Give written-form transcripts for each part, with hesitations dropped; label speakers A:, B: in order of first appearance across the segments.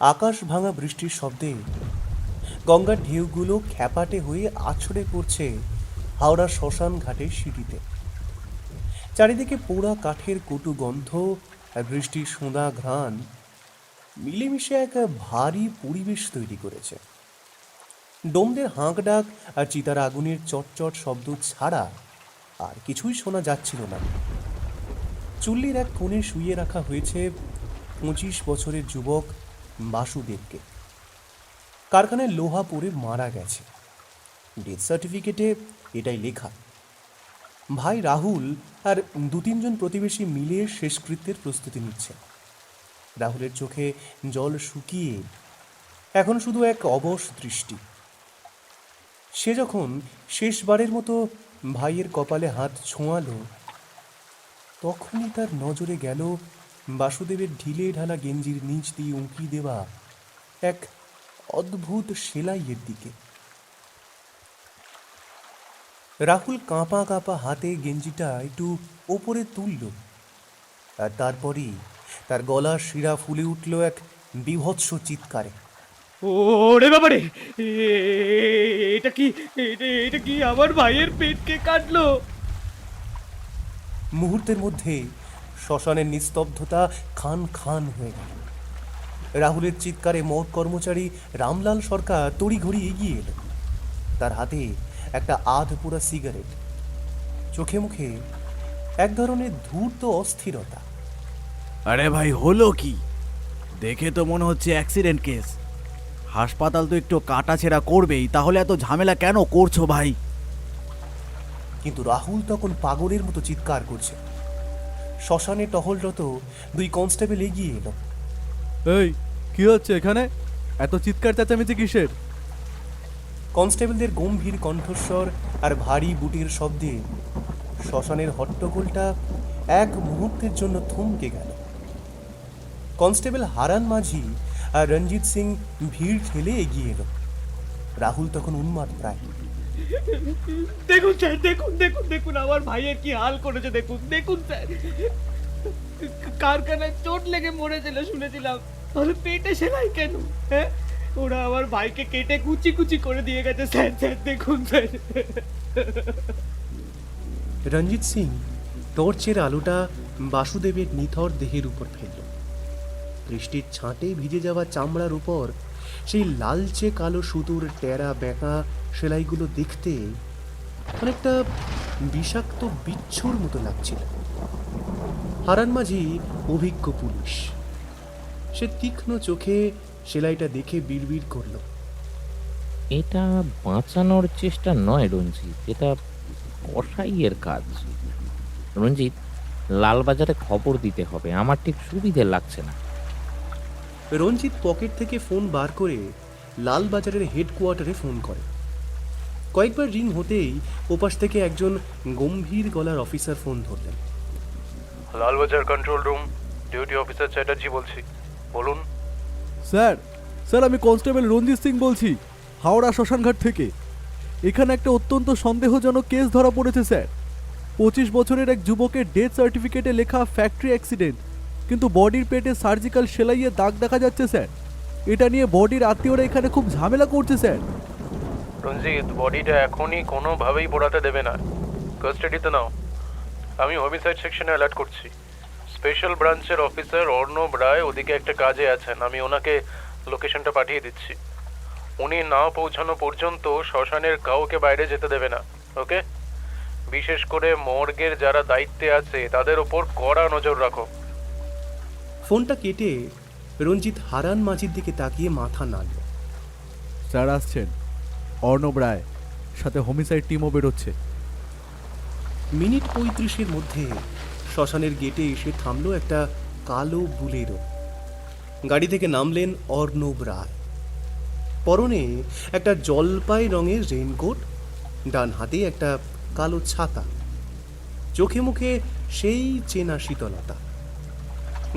A: আকাশ ভাঙা বৃষ্টির শব্দে গঙ্গার ঢেউগুলো খ্যাপাটে হয়ে আছড়ে পড়ছে হাওড়া শ্মশান ঘাটের সিঁড়িতে। চারিদিকে পোড়া কাঠের কটু গন্ধ আর বৃষ্টির সোঁদা ঘ্রাণ মিলেমিশে এক ভারী পরিবেশ তৈরি করেছে। ডোমদের হাঁক ডাক আর চিতার আগুনের চটচট শব্দ ছাড়া আর কিছুই শোনা যাচ্ছিল না। চুল্লির এক কোণে শুইয়ে রাখা হয়েছে 25 বছরের যুবক বাসুদেবকে। কারখানায় লোহা পড়ে মারা গেছে, ডেথ সার্টিফিকেটে এটাই লেখা। ভাই রাহুল আর 2-3 জন প্রতিবেশী মিলে শেষকৃত্যের প্রস্তুতি নিচ্ছে। রাহুলের চোখে জল শুকিয়ে এখন শুধু এক অবশ দৃষ্টি। সে যখন শেষবারের মতো ভাইয়ের কপালে হাত ছোঁয়ালো, তখনই তার নজরে গেল বাসুদেবের ঢিলে ঢালা গেঞ্জির নিচ দিয়ে উঁকি দেওয়া এক অদ্ভুত সেলাইয়ের দিকে। রাহুল কাঁপা কাঁপা হাতে গেঞ্জিটা একটু ওপরে তুলল, আর তারপরই তার গলার শিরা ফুলে উঠল এক বীভৎস চিৎকারে।
B: ওরে বাবারে, এটা কি, এটা কি আমার ভাইয়ের পেটকে কাটলো?
A: মুহূর্তের মধ্যে শ্মশানের নিস্তব্ধতা খান খান হয়ে গেল। রাহুলের চিৎকারে মঠ কর্মচারী রামলাল সরকার তড়িঘড়ি এগিয়ে এলো। তার হাতে একটা আধপোড়া সিগারেট, চোখে মুখে এক ধরনের ধূর্ত অস্থিরতা।
C: আরে ভাই, হলো কি? দেখে তো মনে হচ্ছে অ্যাক্সিডেন্ট কেস। হাসপাতাল তো একটু কাটাছেঁড়া করবেই, তাহলে এত ঝামেলা কেন করছো ভাই?
A: কিন্তু রাহুল তখন পাগলের মতো চিৎকার করছে। শ্মশানে টহলরত 2 কনস্টেবল এগিয়ে এলো।
D: এই, কি হচ্ছে এখানে? এত চিৎকার চেঁচামেচি কিসের?
A: কনস্টেবলদের গম্ভীর কণ্ঠস্বর আর ভারী বুটের শব্দে শ্মশানের হট্টগোলটা এক মুহূর্তের জন্য থমকে গেল। কনস্টেবল হারান মাঝি আর রঞ্জিত সিং ভিড় ঠেলে এগিয়ে এলো। রাহুল তখন উন্মাদ প্রায়।
B: দেখুন স্যার, দেখুন দেখুন দেখুন আমার ভাইয়ের কি হাল করেছে, দেখুন দেখুন স্যার। কারখানায় চোট লেগে মরেছিল শুনেছিলাম, তাহলে পেটে সেলাই কেন? হ্যাঁ, ওরা আমার ভাইকে কেটে কুচি কুচি করে দিয়ে গেছে স্যার। স্যার দেখুন স্যার।
A: রঞ্জিত সিং টর্চের আলোটা বাসুদেবের নিথর দেহের উপর ফেলল। বৃষ্টির ছাঁটে ভিজে যাওয়া চামড়ার উপর সেই লালচে কালো সুতোর টেরা বেঁকা সেলাইগুলো দেখতে অনেকটা বিষাক্ত বিচ্ছুর মতো লাগছিল। হারান মাঝি অভিজ্ঞ পুলিশ, সে তীক্ষ্ণ চোখে সেলাইটা দেখে বিড়বিড় করল।
E: এটা বাঁচানোর চেষ্টা নয় রঞ্জিত, এটা কসাইয়ের কাজ। রঞ্জিত, লালবাজারে খবর দিতে হবে, আমার ঠিক সুবিধে লাগছে না।
A: রঞ্জিত পকেট থেকে ফোন বার করে লালবাজারের হেডকোয়ার্টারে ফোন করে। কয়েকবার রিং হতেই ওপাশ থেকে একজন গম্ভীর গলার অফিসার ফোন ধরলেন।
F: Lalbazar control room, duty officer Chatterjee বলছি, বলুন।
D: স্যার, স্যার আমি কনস্টেবল রঞ্জিত সিং বলছি, হাওড়া শ্মশানঘাট থেকে। এখানে একটা অত্যন্ত সন্দেহজনক কেস ধরা পড়েছে স্যার। 25 বছরের এক যুবকের ডেথ সার্টিফিকেটে লেখা ফ্যাক্টরি অ্যাক্সিডেন্ট, কিন্তু বডির পেটে সার্জিক্যাল সেলাইয়ের দাগ দেখা যাচ্ছে স্যার। এটা নিয়ে বডির আত্মীয়রা এখানে খুব ঝামেলা করছে স্যার।
F: রঞ্জিত, বডিটা এখনই কোনোভাবেই পোড়াতে দেবে না, কাস্টাডিতে নাও। আমি হোমিসাইড সেকশনে অ্যালার্ট করছি। স্পেশাল ব্রাঞ্চের অফিসার অর্ণব রায় ওদিকে একটা কাজে আছেন, আমি ওনাকে লোকেশনটা পাঠিয়ে দিচ্ছি। উনি না পৌঁছানো পর্যন্ত শ্মশানের কাউকে বাইরে যেতে দেবে না, ওকে? বিশেষ করে মর্গের যারা দায়িত্বে আছে তাদের ওপর কড়া নজর রাখো।
A: ফোনটা কেটে রঞ্জিত হারান মাঝির দিকে তাকিয়ে মাথা নাড়ল।
D: স্যার আসছেন, অর্ণব রায়, সাথে হোমিসাইড টিমও বেরোচ্ছে।
A: মিনিট 35-এর মধ্যে শ্মশানের গেটে এসে থামলো একটা কালো বুলেরো। গাড়ি থেকে নামলেন অর্ণব রায়। পরনে একটা জলপাই রঙের রেইনকোট, ডান হাতে একটা কালো ছাতা, চোখে মুখে সেই চেনা শীতলতা।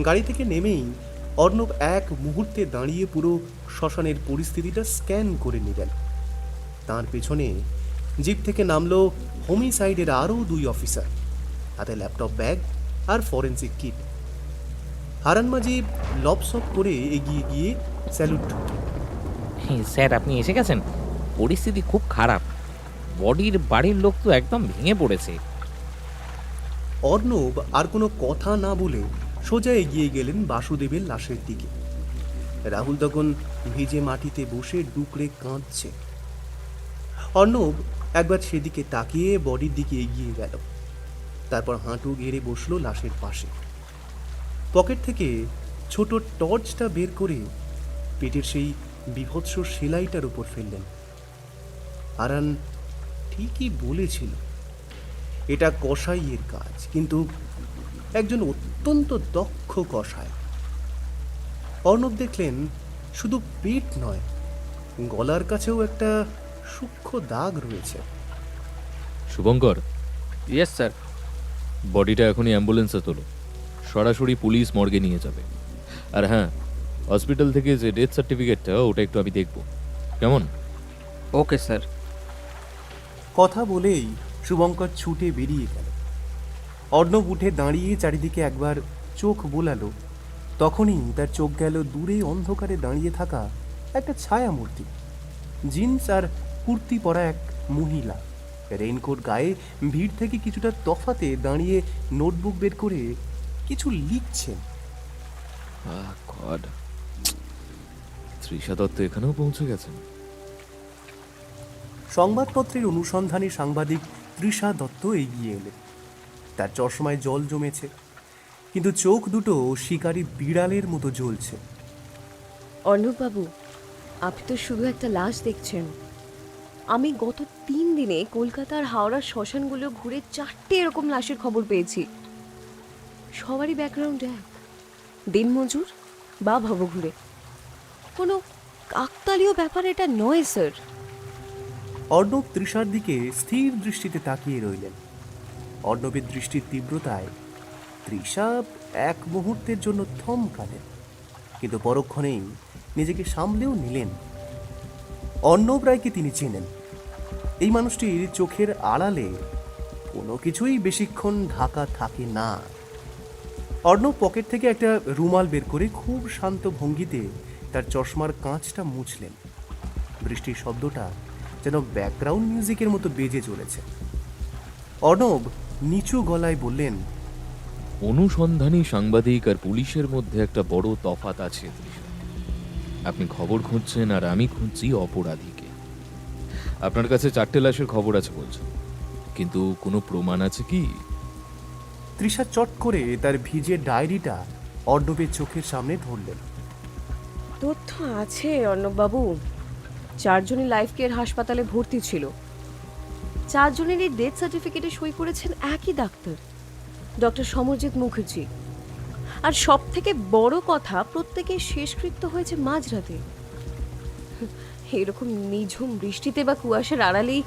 A: গাড়ি থেকে নেমেই অর্ণব এক মুহূর্তে দাঁড়িয়ে পুরো শ্মশানের পরিস্থিতিটা স্ক্যান করে নিলেন। তার পেছনে জিপ থেকে নামলো হোমিসাইডের আরও 2 অফিসার, হাতে ল্যাপটপ ব্যাগ আর ফরেন্সিক কিট। হারান মাঝি লপসপ করে এগিয়ে গিয়ে স্যালুট ঠুকল।
E: হ্যাঁ, স্যার আপনি এসে গেছেন। পরিস্থিতি খুব খারাপ। বডির বাড়ির লোক তো একদম ভেঙে পড়েছে।
A: অর্ণব আর কোনো কথা না বলে সোজা এগিয়ে গেলেন বাসুদেবের লাশের দিকে। রাহুল তখন ভিজে মাটিতে বসে ডুকরে কাঁদছে। অর্ণব একবার সেদিকে তাকিয়ে বডির দিকে এগিয়ে গেল, তারপর হাঁটু গেড়ে বসলো লাশের পাশে। পকেট থেকে ছোট টর্চটা বের করে পেটের সেই বীভৎস সেলাইটার উপর ফেললেন। হারান ঠিকই বলেছিল, এটা কসাইয়ের কাজ, কিন্তু একজন অত্যন্ত দক্ষ কসাই। অর্ণব দেখলেন শুধু পেট নয়, গলার কাছেও একটা সূক্ষ্ম দাগ রয়েছে।
G: Shubhankar,
D: yes sir.
G: বডিটা এখনই অ্যাম্বুলেন্সে তোলো, সরাসরি পুলিশ মর্গে নিয়ে যাবে। আর হ্যাঁ, হসপিটাল থেকে যে ডেথ সার্টিফিকেটটা ওটা একটু আমি দেখব, কেমন?
D: Okay sir.
A: কথা বলেই শুভঙ্কর ছুটে বেরিয়ে গেল। অর্ণব উঠে দাঁড়িয়ে চারিদিকে একবার চোখ বোলালো, তখনই তার চোখ গেল দূরে অন্ধকারে দাঁড়িয়ে থাকা একটা ছায়া মূর্তি। জিন্স আর কুর্তি পরা এক মহিলা, রেইনকোট গায়ে, ভিড় থেকে কিছুটা তফাতে দাঁড়িয়ে নোটবুক বের করে কিছু লিখছেন।
G: গড, তৃষা দত্ত এখানেও পৌঁছে গেছেন।
A: সংবাদপত্রের অনুসন্ধানী সাংবাদিক তৃষা দত্ত এগিয়ে এলেন। তার চশমায় জল জমেছে, কিন্তু চোখ দুটো শিকারী বিড়ালের মতো জ্বলছে।
H: অর্ণববাবু, আপনি তো শুধু একটা লাশ দেখছেন। আমি গত 3 দিনে কলকাতার হাওড়ার শ্মশানগুলো ঘুরে 4টে এরকম লাশের খবর পেয়েছি। সবারই ব্যাকগ্রাউন্ড এক, দিনমজুর বা ভবঘুরে। কোনো কাকতালীয় ব্যাপার এটা নয় স্যার।
A: অর্ণব তৃষার দিকে স্থির দৃষ্টিতে তাকিয়ে রইলেন। অর্ণবের দৃষ্টির তীব্রতায় তৃষা এক মুহূর্তের জন্য থমকালেন, কিন্তু পরক্ষণেই নিজেকে সামলেও নিলেন। অর্ণব রায়কে তিনি চেনেন। এই মানুষটির চোখের আড়ালে কোনো কিছুই বেশিক্ষণ ঢাকা থাকে না। অর্ণব পকেট থেকে একটা রুমাল বের করে খুব শান্ত ভঙ্গিতে তার চশমার কাঁচটা মুছলেন। বৃষ্টির শব্দটা যেন ব্যাকগ্রাউন্ড মিউজিকের মতো বেজে চলেছে। অর্ণব নিচু গলায় বললেন,
G: অনুসন্ধানী সাংবাদিক আর পুলিশের মধ্যে একটা বড় তফাৎ আছে তৃষা। আপনি খবর খুঁজছেন আর আমি খুঁজছি অপরাধীকে। আপনার কাছে 4টে লাশের খবর আছে বলছেন, কিন্তু কোনো প্রমাণ আছে কি?
A: তৃষা চট করে তার ভিজে ডায়েরিটা অর্ণবের চোখের সামনে ধরলেন।
H: তথ্য আছে অর্ণববাবু। 4 জনই লাইফ কেয়ার হাসপাতালে ভর্তি ছিল। 4 জনেরই ডেথ সার্টিফিকেটে সই করেছেন একই ডাক্তার, ডক্টর সমরজিৎ মুখার্জি। আর সব থেকে বড় কথা, প্রত্যেকের শেষকৃত্য হয়েছে মাঝরাতে। এরকম নিঝুম বৃষ্টিতে বা কুয়াশার আড়ালেই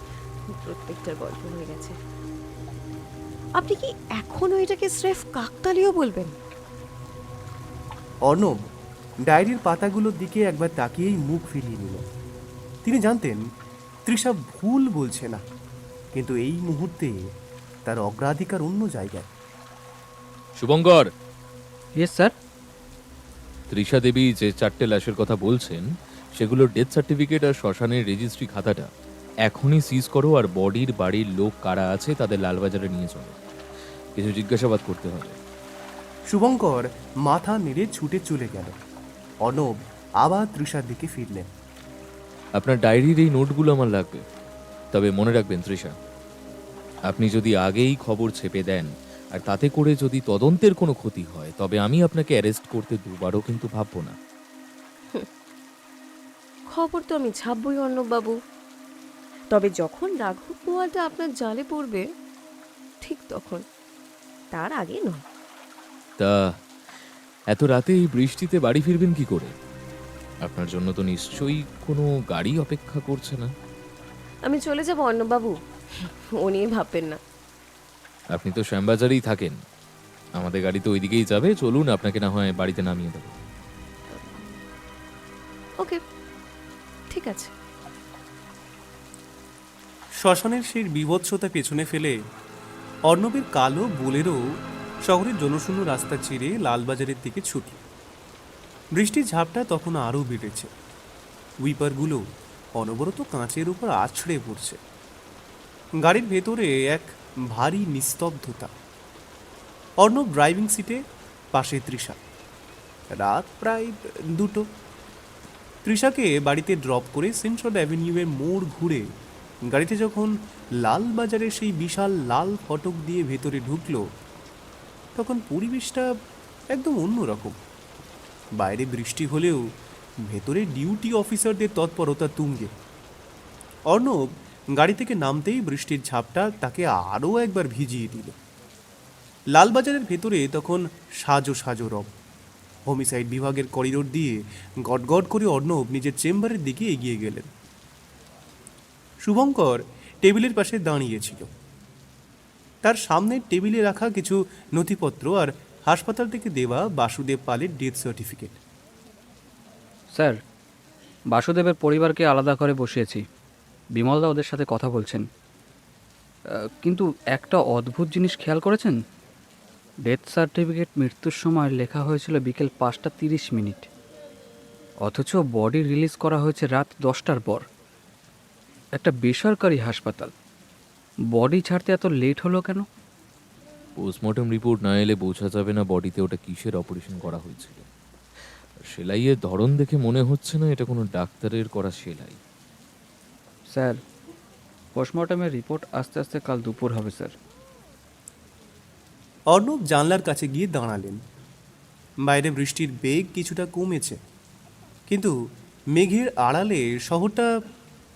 H: প্রত্যেকটার গল্প হয়ে গেছে। আপনি কি এখনো এটাকে স্রেফ কাকতালীয় বলবেন?
A: অর্ণব ডায়েরির পাতাগুলোর দিকে একবার তাকিয়েই মুখ ফিরিয়ে নিল। তিনি জানতেন তৃষা ভুল বলছে না, কিন্তু এই মুহূর্তে তার অগ্রাধিকার অন্য জায়গায়।
G: Subhankar,
D: yes sir.
G: তৃষা দেবী যে 4টে লাশের কথা বলছেন সেগুলোর ডেথ সার্টিফিকেট আর শ্মশানের রেজিস্ট্রি খাতাটা এখনই সিজ করো, আর বডির বাড়ির লোক কারা আছে তাদের লালবাজারে নিয়ে চলো। কিছু জিজ্ঞাসাবাদ করতে হবে।
A: শুভঙ্কর মাথা নেড়ে ছুটে চলে গেল। অর্ণব আবার তৃষার দিকে ফিরলেন।
G: আপনার ডায়েরির এই নোটগুলো আমার লাগবে। তবে মনে রাখবেন তৃষা, আপনি যদি আগেই খবর ছেপে দেন আর তাতে করে যদি তদন্তের কোনো ক্ষতি হয়, তবে আমি আপনাকে অ্যারেস্ট করতে দুবারও কিন্তু ভাববো না।
H: খবর তো আমি ছাপবই অর্ণববাবু, তবে যখন রাঘব পোয়ালটা আপনার জালে পড়বে ঠিক তখন, তার আগে নয়।
G: তা এত রাতে এই বৃষ্টিতে বাড়ি ফিরবেন কি করে? আপনার জন্য তো নিশ্চয়ই কোনো গাড়ি অপেক্ষা করছে না।
H: আমি চলে যাব অর্ণববাবু, ও নিয়ে ভাববেন না।
G: আপনি তো শ্যামবাজারেই থাকেন, আমাদের গাড়ি তো ওইদিকেই যাবে। চলুন, আপনাকে না হয় বাড়িতে নামিয়ে দেবো।
H: ওকে, ঠিক আছে।
A: শ্মশানের সেই বিভৎসতা পেছনে ফেলে অর্ণবের কালো বোলেরো শহরের জনশূন্য রাস্তা ছেড়ে লালবাজারের দিকে ছুটল। বৃষ্টির ঝাপটা তখন আরও বেড়েছে। উইপারগুলো অনবরত কাঁচের উপর আছড়ে পড়ছে। গাড়ির ভেতরে এক ভারী নিস্তব্ধতা। অর্ণব ড্রাইভিং সিটে, পাশে তৃষা। রাত প্রায় 2টো। তৃষাকে বাড়িতে ড্রপ করে সেন্ট্রাল অ্যাভিনিউয়ের মোড় ঘুরে গাড়িতে যখন লালবাজারের সেই বিশাল লাল ফটক দিয়ে ভেতরে ঢুকলো, তখন পরিবেশটা একদম অন্যরকম। বাইরে বৃষ্টি হলেও ভেতরে ডিউটি অফিসারদের তৎপরতা তুঙ্গে। অর্ণব গাড়ি থেকে নামতেই বৃষ্টির ঝাপটা তাকে আরও একবার ভিজিয়ে দিল। লালবাজারের ভেতরে তখন সাজো সাজো রব। হোমিসাইড বিভাগের করিডোর দিয়ে গটগট করে অর্ণব নিজের চেম্বারের দিকে এগিয়ে গেলেন। শুভঙ্কর টেবিলের পাশে দাঁড়িয়েছিল। তার সামনের টেবিলে রাখা কিছু নথিপত্র আর হাসপাতাল থেকে দেওয়া বাসুদেব পালের ডেথ সার্টিফিকেট।
I: স্যার, বাসুদেবের পরিবারকে আলাদা করে বসিয়েছি। বিমলদা ওদের সাথে কথা বলছেন। কিন্তু একটা অদ্ভুত জিনিস খেয়াল করেছেন? ডেথ সার্টিফিকেট মৃত্যুর সময় লেখা হয়েছিল বিকেল 5:30, অথচ বডি রিলিজ করা হয়েছে রাত 10টার পর। একটা বেসরকারি হাসপাতাল, বডি ছাড়তে এত লেট হলো কেন?
G: পোস্টমর্টম রিপোর্ট না এলে বোঝা যাবে না বডিতে ওটা কিসের অপারেশন করা হয়েছিল। সেলাইয়ের ধরন দেখে মনে হচ্ছে না এটা কোনো ডাক্তারের করা সেলাই।
I: স্যার, পোস্টমর্টমের রিপোর্ট আস্তে আস্তে কাল দুপুর হবে স্যার।
A: অর্ণব জানলার কাছে গিয়ে দাঁড়ালেন। বাইরে বৃষ্টির বেগ কিছুটা কমেছে, কিন্তু মেঘের আড়ালে শহরটা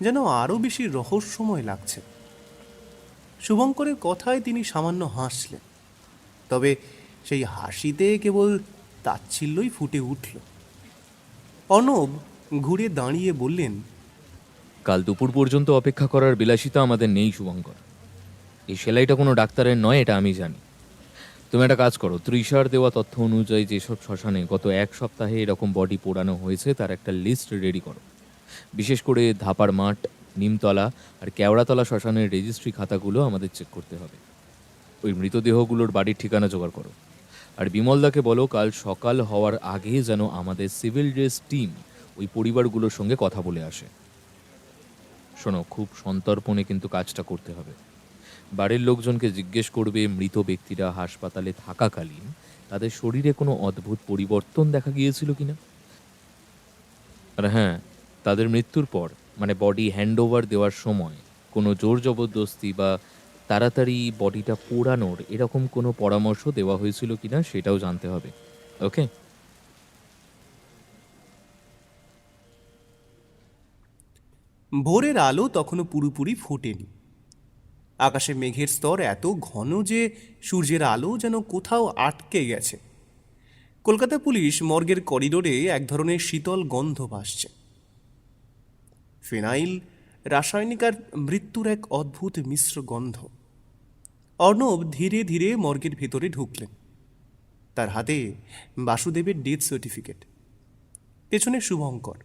A: যেন আরও বেশি রহস্যময় লাগছে। শুভঙ্করের কথায় তিনি সামান্য হাসলেন, তবে সেই হাসিতে কেবল তাচ্ছিল্যই ফুটে উঠল। অর্ণব ঘুরে দাঁড়িয়ে বললেন,
G: কাল দুপুর পর্যন্ত অপেক্ষা করার বিলাসিতা আমাদের নেই শুভঙ্কর। এই সেলাইটা কোনো ডাক্তারের নয়, এটা আমি জানি। তুমি একটা কাজ করো, তৃষার দেওয়া তথ্য অনুযায়ী যেসব শ্মশানে গত 1 সপ্তাহে এরকম বডি পোড়ানো হয়েছে তার একটা লিস্ট রেডি করো। বিশেষ করে ধাপার মাঠ, নিমতলা আর কেওড়াতলা শ্মশানের রেজিস্ট্রি খাতাগুলো আমাদের চেক করতে হবে। ওই মৃতদেহগুলোর বাড়ির ঠিকানা জোগাড় করো। আর বিমলদাকে বলো কাল সকাল হওয়ার আগে যেন আমাদের সিভিল ড্রেস টিম ওই পরিবারগুলোর সঙ্গে কথা বলে আসে। শোনো, খুব সন্তর্পণে কিন্তু কাজটা করতে হবে। বাড়ির লোকজনকে জিজ্ঞেস করবে মৃত ব্যক্তিরা হাসপাতালে থাকাকালীন তাদের শরীরে কোনো অদ্ভুত পরিবর্তন দেখা গিয়েছিল কিনা। আর হ্যাঁ, তাদের মৃত্যুর পর মানে বডি হ্যান্ডওভার দেওয়ার সময় কোনো জোর জবরদস্তি বা তাড়াতাড়ি বডিটা পোড়ানোর এরকম কোনো পরামর্শ দেওয়া হয়েছিল কিনা সেটাও জানতে হবে। ওকে?
A: ভোরের আলো তখনও পুরোপুরি ফোটেনি। আকাশে মেঘের স্তর এত ঘন যে সূর্যের আলো যেন কোথাও আটকে গেছে। কলকাতা পুলিশ মর্গের করিডোরে এক ধরনের শীতল গন্ধ ভাসছে। ফিনাইল, রাসায়নিক আর মৃত্যুর এক অদ্ভুত মিশ্র গন্ধ। অর্ণব ধীরে ধীরে মর্গের ভেতরে ঢুকলেন। তার হাতে বাসুদেবের ডেথ সার্টিফিকেট, পেছনে Shubhankar.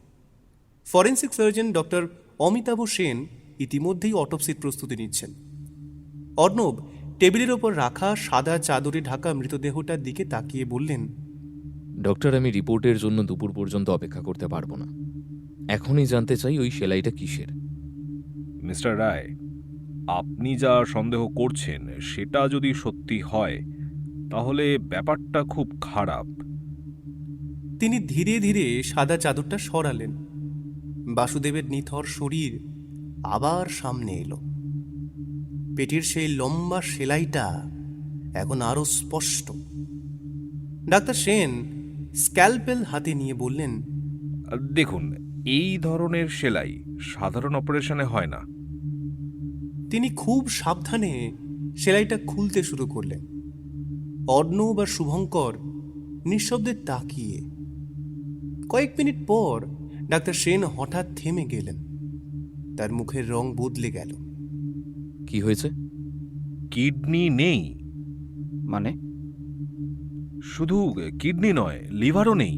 A: Forensic surgeon doctor Amitabh Sen ইতিমধ্যেই অটোপসির প্রস্তুতি নিচ্ছেন। অর্ণব টেবিলের ওপর রাখা সাদা চাদরে ঢাকা মৃতদেহটার দিকে তাকিয়ে বললেন,
G: ডক্টর, আমি রিপোর্টের জন্য দুপুর পর্যন্ত অপেক্ষা করতে পারবো না। এখনই জানতে চাই ওই সেলাইটা কিসের।
J: মিস্টার রায়, আপনি যা সন্দেহ করছেন সেটা যদি সত্যি হয় তাহলে ব্যাপারটা খুব খারাপ।
A: তিনি ধীরে ধীরে সাদা চাদরটা সরালেন। বাসুদেবের নিথর শরীর আবার সামনে এলো। পেটের সেই লম্বা সেলাইটা এখন আরো স্পষ্ট। ডাক্তার সেন স্ক্যালপেল হাতে নিয়ে বললেন,
J: দেখুন, এই ধরনের সেলাই সাধারণ অপারেশনে হয় না।
A: তিনি খুব সাবধানে সেলাইটা খুলতে শুরু করলেন। অর্ণব আর শুভঙ্কর নিঃশব্দে তাকিয়ে। কয়েক মিনিট পর ডাক্তার সেন হঠাৎ থেমে গেলেন। তার মুখের রং বদলে গেল।
G: কি হয়েছে?
J: কিডনি নেই।
I: মানে?
J: শুধু কিডনি নয়, লিভারও নেই।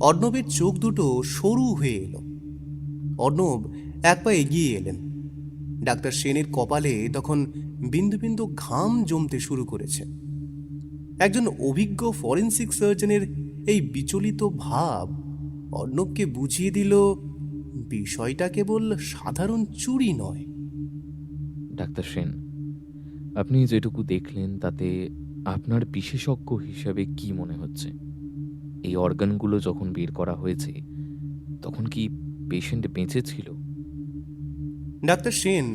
A: অর্ণবের চোখ দুটো সরু হয়ে এলো। অর্ণব এক পা এগিয়ে এলেন। ডাক্তার সেনের কপালে তখন বিন্দু বিন্দু ঘাম জমতে শুরু করেছে। একজন অভিজ্ঞ ফরেনসিক সার্জনের এই বিচলিত ভাব অর্ণবকে বুঝিয়ে দিল বিষয়টা কেবল সাধারণ চুরি নয়।
G: ডাক্তার সেন, আপনি যেটুকু দেখলেন তাতে আপনার বিশেষজ্ঞ হিসাবে কি মনে হচ্ছে? এই অর্গানগুলো যখন বের করা হয়েছে তখন কি পেশেন্ট বেঁচে ছিল?
A: ডাক্তার সেন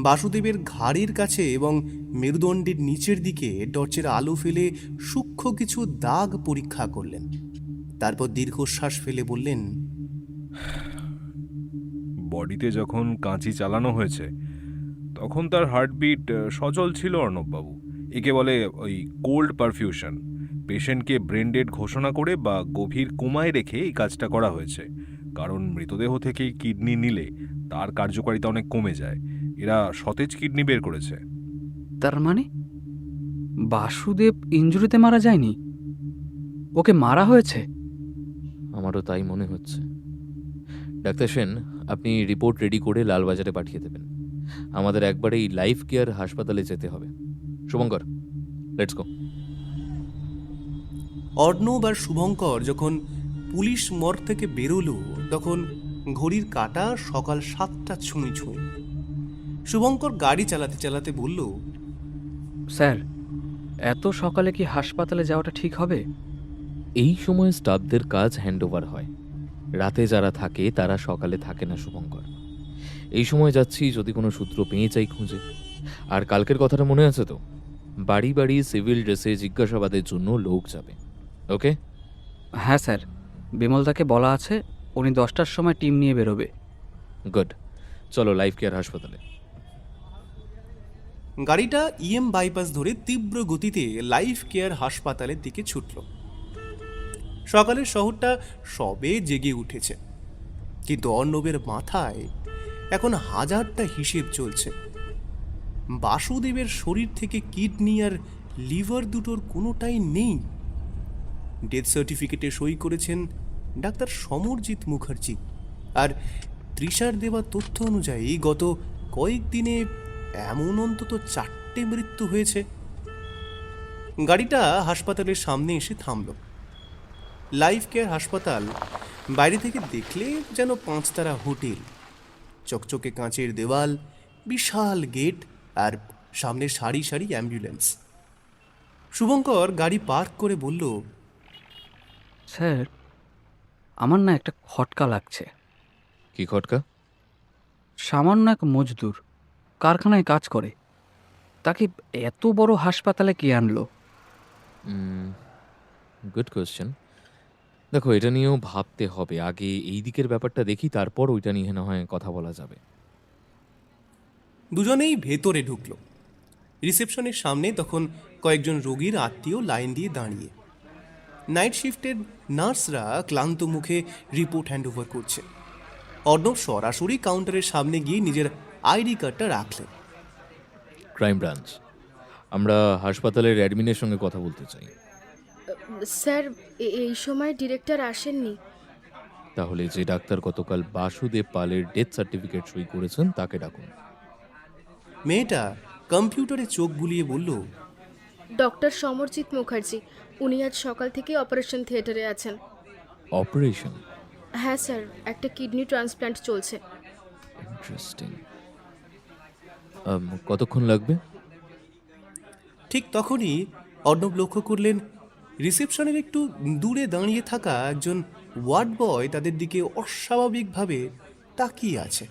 A: বাসুদেবের ঘাড়ের কাছে এবং মেরুদণ্ডের নিচের দিকে টর্চের আলো ফেলে সূক্ষ্ম কিছু দাগ পরীক্ষা করলেন। তারপর দীর্ঘশ্বাস ফেলে বললেন,
J: বডিতে যখন কাঁচি চালানো হয়েছে তখন তার হার্টবিট সচল ছিল অর্ণববাবু। একে বলে ওই কোল্ড পারফিউশন। পেশেন্টকে ব্রেন ডেড ঘোষণা করে বা গভীর কোমায় রেখে এই কাজটা করা হয়েছে, কারণ মৃতদেহ থেকেই কিডনি নিলে তার কার্যকারিতা অনেক কমে যায়। এরা সতেজ কিডনি বের করেছে।
I: তার মানে বাসুদেব ইনজুরিতে মারা যায়নি, ওকে মারা হয়েছে?
G: আমারও তাই মনে হচ্ছে। ডাক্তার সেন, আপনি রিপোর্ট রেডি করে লালবাজারে পাঠিয়ে দেবেন। আমাদের একবারেই লাইফ কেয়ার হাসপাতালে যেতে হবে। Subhankar, let's go.
A: অর্ণব আর শুভঙ্কর যখন পুলিশ মর্গ থেকে বেরোলো তখন ঘড়ির কাঁটা সকাল 7টা ছুঁই ছুঁই। শুভঙ্কর গাড়ি চালাতে চালাতে বলল,
I: স্যার, এত সকালে কি হাসপাতালে যাওয়াটা ঠিক হবে?
G: এই সময় স্টাফদের কাজ হ্যান্ডওভার হয়। রাতে যারা থাকে তারা সকালে থাকে না শুভঙ্কর। এই সময় যাচ্ছি যদি কোনো সূত্র পেয়ে যাই খুঁজে। আর কালকের কথাটা মনে আছে তো? বাড়ি বাড়ি সিভিল ড্রেসে জিজ্ঞাসাবাদের জন্য লোক যাবে। ওকে?
I: হ্যাঁ স্যার, বিমলদাকে বলা আছে উনি 10টার সময় টিম নিয়ে বেরোবে।
G: গুড, চলো লাইফ কেয়ার হাসপাতালে।
A: গাড়িটা ইএম বাইপাস ধরে তীব্র গতিতে লাইফ কেয়ার হাসপাতালের দিকে ছুটল। সকালের শহরটা সবে জেগে উঠেছে, কিন্তু অর্ণবের মাথায় এখন হাজারটা হিসেব চলছে। বাসুদেবের শরীর থেকে কিডনি আর লিভার দুটোর কোনোটাই নেই। ডেথ সার্টিফিকেটে সই করেছেন ডাক্তার সমরজিৎ মুখার্জি, আর তৃষার দেওয়া তথ্য অনুযায়ী গত কয়েকদিনে এমন অন্তত 4টে মৃত্যু হয়েছে। গাড়িটা হাসপাতালের সামনে এসে থামল। লাইফ কেয়ার হাসপাতাল বাইরে থেকে দেখলে যেন 5 তারা হোটেল। চকচকে কাঁচের দেওয়াল, বিশাল গেট আর সামনে সারি সারি অ্যাম্বুলেন্স। শুভঙ্কর গাড়ি পার্ক করে বলল,
I: স্যার, আমার না একটা খটকা লাগছে।
G: কি খটকা?
I: সামান্য এক মজদুর, কারখানায় কাজ করে, তাকে এত বড় হাসপাতালে কে আনলো?
G: Good question. দেখো, এটা নিয়েও ভাবতে হবে। আগে এই দিকের ব্যাপারটা দেখি, তারপর ওইটা নিয়ে না হয় কথা বলা যাবে।
A: দুজনেই ভেতরে ঢুকলো। রিসেপশনের সামনে তখন কয়েকজন রোগীর আত্মীয় লাইন দিয়ে দাঁড়িয়ে। নাইট শিফটের নার্সরা ক্লান্ত মুখে রিপোর্ট হ্যান্ডওভার করছে। অর্ণব সরাসরি কাউন্টারের সামনে গিয়ে নিজের আইডি কার্ডটা রাখলেন।
G: ক্রাইম ব্রাঞ্চ, আমরা হাসপাতালের অ্যাডমিনের সঙ্গে কথা বলতে চাই।
K: স্যার, এই সময় ডিরেক্টর আসেননি।
G: তাহলে যে ডাক্তার গতকাল বাসুদেব পালের ডেথ সার্টিফিকেট সই করেছেন তাকে ডাকুন।
A: মেয়েটা কম্পিউটারে চোখ বুলিয়ে বলল,
K: ডক্টর সমরজিৎ মুখার্জি, উনি আজ সকাল থেকে অপারেশন থিয়েটারে আছেন।
G: অপারেশন?
K: হ্যাঁ স্যার, একটা কিডনি ট্রান্সপ্ল্যান্ট চলছে।
G: ইন্টারেস্টিং। কতক্ষণ লাগবে?
A: ঠিক তখনই অর্ণব লক্ষ্য করলেন রিসেপশনের একটু দূরে দাঁড়িয়ে থাকা একজন ওয়ার্ড বয় তাদের দিকে অস্বাভাবিকভাবে তাকিয়ে আছে।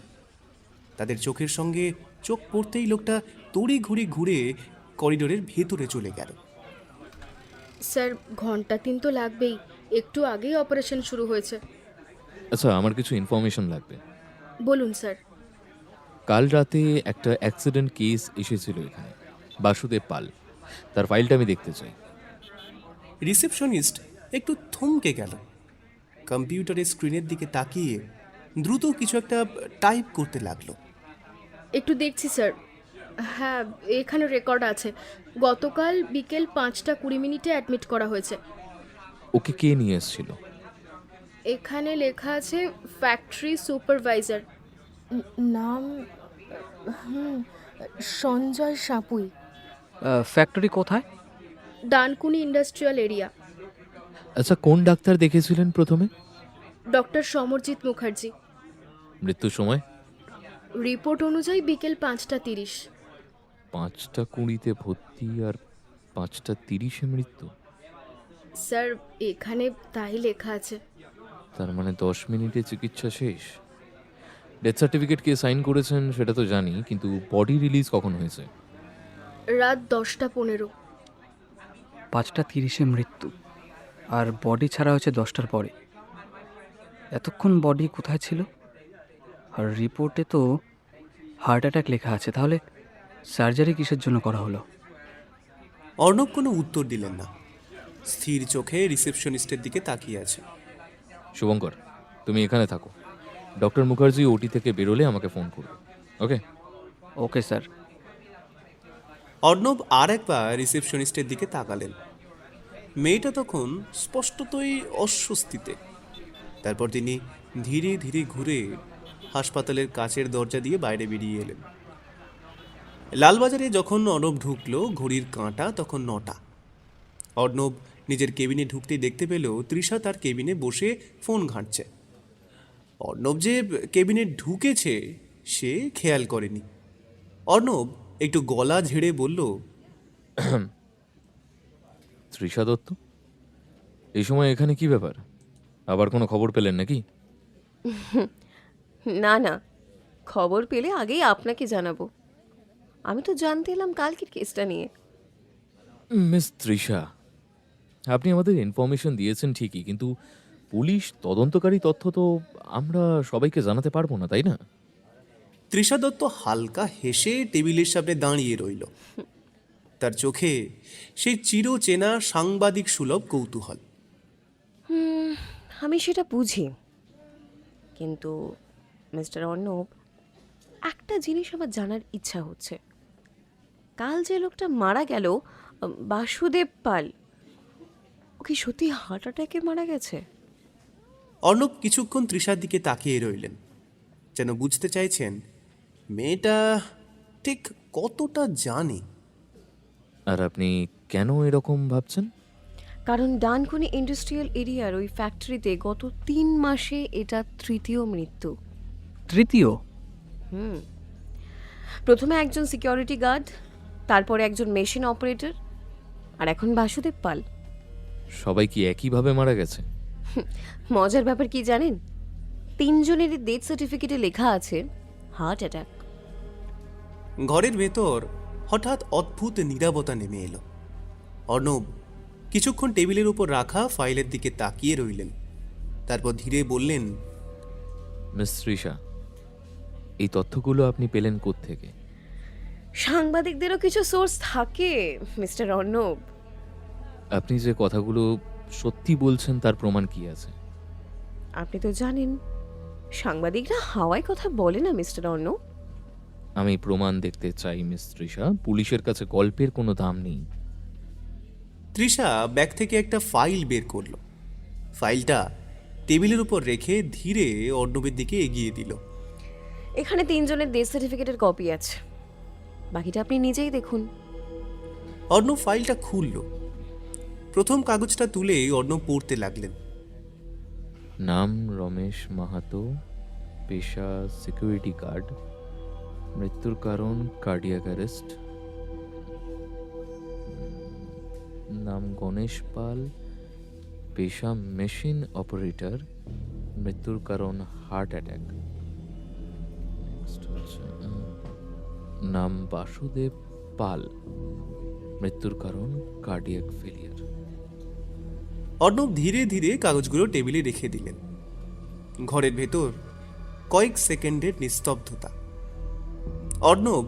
A: তাদের চোখের সঙ্গে চোখ পড়তেই লোকটা তড়িঘড়ি ঘুরে করিডোরের ভেতরে চলে গেল।
K: স্যার, ঘন্টা 3 তো লাগবেই, একটু আগেই অপারেশন শুরু হয়েছে।
G: আচ্ছা, আমার কিছু ইনফরমেশন লাগবে।
K: বলুন স্যার।
G: কাল রাতে একটা অ্যাক্সিডেন্ট কেস এসেছিল এখানে, বাসুদেব পাল। তার ফাইলটা আমি দেখতে চাই।
A: রিসেপশনিস্ট একটু থমকে গেল। কম্পিউটারের স্ক্রিনের দিকে তাকিয়ে দ্রুত কিছু একটা টাইপ করতে লাগলো।
K: একটু দেখছি স্যার। হ্যাঁ, এখানে রেকর্ড আছে। গতকাল বিকেল 5:20 অ্যাডমিট করা হয়েছে।
G: ওকে কে নিয়ে এসেছিল?
K: এখানে লেখা আছে ফ্যাক্টরি সুপারভাইজার। নাম সঞ্জয় সাপুই,
I: ফ্যাক্টরি কোথায়?
K: Dankuni industrial area.
G: আচ্ছা, কোন ডাক্তার দেখেছিলেন প্রথমে?
K: ডক্টর সমরজিৎ মুখার্জি।
G: মৃত্যুর সময়?
K: রিপোর্ট অনুযায়ী বিকেল 5:30।
G: 5:20 ভর্তি আর 5:30 মৃত্যু।
K: স্যার, এখানে তাই লেখা আছে।
G: তার মানে 10 মিনিটে চিকিৎসা শেষ। ডেথ সার্টিফিকেট কে সাইন করেছেন সেটা তো জানি, কিন্তু বডি রিলিজ কখন হয়েছে?
K: রাত 10:15।
I: 5:30 মৃত্যু, আর বডি ছাড়া হয়েছে 10টার পরে। এতক্ষণ বডি কোথায় ছিল? আর রিপোর্টে তো হার্ট অ্যাটাক লেখা আছে, তাহলে সার্জারি কিসের জন্য করা হলো?
A: অর্ণব কোনো উত্তর দিলেন না, স্থির চোখে রিসেপশনিস্টের দিকে তাকিয়ে আছে।
G: শুভঙ্কর, তুমি এখানে থাকো। ডক্টর মুখার্জি ওটি থেকে বেরোলে আমাকে ফোন করবে। ওকে?
I: Okay sir.
A: অর্ণব আর একবার রিসেপশনিস্টের দিকে তাকালেন। মেয়েটা তখন স্পষ্টতই অস্বস্তিতে। তারপর তিনি ধীরে ধীরে ঘুরে হাসপাতালের কাচের দরজা দিয়ে বাইরে বেরিয়ে এলেন। লালবাজারে যখন অর্ণব ঢুকলো, ঘড়ির কাঁটা তখন 9টা। অর্ণব নিজের কেবিনে ঢুকতেই দেখতে পেল তৃষা তার কেবিনে বসে ফোন ঘাঁটছে। অর্ণব যে কেবিনে ঢুকেছে সে খেয়াল করেনি। অর্ণব একটু গলা ঝেড়ে বলল,
G: তৃষা দত্ত, এই সময় এখানে কি ব্যাপার? আবার কোনো খবর পেলেন নাকি?
H: না না, খবর পেলে আগেই আপনাকে জানাবো। আমি তো জানতে এলাম কালকের কেসটা নিয়ে।
G: মিস তৃষা, আপনি আমাদের ইনফরমেশন দিয়েছেন ঠিকই, কিন্তু পুলিশ তদন্তকারী তথ্য তো আমরা সবাইকে জানাতে পারবো না, তাই না?
A: তৃষা দত্ত হালকা হেসে টেবিলের সামনে দাঁড়িয়ে রইল। তার চোখে সেই চিরচেনা সাংবাদিক সুলভ কৌতূহল।
H: আমি সেটা বুঝি, কিন্তু মিস্টার অর্ণব, একটা জিনিস আমার জানার ইচ্ছা হচ্ছে। কাল যে লোকটা মারা গেল, বাসুদেব পাল, ও কি সত্যি হার্ট অ্যাটাকে মারা গেছে?
A: অর্ণব কিছুক্ষণ তৃষার দিকে তাকিয়ে রইলেন, যেন বুঝতে চাইছেন মেয়েটা ঠিক কতটা জানে।
G: আর আপনি কেন এরকম ভাবছেন?
H: কারণ ডানকুনি ইন্ডাস্ট্রিয়াল এরিয়ার ওই ফ্যাক্টরিতে গত 3 মাসে এটা 3য় মৃত্যু।
I: তৃতীয়?
H: প্রথমে একজন সিকিউরিটি গার্ড, তারপরে একজন মেশিন অপারেটর, আর এখন বাসুদেব পাল।
G: সবাই কি একইভাবে মারা গেছে?
H: মজার ব্যাপার কি জানেন? 3 জনেরই ডেথ সার্টিফিকেটে লেখা আছে হার্ট অ্যাটাক।
A: ঘরের ভেতর হঠাৎ অদ্ভুত নীরবতা নেমে এলো। অর্ণব কিছুক্ষণ টেবিলের উপর রাখা ফাইলের দিকে তাকিয়ে রইলেন, তারপর ধীরে বললেন,
G: মিস তৃষা, এই তথ্যগুলো আপনি পেলেন কোত্থেকে?
H: সাংবাদিকদেরও কিছু সোর্স থাকে মিস্টার অর্ণব।
G: আপনি যে কথাগুলো সত্যি বলছেন তার প্রমাণ কি আছে?
H: আপনি তো জানেন সাংবাদিকরা হাওয়ায় কথা বলে না মিস্টার অর্ণব।
G: আমি প্রমাণ দেখতে চাই মিস তৃষা। পুলিশের কাছে গল্পের কোনো দাম নেই।
A: তৃষা ব্যাগ থেকে একটা ফাইল বের করলো। ফাইলটা টেবিলের উপর রেখে ধীরে অর্ণবের দিকে এগিয়ে দিল।
H: এখানে 3 জনের ডেথ সার্টিফিকেটের কপি আছে, বাকিটা আপনি নিজেই দেখুন।
A: অর্ণব ফাইলটা খুলল। প্রথম কাগজটা তুলে অর্ণব পড়তে লাগলেন।
G: নাম রমেশ মাহাতো, পেশা সিকিউরিটি গার্ড, মৃত্যুর কারণ কার্ডিয়াক অ্যারেস্ট। নাম গণেশ পাল, পেশা মেশিন অপারেটর, মৃত্যুর কারণ হার্ট অ্যাটাক। নাম বাসুদেব পাল, মৃত্যুর কারণ কার্ডিয়াক ফেলিয়ার।
A: অর্ণব ধীরে ধীরে কাগজগুলো টেবিলে রেখে দিলেন। ঘরের ভেতর কয়েক সেকেন্ডের নিস্তব্ধতা। অর্ণব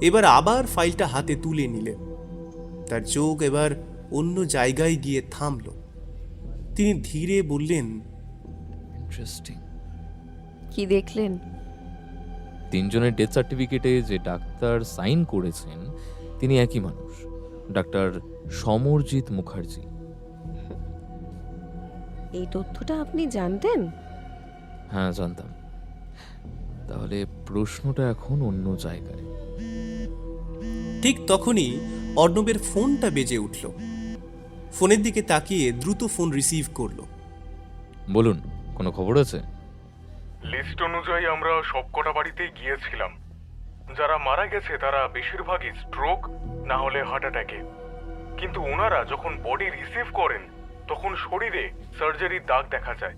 A: এবার আবার ফাইলটা হাতে তুলে নিলেন। তার চোখ এবার অন্য জায়গায় গিয়ে থামল। তিনি ধীরে বললেন,
G: ইন্টারেস্টিং।
H: কি দেখলেন?
G: 3 জনের ডেথ সার্টিফিকেটে যে ডাক্তার সাইন করেছেন তিনি একই মানুষ, ডাক্তার সমরজিৎ মুখার্জি।
H: এই তথ্যটা আপনি জানতেন?
G: হ্যাঁ, জানতাম। তাহলে প্রশ্নটা এখন অন্য জায়গায়।
A: ঠিক তখনই অর্ণবের ফোনটা বেজে উঠল। ফোনের দিকে তাকিয়ে দ্রুত ফোন রিসিভ করলো।
G: বলুন, কোনো খবর আছে?
J: লিস্ট অনুযায়ী আমরা সবকটা বাড়িতেই গিয়েছিলাম। যারা মারা গেছে তারা বেশিরভাগই স্ট্রোক না হলে হার্ট অ্যাটাকে। কিন্তু ওনারা যখন বডি রিসিভ করেন তখন শরীরে সার্জারির দাগ দেখা যায়।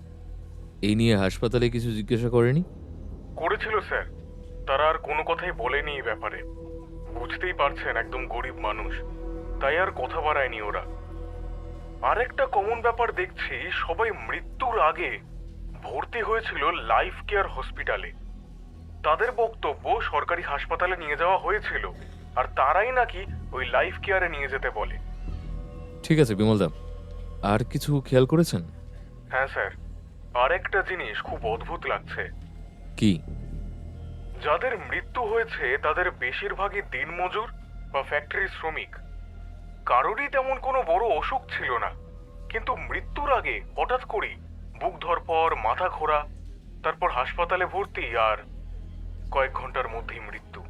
G: এই নিয়ে হাসপাতালে কিছু জিজ্ঞাসা করেনি?
J: করেছিল স্যার, তারা আর কোনো কথাই বলেনি এই ব্যাপারে। বুঝতেই পারছেন একদম গরিব মানুষ, তাই আর কথা বাড়ায়নি ওরা। আরেকটা কমন ব্যাপার দেখছি, সবাই মৃত্যুর আগে ভর্তি হয়েছিল লাইফ কেয়ার হসপিটালে। তাদের বক্তব্য সরকারি হাসপাতালে নিয়ে যাওয়া হয়েছিল আর তারাই নাকি ওই লাইফ কেয়ারে নিয়ে যেতে বলে।
G: ঠিক আছে বিমলদা, আর কিছু খেয়াল করেছেন?
J: হ্যাঁ স্যার, আরেকটা জিনিস খুব অদ্ভুত লাগছে।
G: কি?
J: যাদের মৃত্যু হয়েছে তাদের বেশিরভাগই দিনমজুর বা ফ্যাক্টরি শ্রমিক। কারোরই তেমন কোনো বড় অসুখ ছিল না, কিন্তু মৃত্যুর আগে হঠাৎ করেই বুক ধরপড়, মাথা ঘোরা, তারপর হাসপাতালে ভর্তি আর কয়েক ঘন্টার মধ্যেই মৃত্যু।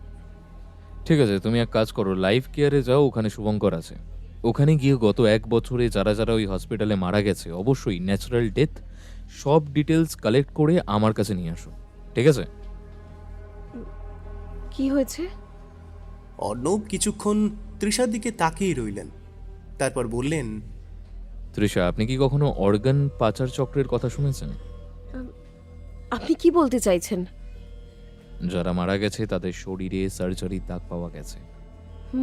G: ঠিক আছে, তুমি এক কাজ করো, লাইফ কেয়ারে যাও, ওখানে শুভঙ্কর আছে। ওখানে গিয়ে গত 1 বছরে যারা যারা ওই হসপিটালে মারা গেছে, অবশ্যই ন্যাচারাল ডেথ, সব ডিটেলস কালেক্ট করে আমার কাছে নিয়ে আসো, ঠিক আছে?
H: কি হয়েছে?
A: অর্ণব কিছুক্ষণ তৃষার দিকে তাকিয়ে রইলেন, তারপর বললেন,
G: তৃষা, আপনি কি কখনো অর্গান পাচার চক্রের কথা শুনেছেন?
H: আপনি কি বলতে চাইছেন?
G: যারা মারা গেছে তাদের শরীরে সার্জারির দাগ পাওয়া গেছে।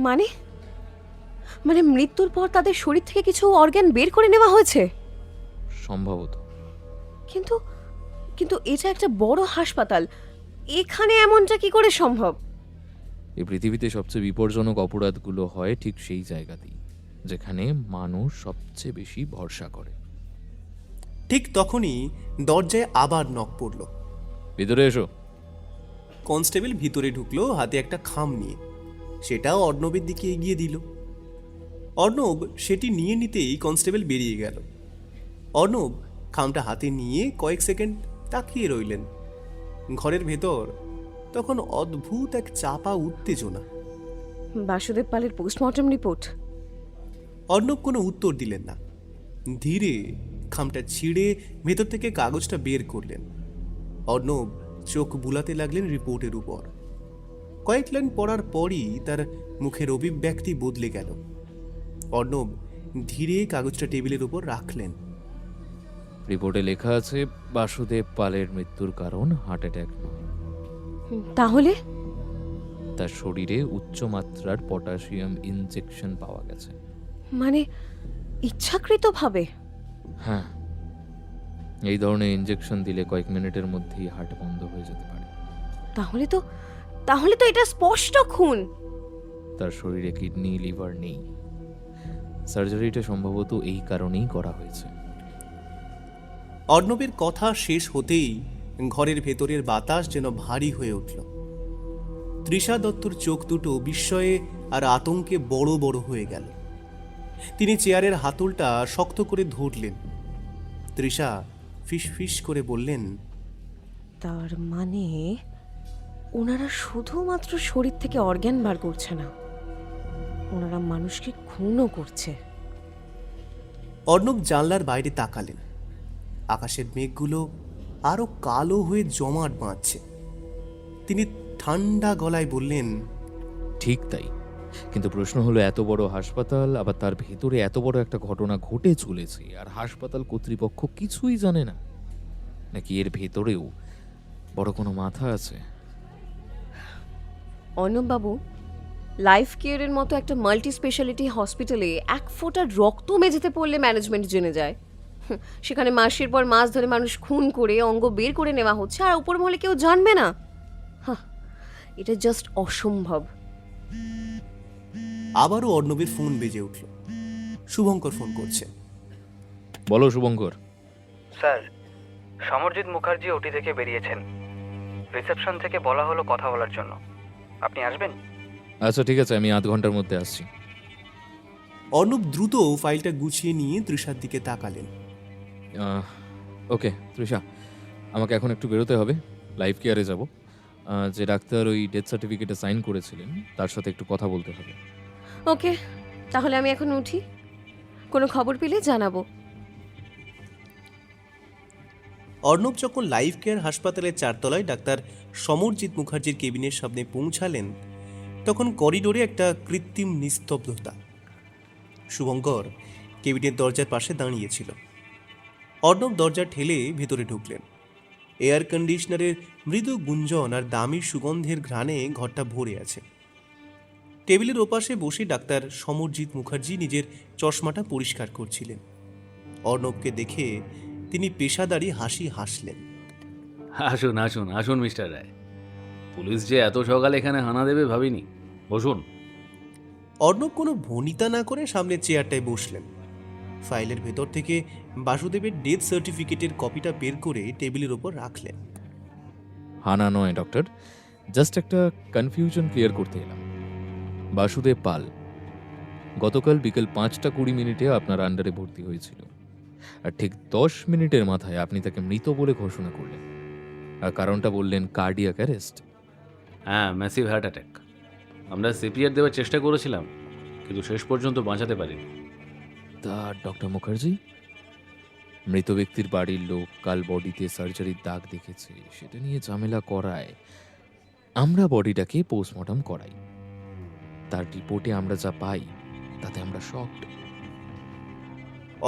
H: মানে মানে মৃত্যুর পর তাদের শরীর থেকে কিছু অর্গান বের করে নেওয়া হয়েছে?
G: সম্ভবত।
H: কিন্তু কিন্তু এটা একটা বড় হাসপাতাল, এখানে এমনটা কি করে সম্ভব?
G: এই পৃথিবীতে সবচেয়ে বিপজ্জনক অপরাধগুলো হয় ঠিক সেই জায়গাতেই, যেখানে মানুষ সবচেয়ে বেশি ভরসা করে।
A: ঠিক তখনই দরজায় আবার নক পড়ল।
G: ভিতরে এসো।
A: কনস্টেবল ভিতরে ঢুকলো হাতে একটা খাম নিয়ে, সেটাও অর্ণবের দিকে এগিয়ে দিল। অর্ণব সেটি নিয়ে নিতেই কনস্টেবল বেরিয়ে গেল। অর্ণব খামটা হাতে নিয়ে কয়েক সেকেন্ড তাকিয়ে রইলেন। ঘরের ভেতর তখন অদ্ভুত এক চাপা উত্তেজনা।
H: বাসুদেব পালের পোস্টমর্টম রিপোর্ট।
A: অর্ণব কোনো উত্তর দিলেন না। ধীরে খামটা ছিঁড়ে ভেতর থেকে কাগজটা বের করলেন। অর্ণব চোখ বুলাতে লাগলেন রিপোর্টের উপর। কয়েক লাইন পড়ার পরই তার মুখের অভিব্যক্তি বদলে গেল। অর্ণব ধীরে কাগজটা টেবিলের উপর রাখলেন।
G: রিপোর্টে লেখা আছে বাসুদেব পালের মৃত্যুর কারণ হার্ট অ্যাটাক নয়।
H: তাহলে
G: তার শরীরে উচ্চ মাত্রার পটাশিয়াম ইনজেকশন পাওয়া গেছে।
H: মানে ইচ্ছাকৃতভাবে?
G: হ্যাঁ, এই ধরনের ইনজেকশন দিলে কয়েক মিনিটের মধ্যেই হার্ট বন্ধ হয়ে যেতে পারে।
H: তাহলে তো এটা স্পষ্ট খুন।
G: তার শরীরে কিডনি, লিভার নেই। সার্জারিটা সম্ভবত এই কারণেই করা হয়েছে।
A: অর্ণবের কথা শেষ হতেই ঘরের ভেতরের বাতাস যেন ভারী হয়ে উঠল। তৃষা দত্তর চোখ দুটো বিস্ময়ে আর আতঙ্কে বড় বড় হয়ে গেল। তিনি চেয়ারের হাতলটা শক্ত করে ধরলেন। তৃষা ফিসফিস করে বললেন,
H: তার মানে ওনারা শুধুমাত্র শরীর থেকে অর্গান বার করছে না, ওনারা মানুষকে খুনও করছে।
A: অর্ণব জানলার বাইরে তাকালেন। আকাশের মেঘগুলো আরো কালো হয়ে জমাট বাঁধছে। তিনি ঠান্ডা গলায় বললেন,
G: ঠিক তাই, কিন্তু প্রশ্ন হলো এত বড় হাসপাতাল, আবার তার ভেতরে এত বড় একটা ঘটনা ঘটে চলেছে, আর হাসপাতাল কর্তৃপক্ষ কিছুই জানে না, নাকি এর ভেতরেও বড় কোনো মাথা আছে?
H: অর্ণববাবু, লাইফ কেয়ারের মতো একটা মাল্টি স্পেশালিটি হসপিটালে এক ফোঁটা রক্ত মেঝেতে পড়লে ম্যানেজমেন্ট জেনে যায়। সেখানে মাসের পর মাস ধরে মানুষ খুন করে অঙ্গ বের করে নেওয়া হচ্ছে, আর উপর মহলে কেউ জানবে না? এটা জাস্ট অসম্ভব।
A: আবারও অর্ণবের ফোন বেজে উঠল। শুভঙ্কর ফোন করছে।
G: বলো শুভঙ্কর।
I: স্যার, সমরজিৎ মুখার্জি ওটি থেকে বেরিয়েছেন। রিসেপশন থেকে বলা হলো কথা বলার জন্য। আপনি আসবেন?
G: আচ্ছা ঠিক আছে, আমি 0.5 ঘন্টার মধ্যে আসছি।
A: অর্ণব দ্রুত ফাইলটা গুছিয়ে নিয়ে তৃষার দিকে তাকালেন।
G: ওকে তৃষা, আমাকে এখন একটু বেরোতে হবে, লাইফ কেয়ারে যাব। যে ডাক্তার ওই ডেথ সার্টিফিকেটে সাইন করেছিলেন তার সাথে একটু কথা বলতে হবে।
H: ওকে, তাহলে আমি এখন উঠি, কোনো খবর পেলে জানাবো।
A: অর্ণব যখন লাইফ কেয়ার হাসপাতালের 4 তলায় ডাক্তার সমরজিৎ মুখার্জির কেবিনের সামনে পৌঁছালেন, তখন করিডোরে একটা কৃত্রিম নিস্তব্ধতা। শুভঙ্কর কেবিনের দরজার পাশে দাঁড়িয়েছিল। অর্ণব দরজা ঠেলে ভেতরে ঢুকলেন। এয়ার কন্ডিশনারের মৃদু গুঞ্জন আর দামি সুগন্ধের ঘ্রাণে ঘরটা ভরে আছে। টেবিলের ওপাশে বসে ডাক্তার সমরজিৎ মুখার্জি নিজের চশমাটা পরিষ্কার করছিলেন। অর্ণবকে দেখে তিনি পেশাদারি হাসি হাসলেন।
L: আসুন আসুন আসুন মিস্টার রায়, পুলিশ যে এত সকালে এখানে হানা দেবে ভাবিনি। বসুন।
A: অর্ণব কোনো ভনিতা না করে সামনের চেয়ারটায় বসলেন। ফাইলের ভেতর থেকে বাসুদেবের ডেথ সার্টিফিকেটের কপিটা বের করে টেবিলের ওপর রাখলেন।
G: হানা নয় ডক্টর, জাস্ট একটা কনফিউশন ক্লিয়ার করতে এলাম। বাসুদেব পাল গতকাল বিকেল 5:20 আপনার আন্ডারে ভর্তি হয়েছিল, আর ঠিক 10 মিনিটের মাথায় আপনি তাকে মৃত বলে ঘোষণা করলেন, আর কারণটা বললেন কার্ডিয়াক অ্যারেস্ট।
L: হ্যাঁ, ম্যাসিভ হার্ট অ্যাটাক। আমরা সিপিআর দেওয়ার চেষ্টা করেছিলাম, কিন্তু শেষ পর্যন্ত বাঁচাতে পারিনি।
G: তা ডক্টর মুখার্জি, মৃত ব্যক্তির বাড়ির লোক কাল বডিতে সার্জারির দাগ দেখেছে, সেটা নিয়ে ঝামেলা করায় আমরা বডিটাকে পোস্টমর্টম করাই। তার রিপোর্টে আমরা যা পাই তাতে আমরা শকড।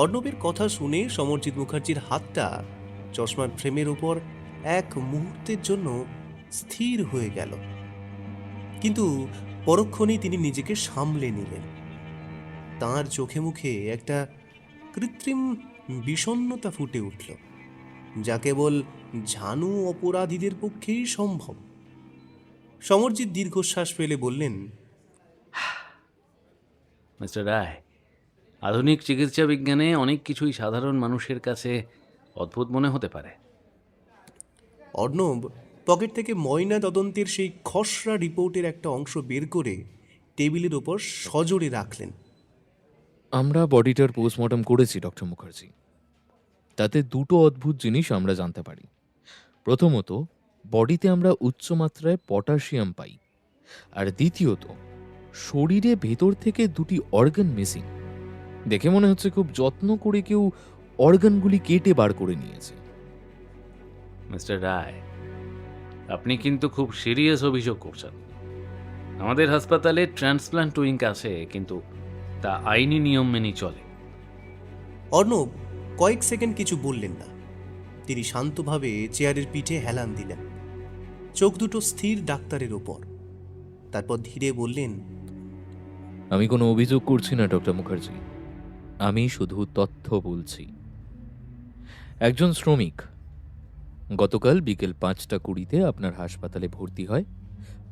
A: অর্ণবের কথা শুনে সমরজিৎ মুখার্জির হাতটা চশমার ফ্রেমের ওপর এক মুহূর্তের জন্য স্থির হয়ে গেল, কিন্তু পরক্ষণেই তিনি নিজেকে সামলে নিলেন। তাঁর চোখে মুখে একটা কৃত্রিম বিষণ্ণতা ফুটে উঠল, যা কেবল ঝানু অপরাধীদের পক্ষেই সম্ভব। সমরজিৎ দীর্ঘশ্বাস ফেলে বললেন,
L: মিস্টার রায়, আধুনিক চিকিৎসা বিজ্ঞানে অনেক কিছুই সাধারণ মানুষের কাছে অদ্ভুত মনে হতে পারে।
A: অর্ণব পকেট থেকে ময়না তদন্তের সেই খসড়া রিপোর্টের একটা অংশ বের করে টেবিলের ওপর সজোরে রাখলেন।
G: আমরা বডিটার পোস্টমর্টম করেছি ডক্টর মুখার্জি। তাতে দুটো অদ্ভুত জিনিস আমরা জানতে পারি। প্রথমত, বডিতে আমরা উচ্চমাত্রায় পটাশিয়াম পাই, আর দ্বিতীয়ত শরীরে ভেতর থেকে দুটি অর্গান মিসিং। দেখে মনে হচ্ছে খুব যত্ন করে কেউ অর্গানগুলি কেটে বার করে নিয়েছে।
L: মিস্টার রায়, আপনি কিন্তু খুব সিরিয়াস অভিযোগ করছেন। আমাদের হাসপাতালে ট্রান্সপ্লান্ট উইং আছে, কিন্তু তা আইনি নিয়ম মেনেই চলে।
A: অর্ণব কয়েক সেকেন্ড কিছু বললেন না। তিনি শান্তভাবে চেয়ারের পিঠে হেলান দিলেন, চোখ দুটো স্থির ডাক্তারের ওপর। তারপর ধীরে বললেন,
G: আমি কোনো অভিযোগ করছি না ডক্টর মুখার্জি, আমি শুধু তথ্য বলছি। একজন শ্রমিক গতকাল বিকেল 5:20 আপনার হাসপাতালে ভর্তি হয়,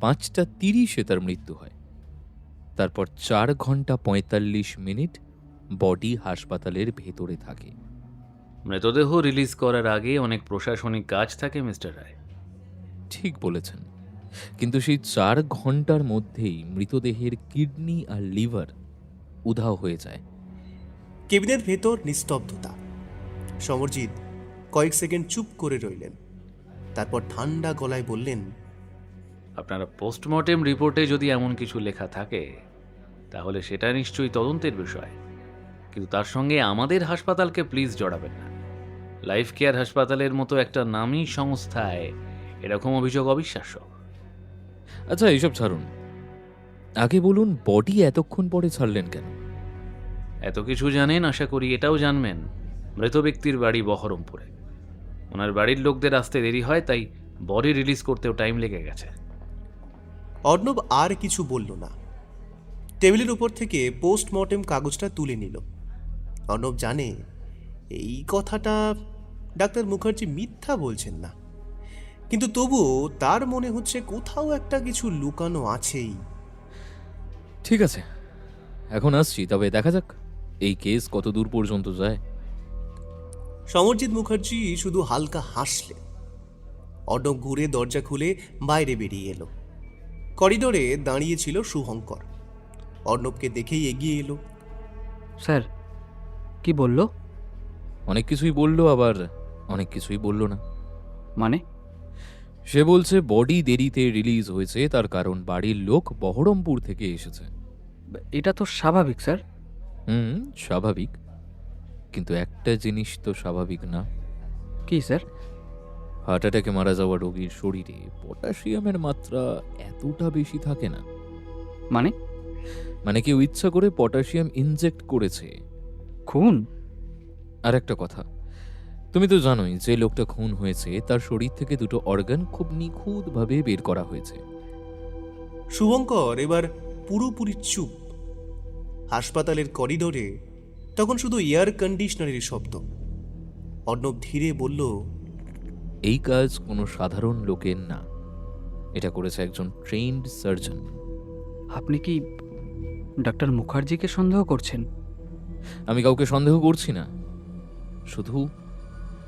G: 5:30 তার মৃত্যু হয়। তারপর 4 ঘন্টা 45 মিনিট বডি হাসপাতালের ভেতরে থাকে।
L: মৃতদেহ রিলিজ করার আগে অনেক প্রশাসনিক কাজ থাকে মিস্টার রায়।
G: ঠিক বলেছেন, কিন্তু সেই 4 ঘন্টার মধ্যেই মৃতদেহের কিডনি আর লিভার উধাও হয়ে যায়।
A: কেবিনের ভেতর নিস্তব্ধতা। সমরজিৎ কয়েক সেকেন্ড চুপ করে রইলেন, তারপর ঠান্ডা গলায় বললেন,
L: আপনারা পোস্টমর্টেম রিপোর্টে যদি এমন কিছু লেখা থাকে তাহলে সেটা নিশ্চয়ই তদন্তের বিষয়, কিন্তু তার সঙ্গে আমাদের হাসপাতালকে প্লিজ জড়াবেন না। লাইফ কেয়ার হাসপাতালের মতো একটা নামী সংস্থায় এরকম অভিযোগ অবিশ্বাস্য।
G: আচ্ছা, এইসব ছাড়ুন, আগে বলুন বডি এতক্ষণ পরে ছাড়লেন কেন?
L: এত কিছু জানেন, আশা করি এটাও জানবেন মৃত ব্যক্তির বাড়ি বহরমপুরে। ওনার বাড়ির লোকদের আসতে দেরি হয়, তাই বডি রিলিজ করতেও টাইম লেগে গেছে।
A: অর্ণব আর কিছু বলল না। টেবিলের উপর থেকে পোস্টমর্টেম কাগজটা তুলে নিল। অর্ণব জানে এই কথাটা ডাক্তার মুখার্জি মিথ্যা বলছেন না, কিন্তু তবুও তার মনে হচ্ছে কোথাও একটা কিছু লুকানো আছেই।
G: ঠিক আছে, এখন আসছি, তবে দেখা যাক এই কেস কত দূর পর্যন্ত যায়।
A: সমরজিৎ মুখার্জি শুধু হালকা হাসলেন। অর্ণব ঘুরে দরজা খুলে বাইরে বেরিয়ে এলো। করিডোরে দাঁড়িয়েছিল শুভঙ্কর। অর্ণবকে দেখেই এগিয়ে এলো।
I: স্যার, কি বললো?
G: অনেক কিছুই বললো, আবার অনেক কিছুই বললো না।
I: মানে?
G: সে বলছে বডি দেরিতে রিলিজ হয়েছে, তার কারণ বাড়ির লোক বহরমপুর থেকে এসেছে।
I: এটা তো স্বাভাবিক স্যার।
G: স্বাভাবিক, কিন্তু একটা জিনিস তো স্বাভাবিক না।
I: কি স্যার?
G: হার্ট অ্যাটাকে মারা যাওয়া রোগীর শরীরে পটাশিয়ামের মাত্রা এতটা বেশি থাকে না।
I: মানে?
G: মানে কেউ ইচ্ছা করে পটাশিয়াম ইনজেক্ট করেছে।
I: খুন?
G: আর একটা কথা, তুমি তো জানোই যে লোকটা খুন হয়েছে তার শরীর থেকে দুটো অর্গান খুব নিখুঁতভাবে বের করা হয়েছে।
A: শুভঙ্কর এবার পুরোপুরি চুপ। হাসপাতালের করিডোরে তখন শুধু এয়ার কন্ডিশনারের শব্দ। অর্ণব ধীরে বলল,
G: এই কাজ কোনো সাধারণ লোকের না, এটা করেছে একজন ট্রেন্ড সার্জন।
I: আপনি কি ডাক্তার মুখার্জিকে সন্দেহ করছেন?
G: আমি কাউকে সন্দেহ করছি না, শুধু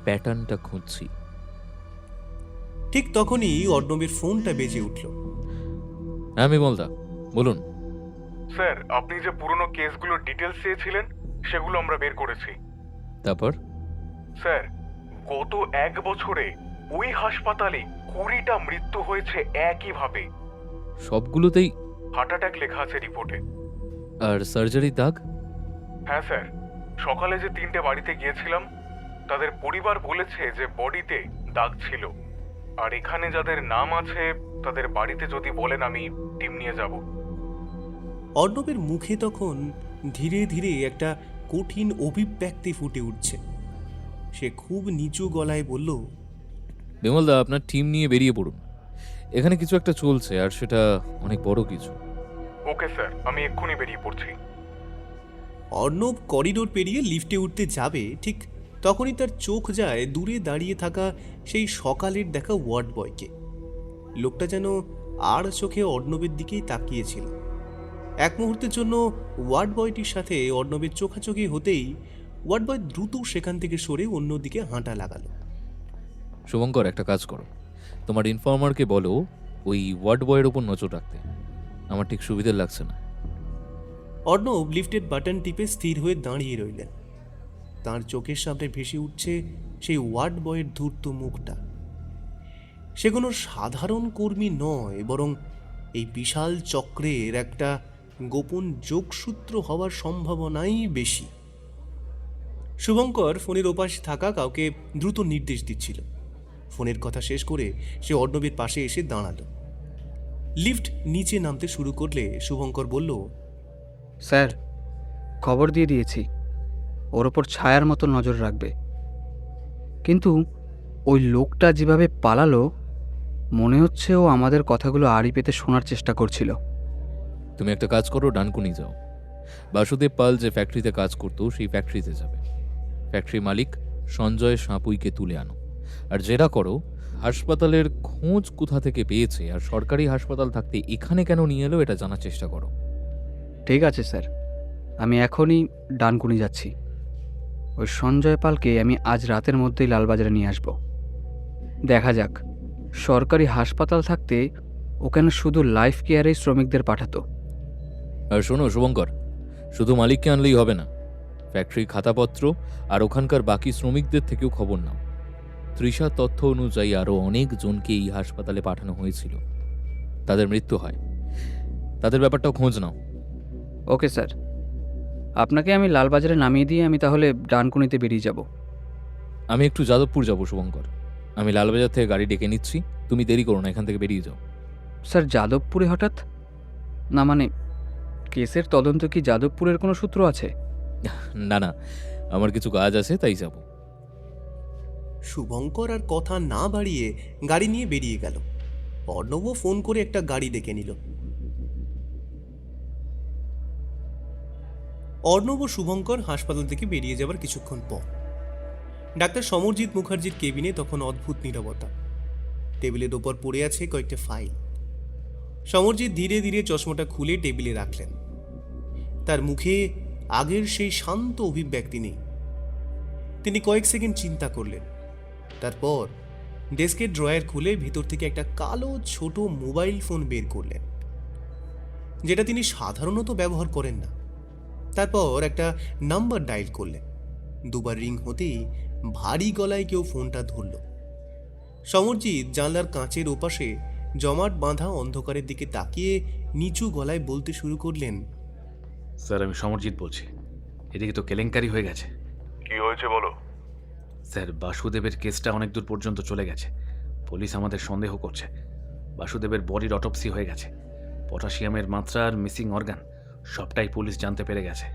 G: প্যাটার্নটা খুঁজছি।
A: ঠিক তখনই অর্ণবের ফোনটা বেজে উঠল।
G: হ্যাঁ বিমলদা, বলুন।
J: স্যার, আপনি যে পুরনো কেসগুলোর ডিটেলস চেয়েছিলেন সেগুলো আমরা বের করেছি।
G: তারপর?
J: স্যার, গত 1 বছরে ওই হাসপাতালে 20টা মৃত্যু হয়েছে একইভাবে।
G: সবগুলোতেই
J: হার্ট অ্যাটাক লেখা আছে রিপোর্টে।
G: আর সার্জারির দাগ?
J: হ্যাঁ স্যার, সকালে যে 3টে বাড়িতে গিয়েছিলাম তাদের পরিবার বলেছে যে বডিতে দাগ ছিল। আর এখানে যাদের নাম আছে তাদের বাড়িতে যদি বলেন আমি টিম নিয়ে যাব।
A: অর্ণবের মুখে তখন ধীরে ধীরে একটা কঠিন অভিব্যক্তি ফুটে উঠছে। সে খুব নিচু গলায় বলল,
G: বিমলদা, আপনার টিম নিয়ে বেরিয়ে পড়ুন। এখানে কিছু একটা চলছে, আর সেটা অনেক বড় কিছু।
J: ওকে স্যার, আমি এক্ষুনি বেরিয়ে পড়ছি।
A: অর্ণব করিডোর পেরিয়ে লিফটে উঠতে যাবে, ঠিক তখনই তার চোখ যায় দূরে দাঁড়িয়ে থাকা সেই সকালের দেখা ওয়ার্ড বয়কে। লোকটা যেন আর চোখে অর্ণবের দিকেই তাকিয়েছিল। এক মুহূর্তের জন্য ওয়ার্ড বয়টির সাথে অর্ণবের চোখাচোখি হতেই ওয়ার্ড বয় দ্রুত সেখান থেকে সরে অন্যদিকে হাঁটা লাগালো।
G: শুভঙ্কর, একটা কাজ করো, তোমার ইনফর্মারকে বলো ওই ওয়ার্ড বয়ের ওপর নজর রাখতে। আমার ঠিক সুবিধে লাগছে না।
A: অর্ণব লিফটের বাটন টিপে স্থির হয়ে দাঁড়িয়ে রইলেন। তার চোখের সামনে ভেসে উঠছে সেই ওয়ার্ড বয়ের ধূর্ত মুখটা। সে কোনো সাধারণ কর্মী নয়, বরং এই বিশাল চক্রের একটা গোপন যোগসূত্র হওয়ার সম্ভাবনাই বেশি। শুভঙ্কর ফোনের ওপাশে থাকা কাউকে দ্রুত নির্দেশ দিচ্ছিল। ফোনের কথা শেষ করে সে অর্ণবের পাশে এসে দাঁড়ালো। লিফট নিচে নামতে শুরু করলে শুভঙ্কর বলল,
I: স্যার, খবর দিয়ে দিয়েছি, ওর ওপর ছায়ার মতো নজর রাখবে। কিন্তু ওই লোকটা যেভাবে পালালো, মনে হচ্ছে ও আমাদের কথাগুলো আড়ি পেতে শোনার চেষ্টা করছিল।
G: তুমি একটা কাজ করো, ডানকুনি যাও। বাসুদেব পাল যে ফ্যাক্টরিতে কাজ করতো সেই ফ্যাক্টরিতে যাবে। ফ্যাক্টরি মালিক সঞ্জয় সাঁপুইকে তুলে আনো। আর যেটা করো, হাসপাতালের খোঁজ কোথা থেকে পেয়েছে আর সরকারি হাসপাতাল থাকতে এখানে কেন নিয়ে এলো এটা জানার চেষ্টা করো।
I: ঠিক আছে স্যার, আমি এখনই ডানকুনি যাচ্ছি। ওই সঞ্জয় পালকে আমি আজ রাতের মধ্যেই লালবাজারে নিয়ে আসব। দেখা যাক, সরকারি হাসপাতাল থাকতে ও কেন শুধু লাইফ কেয়ারেই শ্রমিকদের পাঠাতো।
G: আর শোনো শুভঙ্কর, শুধু মালিককে আনলেই হবে না, ফ্যাক্টরি খাতাপত্র আর ওখানকার বাকি শ্রমিকদের থেকেও খবর নাও। তৃষার তথ্য অনুযায়ী আরও অনেক জনকে এই হাসপাতালে পাঠানো হয়েছিল, তাদের মৃত্যু হয়, তাদের ব্যাপারটাও খোঁজ নাও।
I: ওকে স্যার, আপনাকে আমি লালবাজারে নামিয়ে দিয়ে আমি তাহলে ডানকুনিতে বেরিয়ে যাব।
G: আমি একটু যাদবপুর যাব শুভঙ্কর, আমি লালবাজার থেকে গাড়ি ডেকে নিচ্ছি, তুমি দেরি করো না, এখান থেকে বেরিয়ে যাও।
I: স্যার, যাদবপুরে হঠাৎ? না মানে, কেসের তদন্ত কি যাদবপুরের কোনো সূত্র আছে?
G: না না, আমার কিছু কাজ আছে তাই যাব।
A: শুভঙ্কর আর কথা না বাড়িয়ে গাড়ি নিয়ে বেরিয়ে গেল। অর্ণবও ফোন করে একটা গাড়ি ডেকে নিল। অর্ণব ও শুভঙ্কর হাসপাতাল থেকে বেরিয়ে যাবার কিছুক্ষণ পর ডাক্তার সমরজিৎ মুখার্জির কেবিনে তখন অদ্ভুত নীরবতা। টেবিলের ওপর পড়ে আছে কয়েকটা ফাইল। সমরজিৎ ধীরে ধীরে চশমাটা খুলে টেবিলে রাখলেন। তার মুখে আগের সেই শান্ত অভিব্যক্তি নেই। তিনি কয়েক সেকেন্ড চিন্তা করলেন, তারপর ডেস্কের ড্রয়ার খুলে ভিতর থেকে একটা কালো ছোট মোবাইল ফোন বের করলেন, যেটা তিনি সাধারণত ব্যবহার করেন না। তারপর একটা নাম্বার ডায়াল করলেন। দুবার রিং হতেই ভারী গলায় কেউ ফোনটা ধরল। সমরজিৎ জানলার কাঁচের ওপাশে জমাট বাঁধা অন্ধকারের দিকে তাকিয়ে নিচু গলায় বলতে শুরু করলেন,
L: স্যার আমি সমরজিৎ বলছি। এদিকে তো কেলেঙ্কারি হয়ে গেছে।
J: কি হয়েছে বলো?
L: স্যার বাসুদেবের কেসটা অনেক দূর পর্যন্ত চলে গেছে। পুলিশ আমাদের সন্দেহ করছে। বাসুদেবের বডির অটপসি হয়ে গেছে। পটাশিয়ামের মাত্রা আর মিসিং অর্গান সবটাই পুলিশ জানতে পেরে গেছে।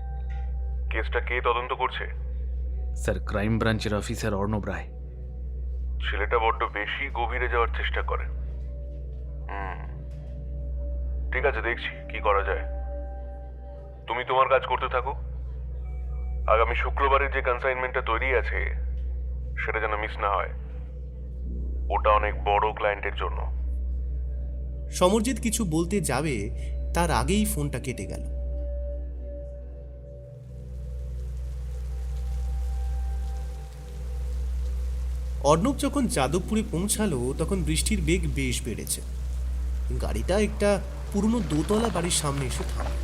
J: কেসটা কে তদন্ত করছে?
L: স্যার ক্রাইম ব্রাঞ্চের অফিসার অর্ণব রায়।
J: ছেলেটা বড্ড বেশি গভীরে যাওয়ার চেষ্টা করে। ঠিক আছে, দেখছি কি করা যায়। তুমি তোমার কাজ করতে থাকো। আগামী শুক্রবারের যে কনসাইনমেন্টটা তৈরি আছে সেটা যেন মিস না হয়। ওটা অনেক বড় ক্লায়েন্টের জন্য।
A: সমরজিৎ কিছু বলতে যাবে তার আগেই ফোনটা কেটে গেল। অর্ণব যখন যাদবপুরে পৌঁছালো তখন বৃষ্টির বেগ বেশ বেড়েছে। গাড়িটা একটা পুরনো দোতলা বাড়ির সামনে এসে থামল।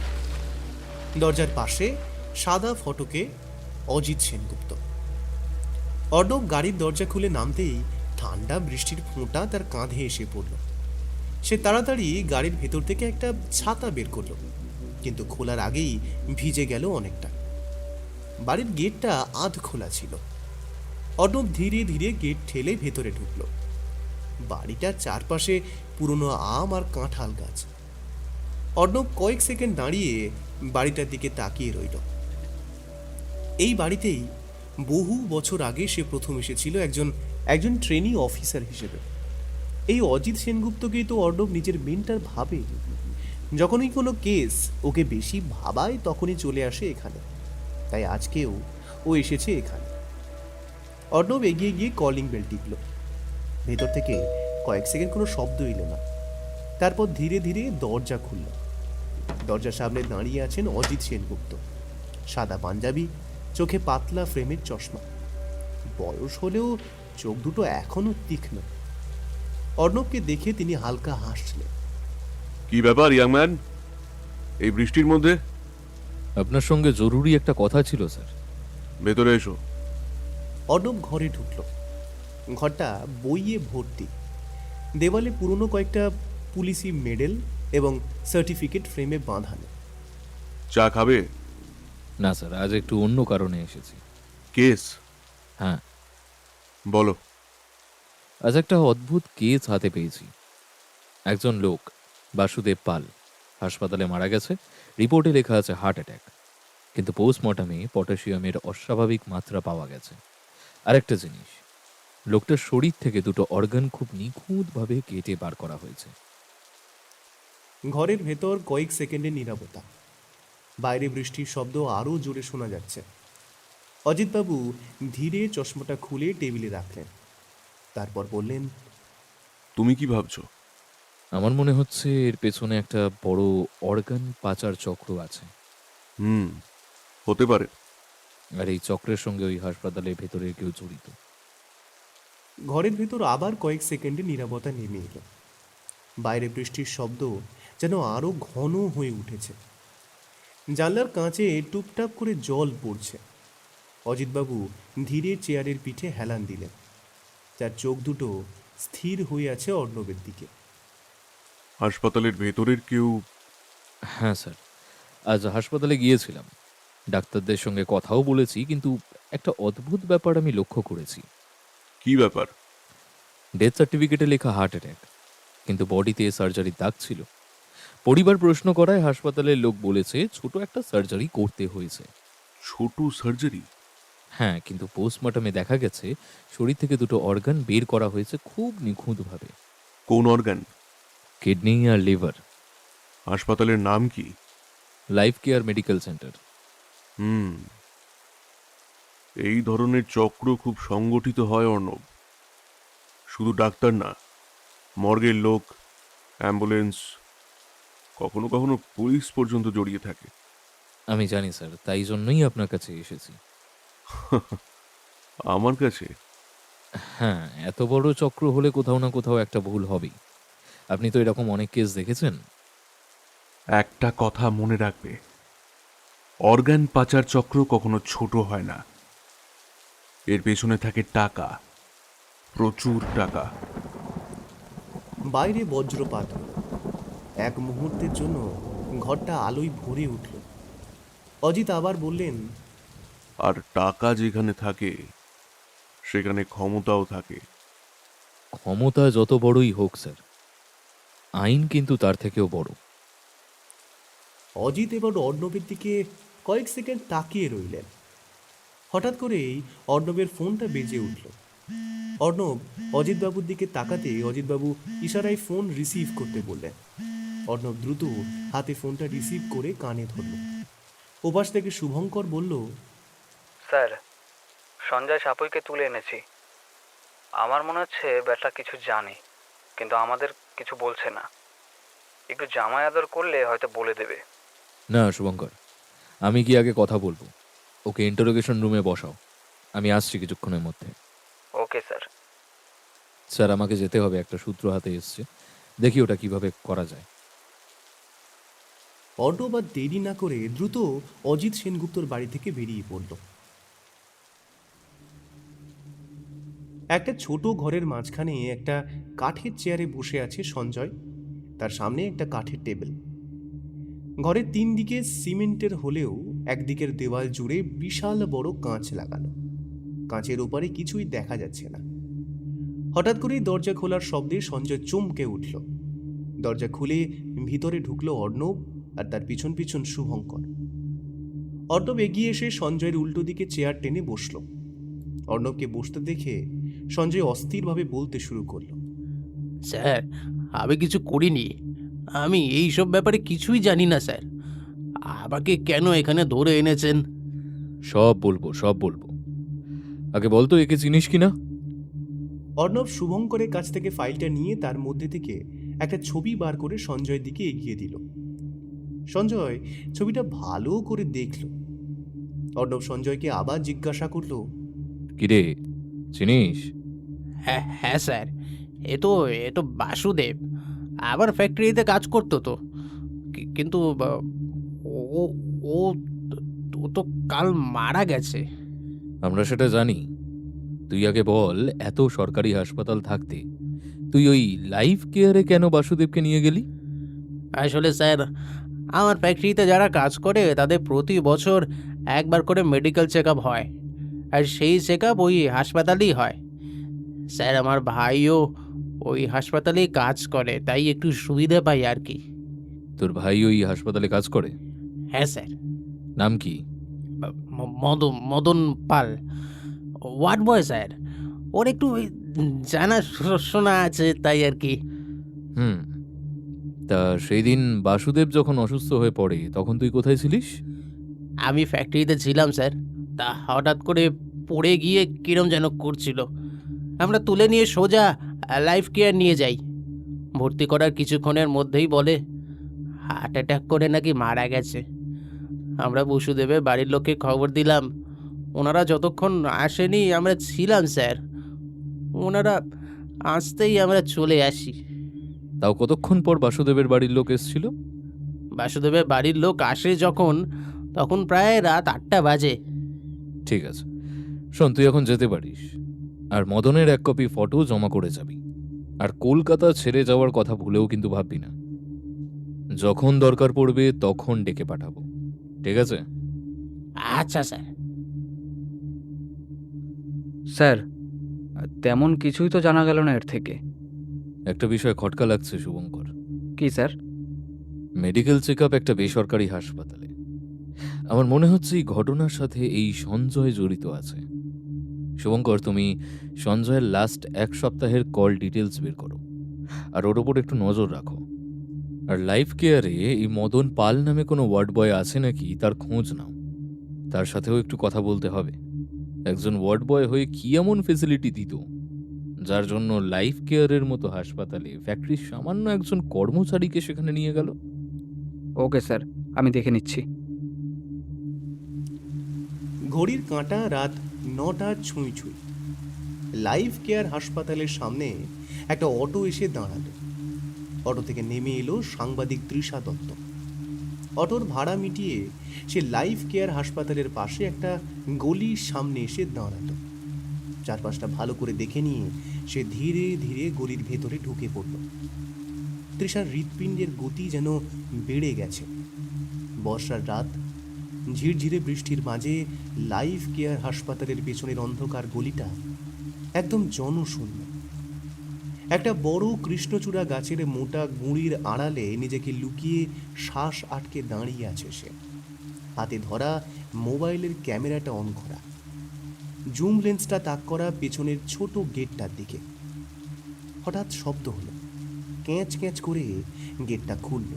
A: দরজার পাশে সাদা ফটকে অজিত সেনগুপ্ত। অর্ণব গাড়ির দরজা খুলে নামতেই ঠান্ডা বৃষ্টির ফোঁটা তার কাঁধে এসে পড়ল। সে তাড়াতাড়ি গাড়ির ভেতর থেকে একটা ছাতা বের করলো, কিন্তু খোলার আগেই ভিজে গেল অনেকটা। বাড়ির গেটটা আধ খোলা ছিল। অর্ণব ধীরে ধীরে গেট ঠেলে ভেতরে ঢুকল। বাড়িটার চারপাশে পুরনো আম আর কাঁঠাল গাছ। অর্ণব কয়েক সেকেন্ড দাঁড়িয়ে বাড়িটার দিকে তাকিয়ে রইল। এই বাড়িতেই বহু বছর আগে সে প্রথম এসেছিল একজন ট্রেনি অফিসার হিসেবে। এই অজিত সেনগুপ্তকেই তো অর্ণব নিজের মেন্টর ভাবে। যখনই কোনো কেস ওকে বেশি ভাবায় তখনই চলে আসে এখানে। তাই আজকেও ও এসেছে এখানে। অর্ণব এগিয়ে গিয়ে কলিং বেল টিপল। ভেতর থেকে কয়েক সেকেন্ড কোনো শব্দ এলো না। তারপর ধীরে ধীরে দরজা খুলল। দরজার সামনে দাঁড়িয়ে আছেন অজিত সেনগুপ্ত। সাদা পাঞ্জাবি, চোখে পাতলা ফ্রেমের চশমা। বয়স হলেও চোখ দুটো এখনো তীক্ষ্ণ। অর্ণবকে দেখে তিনি হালকা হাসলেন।
J: কি ব্যাপার ইয়াং ম্যান, এই বৃষ্টির মধ্যে?
G: আপনার সঙ্গে জরুরি একটা কথা ছিল স্যার।
J: ভেতরে এসো।
A: অর্ণব ঘরে ঢুকল। ঘরটা বইয়ে ভর্তি। দেওয়ালে পুরনো কয়েকটা পুলিশি মেডেল এবং সার্টিফিকেট ফ্রেমে বাঁধানো।
J: চা খাবে?
G: না স্যার, আজ একটু অন্য কারণে এসেছি।
J: কেস?
G: হ্যাঁ,
J: বলো।
G: আজ একটা অদ্ভুত কেস হাতে পেয়েছি। একজন লোক, বাসুদেব পাল, হাসপাতালে মারা গেছে। রিপোর্টে লেখা আছে হার্ট অ্যাটাক, কিন্তু পোস্টমর্টমে পটাশিয়ামের অস্বাভাবিক মাত্রা পাওয়া গেছে। আরেকটা জিনিস, লোকটার শরীর থেকে দুটো অর্গান খুব নিখুঁতভাবে কেটে বার করা হয়েছে।
A: ঘরের ভেতর কয়েক সেকেন্ডের নীরবতা। বাইরে বৃষ্টির শব্দ আরও জোরে শোনা যাচ্ছে। অজিতবাবু ধীরে চশমাটা খুলে টেবিলে রাখলেন। তারপর বললেন,
J: তুমি কি ভাবছো?
G: আমার মনে হচ্ছে এর পেছনে একটা বড় অর্গান পাচার চক্র আছে।
J: হতে পারে।
G: আর এই চক্রের সঙ্গে ওই হাসপাতালের ভেতরে কেউ জড়িত।
A: ঘরের ভেতর আবার কয়েক সেকেন্ডে নীরবতা নেমে এলো। বাইরে বৃষ্টির শব্দ যেন আরো ঘন হয়ে উঠেছে। জানলার কাঁচে টুপটাপ করে জল পড়ছে। অজিতবাবু ধীরে চেয়ারের পিঠে হেলান দিলেন। তার চোখ দুটো স্থির হয়ে আছে অর্ণবের দিকে।
J: হাসপাতালের ভেতরের কেউ?
G: হ্যাঁ স্যার, আজ হাসপাতালে গিয়েছিলাম, ডাক্তারদের সঙ্গে কথাও বলেছি, কিন্তু একটা অদ্ভুত ব্যাপার আমি লক্ষ্য করেছি।
J: কি ব্যাপার?
G: ডেথ সার্টিফিকেটে লেখা হার্ট অ্যাটাক, কিন্তু বডিতে সার্জারির দাগ ছিল। পরিবার প্রশ্ন করায় হাসপাতালের লোক বলেছে ছোট একটা সার্জারি করতে হয়েছে।
J: ছোট সার্জারি?
G: হ্যাঁ, কিন্তু পোস্টমর্টমে দেখা গেছে শরীর থেকে দুটো অর্গান বের করা হয়েছে খুব নিখুঁতভাবে।
J: কোন অর্গান?
G: কিডনি আর লিভার।
J: হাসপাতালের নাম কি?
G: Life care medical centre.
J: এই ধরনের চক্র খুব সংগঠিত হয় অর্ণব। শুধু ডাক্তার না, মর্গের লোক, অ্যাম্বুলেন্স, কখনো কখনো পুলিশ পর্যন্ত জড়িয়ে থাকে।
G: আমি জানি স্যার, তাই জন্যই আপনার কাছে এসেছি।
J: আমার কাছে?
G: হ্যাঁ, এত বড় চক্র হলে কোথাও না কোথাও একটা ভুল হবেই। আপনি তো এরকম অনেক কেস দেখেছেন।
J: একটা কথা মনে রাখবে, অর্গান পাচার চক্র কখনো ছোট হয় না। এর পেছনে থাকে টাকা, প্রচুর টাকা।
A: বাইরে বজ্রপাত হলো। এক মুহূর্তের জন্য ঘরটা আলোয় ভরে উঠল। অজিত আবার বললেন,
M: আর টাকা যেখানে থাকে সেখানে ক্ষমতাও থাকে।
G: ক্ষমতা যত বড়ই হোক স্যার, আইন কিন্তু তার থেকেও বড়।
A: অজিত এবার অর্ণবের দিকে কয়েক সেকেন্ড তাকিয়ে রইলেন। হঠাৎ করেই অর্ণবের ফোনটা বেজে উঠল। অর্ণব অজিতবাবুর দিকে তাকাতে অজিতবাবু ইশারায় ফোন রিসিভ করতে বললেন। অর্ণব দ্রুত হাতে ফোনটা রিসিভ করে কানে ধরল। ওপাশ থেকে শুভঙ্কর বলল,
I: স্যার, সঞ্জয় সাপুইকে তুলে এনেছি। আমার মনে হচ্ছে ব্যাটা কিছু জানে, কিন্তু আমাদের কিছু বলছে না। একটু জামাই আদর করলে হয়তো বলে দেবে।
G: না শুভঙ্কর, আমি কি আগে কথা বলবো, ওকে ইন্টারোগেশন রুমে বসাও, আমি আসছি কিছুক্ষণের মধ্যে।
I: Okay sir.
G: স্যার আমাকে যেতে হবে, একটা সূত্র হাতে এসছে, দেখি ওটা কিভাবে করা যায়।
A: অর্ণব আর দেরি না করে দ্রুত অজিত সেনগুপ্তর বাড়ি থেকে বেরিয়ে পড়ল। একটা ছোট ঘরের মাঝখানে একটা কাঠের চেয়ারে বসে আছে সঞ্জয়। তার সামনে একটা কাঠের টেবিল। ঘরের 3 দিকে সিমেন্টের হলেও একদিকের দেওয়াল জুড়ে বিশাল বড় কাঁচ লাগানো। কাঁচের ওপারে কিছুই দেখা যাচ্ছে না। হঠাৎ করেই দরজা খোলার শব্দে সঞ্জয় চমকে উঠল। দরজা খুলে ভিতরে ঢুকলো অর্ণব আর তার পিছন পিছন শুভঙ্কর। অর্ণব এগিয়ে এসে সঞ্জয়ের উল্টো দিকে চেয়ার টেনে বসল। অর্ণবকে বসতে দেখে সঞ্জয় অস্থিরভাবে বলতে শুরু করলো,
N: স্যার, আমি কিছু করিনি। আমি এই সব ব্যাপারে কিছুই জানি না স্যার। আমাকে কেন এখানে ধরে এনেছেন?
G: সব বলবো, সব বলবো। আগে বলতো একে চিনিস কি না?
A: অর্ণব শুভঙ্করের কাছ থেকে ফাইলটা নিয়ে তার মধ্যে থেকে একটা ছবি বার করে সঞ্জয়ের দিকে এগিয়ে দিল। সঞ্জয় ছবিটা ভালো করে দেখল। অর্ণব সঞ্জয়কে আবার জিজ্ঞাসা করলো,
G: কিরে, চিনিস?
N: হ্যাঁ হ্যাঁ স্যার, এ তো বাসুদেব আমার ফ্যাক্টরিতে কাজ করতো তো। কিন্তু ও ও ও তো কাল মারা গেছে।
G: আমরা সেটা জানি। তুই আগে বল, এত সরকারি হাসপাতাল থাকতে তুই ওই লাইফ কেয়ারে কেন বাসুদেবকে নিয়ে গেলি?
N: আসলে স্যার, আমার ফ্যাক্টরিতে যারা কাজ করে তাদের প্রতি বছর একবার করে মেডিকেল চেক আপ হয়, আর সেই চেক আপ ওই হাসপাতালেই হয়। স্যার, আমার ভাইও ওই হাসপাতালেই কাজ করে, তাই একটু সুবিধা পাই আর কি।
G: তোর ভাই ওই হাসপাতালে কাজ করে?
N: হ্যাঁ স্যার।
G: নাম কি?
N: মদন পাল, ওয়ার্ড বয় স্যার। ওর একটু জানা শোনা আছে তাই আর কি।
G: তা সেই দিন বাসুদেব যখন অসুস্থ হয়ে পড়ে তখন তুই কোথায় ছিলিস?
N: আমি ফ্যাক্টরিতে ছিলাম স্যার। তা হঠাৎ করে পড়ে গিয়ে কিরম যেন করছিল। আমরা তুলে নিয়ে সোজা লাইফ কেয়ার নিয়ে যাই। ভর্তি করার কিছুক্ষণের মধ্যেই বলে হার্ট অ্যাটাক করে নাকি মারা গেছে। আমরা বসুদেবের বাড়ির লোককে খবর দিলাম। ওনারা যতক্ষণ আসেনি আমরা ছিলাম স্যার। ওনারা আসতেই আমরা চলে আসি।
G: তাও কতক্ষণ পর বাসুদেবের বাড়ির লোক এসেছিল?
N: বাসুদেবের বাড়ির লোক আসে যখন, তখন প্রায় রাত 8টা বাজে।
G: ঠিক আছে, শোন, তুই এখন যেতে পারিস। আর মদনের 1 কপি ফটো জমা করে যাবি। আর কলকাতা ছেড়ে যাওয়ার কথা ভুলেও কিন্তু ভাববি না। যখন দরকার পড়বে তখন ডেকে পাঠাবো, ঠিক আছে?
N: আচ্ছা স্যার।
I: স্যার, তেমন কিছুই তো জানা গেল না এর থেকে।
G: একটা বিষয় খটকা লাগছে শুভঙ্কর।
I: কি স্যার?
G: মেডিকেল চেক আপ একটা বেসরকারি হাসপাতালে। আমার মনে হচ্ছে এই ঘটনার সাথে এই সঞ্জয় জড়িত আছে। শুভঙ্কর, তুমি সঞ্জয়ের লাস্ট 1 সপ্তাহের কল ডিটেলস বের করো, আর ওর ওপর একটু নজর রাখো। আর লাইফ কেয়ারে এই মদন পাল নামে কোনো ওয়ার্ড বয় আছে নাকি তার খোঁজ নাও। তার সাথেও একটু কথা বলতে হবে। একজন ওয়ার্ড বয় হয়ে কি এমন ফেসিলিটি দিত যার জন্য লাইফ কেয়ারের মতো হাসপাতালে ফ্যাক্টরির সামান্য একজন কর্মচারীকে সেখানে নিয়ে গেল?
I: ওকে স্যার, আমি দেখে নিচ্ছি।
A: ঘড়ির কাঁটা রাত 9টা ছুঁই ছুঁই। লাইফ কেয়ার হাসপাতালের সামনে একটা অটো এসে দাঁড়ালো। অটো থেকে নেমে এলো সাংবাদিক তৃষা দত্ত। অটোর ভাড়া মিটিয়ে সে লাইফ কেয়ার হাসপাতালের পাশে একটা গলির সামনে এসে দাঁড়ালো। চারপাশটা ভালো করে দেখে নিয়ে সে ধীরে ধীরে গলির ভেতরে ঢুকে পড়ল। তৃষার হৃৎপিণ্ডের গতি যেন বেড়ে গেছে। বর্ষার রাত, ঝিরঝিরে বৃষ্টির মাঝে লাইফ কেয়ার হাসপাতালের পেছনের অন্ধকার গলিটা একদম জনশূন্য। একটা বড় কৃষ্ণচূড়া গাছের মোটা গুঁড়ির আড়ালে নিজেকে লুকিয়ে শ্বাস আটকে দাঁড়িয়ে আছে সে, হাতে ধরা মোবাইলের ক্যামেরাটা অন করা, জুম লেন্সটা তাক করা পেছনের ছোট গেটটার দিকে। হঠাৎ শব্দ হলো, ক্যাঁচ ক্যাঁচ করে গেটটা খুলল।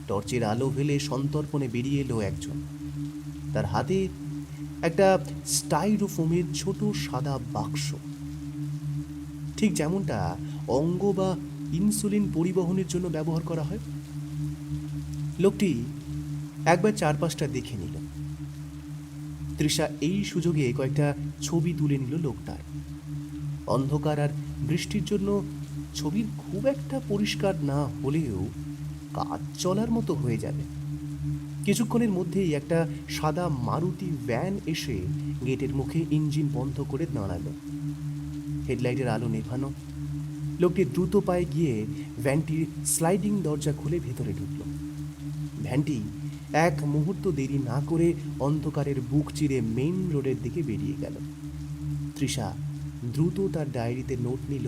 A: টর্চের আলো ফেলে সন্তর্পণে বেরিয়ে এলো একজন। তার হাতে একটা স্টাইরোফোমের ছোট সাদা বাক্স, ঠিক যেমনটা অঙ্গ বা ইনসুলিন পরিবহনের জন্য ব্যবহার করা হয়। লোকটি একবার চারপাশটা দেখে নিল। তৃষা এই সুযোগে কয়েকটা ছবি তুলে নিল লোকটার। অন্ধকার আর বৃষ্টির জন্য ছবির খুব একটা পরিষ্কার না হলেও কাজ চলার মতো হয়ে যাবে। কিছুক্ষণের মধ্যেই একটা সাদা মারুতি ভ্যান এসে গেটের মুখে ইঞ্জিন বন্ধ করে দাঁড়ালো। হেডলাইটের আলো নেভানো। লোকটি দ্রুত পায়ে গিয়ে ভ্যানটির স্লাইডিং দরজা খুলে ভেতরে ঢুকল। ভ্যানটি এক মুহূর্ত দেরি না করে অন্ধকারের বুক চিরে মেইন রোডের দিকে বেরিয়ে গেল। তৃষা দ্রুত তার ডায়েরিতে নোট নিল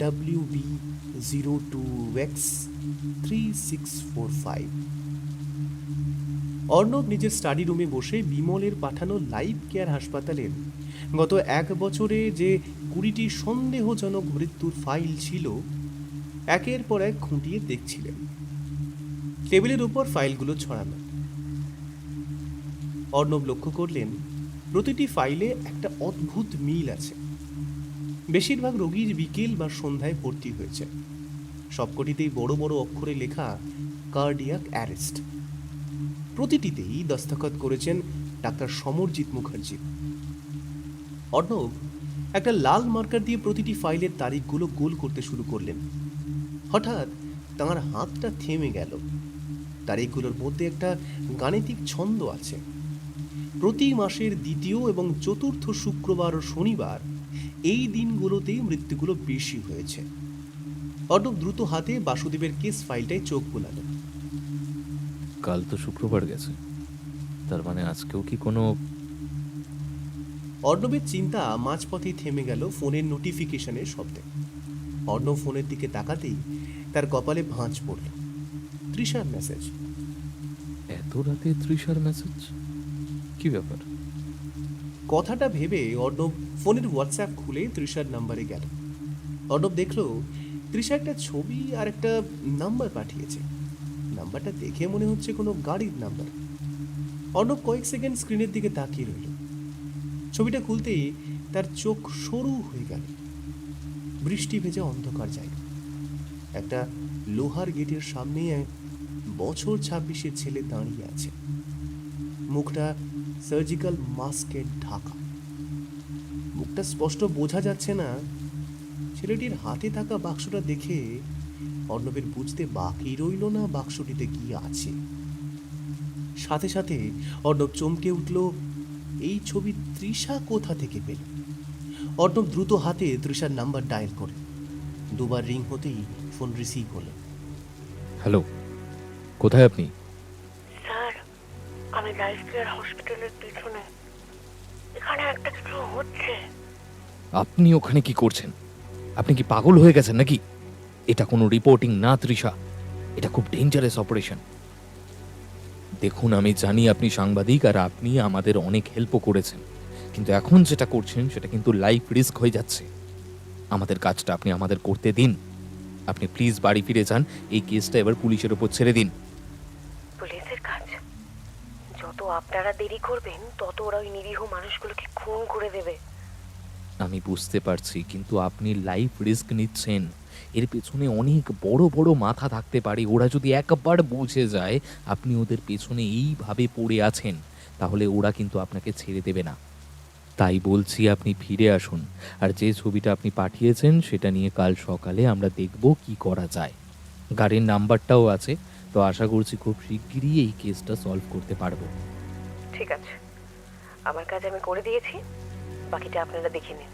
A: WB02X3645। অর্ণব নিজের স্টাডি রুমে বসে বিমলের পাঠানো লাইফ কেয়ার হাসপাতালের গত 1 বছরে যে 20টি সন্দেহজনক মৃত্যুর ফাইল ছিল একের পর এক খুঁটিয়ে দেখছিলেন। টেবিলের উপর ফাইলগুলো ছড়ানো। অর্ণব লক্ষ্য করলেন প্রতিটি ফাইলে একটা অদ্ভুত মিল আছে। বেশিরভাগ রোগীর বিকেল বা সন্ধ্যায় ভর্তি হয়েছে। সবকটিতেই বড় বড় অক্ষরে লেখা কার্ডিয়াক অ্যারেস্ট। প্রতিটিতেই দস্তখত করেছেন ডাক্তার সমরজিৎ মুখার্জি। অর্ণব একটা লাল মার্কার দিয়ে প্রতিটি ফাইলের তারিখগুলো গোল করতে শুরু করলেন। হঠাৎ তাঁর হাতটা থেমে গেল। তারিখগুলোর মধ্যে একটা গাণিতিক ছন্দ আছে। প্রতি মাসের 2য় এবং 4র্থ শুক্রবার ও শনিবার এই দিনগুলোতেই মৃত্যুগুলো বেশি হয়েছে। অর্ণব দ্রুত হাতে বাসুদেবের কেস ফাইলটায় চোখ বোলাল।
G: কাল তো শুক্রবার গেছে, তার মানে আজকেও কি কোনো...
A: অর্ণবের চিন্তা মাঝপথেই থেমে গেল ফোনের নোটিফিকেশনের শব্দে। অর্ণব ফোনের দিকে তাকাতেই তার কপালে ভাঁজ পড়ল। তৃষার মেসেজ।
G: এত রাতে তৃষার মেসেজ? কি ব্যাপার?
A: কথাটা ভেবে অর্ণব ফোনের হোয়াটসঅ্যাপ খুলে তৃষার নাম্বারে গেল। অর্ণব দেখল তৃষা একটা ছবি আর একটা নাম্বার পাঠিয়েছে। নাম্বারটা দেখে মনে হচ্ছে কোনো গাড়ির নাম্বার। অর্ণব কয়েক সেকেন্ড স্ক্রিনের দিকে তাকিয়ে রইল। ছবিটা খুলতেই তার চোখ সরু হয়ে গেল। বৃষ্টি ভেজা অন্ধকার জায়গা, একটা লোহার গেটের সামনে বছর 26-এর ছেলে দাঁড়িয়ে আছে। মুখটা সার্জিক্যাল মাস্কের ঢাকা। মুখটা স্পষ্ট বোঝা যাচ্ছে না। ছেলেটির হাতে থাকা বাক্সটা দেখে অর্ণবের বুঝতে বাকি রইল না বাক্সটিতে কি আছে। সাথে সাথে অর্ণব চমকে উঠল, এই ছবি তৃষা কোথা থেকে পেল। অর্ণব দ্রুত হাতে তৃষার নাম্বার ডায়াল করে। 2বার রিং হতেই ফোন রিসিভ হলো।
G: হ্যালো, কোথায় আপনি?
O: স্যার, আমি লাইফ কেয়ার হসপিটালের পিছনে। এখানে একটা কিছু হচ্ছে।
G: আপনি ওখানে কি করছেন? আপনি কি পাগল হয়ে গেছেন নাকি? এটা কোনো রিপোর্টিং না তৃষা, এটা খুব ডেঞ্জারাস অপারেশন। দেখুন, আমি জানি আপনি সাংবাদিক আর আপনি আমাদের অনেক হেল্পও করেছেন, কিন্তু এখন যেটা করছেন সেটা কিন্তু লাইফ রিস্ক হয়ে যাচ্ছে। আমাদের কাজটা আপনি আমাদের করতে দিন। আপনি প্লিজ বাড়ি ফিরে যান। এই কেসটা এবার পুলিশের উপর ছেড়ে দিন।
O: পুলিশের কাজ? যত আপনারা দেরি করবেন তত ওরা ওই নিরীহ মানুষগুলোকে খুন করে দেবে।
G: আমি বুঝতে পারছি, কিন্তু আপনি লাইফ রিস্ক নিচ্ছেন। এর পেছনে অনেক বড় বড় মাথা থাকতে পারে। ওরা যদি একবার বুঝে যায় আপনি ওদের পেছনে এইভাবে পড়ে আছেন, তাহলে ওরা কিন্তু আপনাকে ছেড়ে দেবে না। তাই বলছি, আপনি ফিরে আসুন। আর যে ছবিটা আপনি পাঠিয়েছেন সেটা নিয়ে কাল সকালে আমরা দেখব কি করা যায়। গাড়ির নাম্বারটাও আছে, তো আশা করছি খুব শিগগিরই এই কেসটা সলভ করতে পারবো।
O: ঠিক আছে, আমার কাজ আমি করে দিয়েছি। বাকিটা আপনারা দেখে নিন।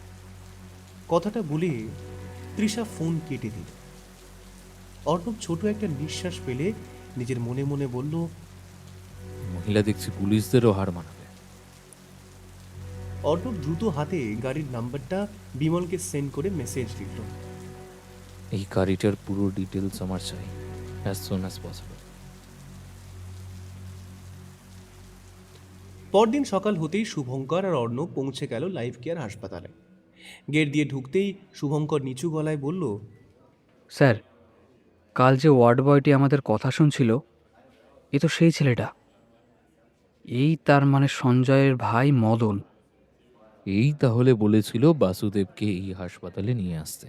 A: কথাটা বলে তৃষা ফোন কেটে দিল। অর্ণব ছোট একটা নিঃশ্বাস ফেলে নিজের মনে মনে বলল,
G: মহিলা দেখছি পুলিশদেরও হার মানাবে।
A: অর্ণব দ্রুত হাতে গাড়ির নাম্বারটা বিমলকে সেন্ড করে মেসেজ লিখল।
G: এই গাড়িটার পুরো ডিটেলস আমার চাই, অ্যাজ সুন অ্যাজ পসিবল।
A: পরদিন সকাল হতেই শুভঙ্কর আর অর্ণব পৌঁছে গেল লাইফ কেয়ার হাসপাতালে। গেট দিয়ে ঢুকতেই শুভঙ্কর নিচু গলায় বলল,
I: স্যার, কাল যে ওয়ার্ড বয়টি আমাদের কথা শুনছিল এ তো সেই ছেলেটা। এই তার মানে সঞ্জয়ের ভাই মদন।
G: এই তাহলে বলেছিল বাসুদেবকে এই হাসপাতালে নিয়ে আসতে।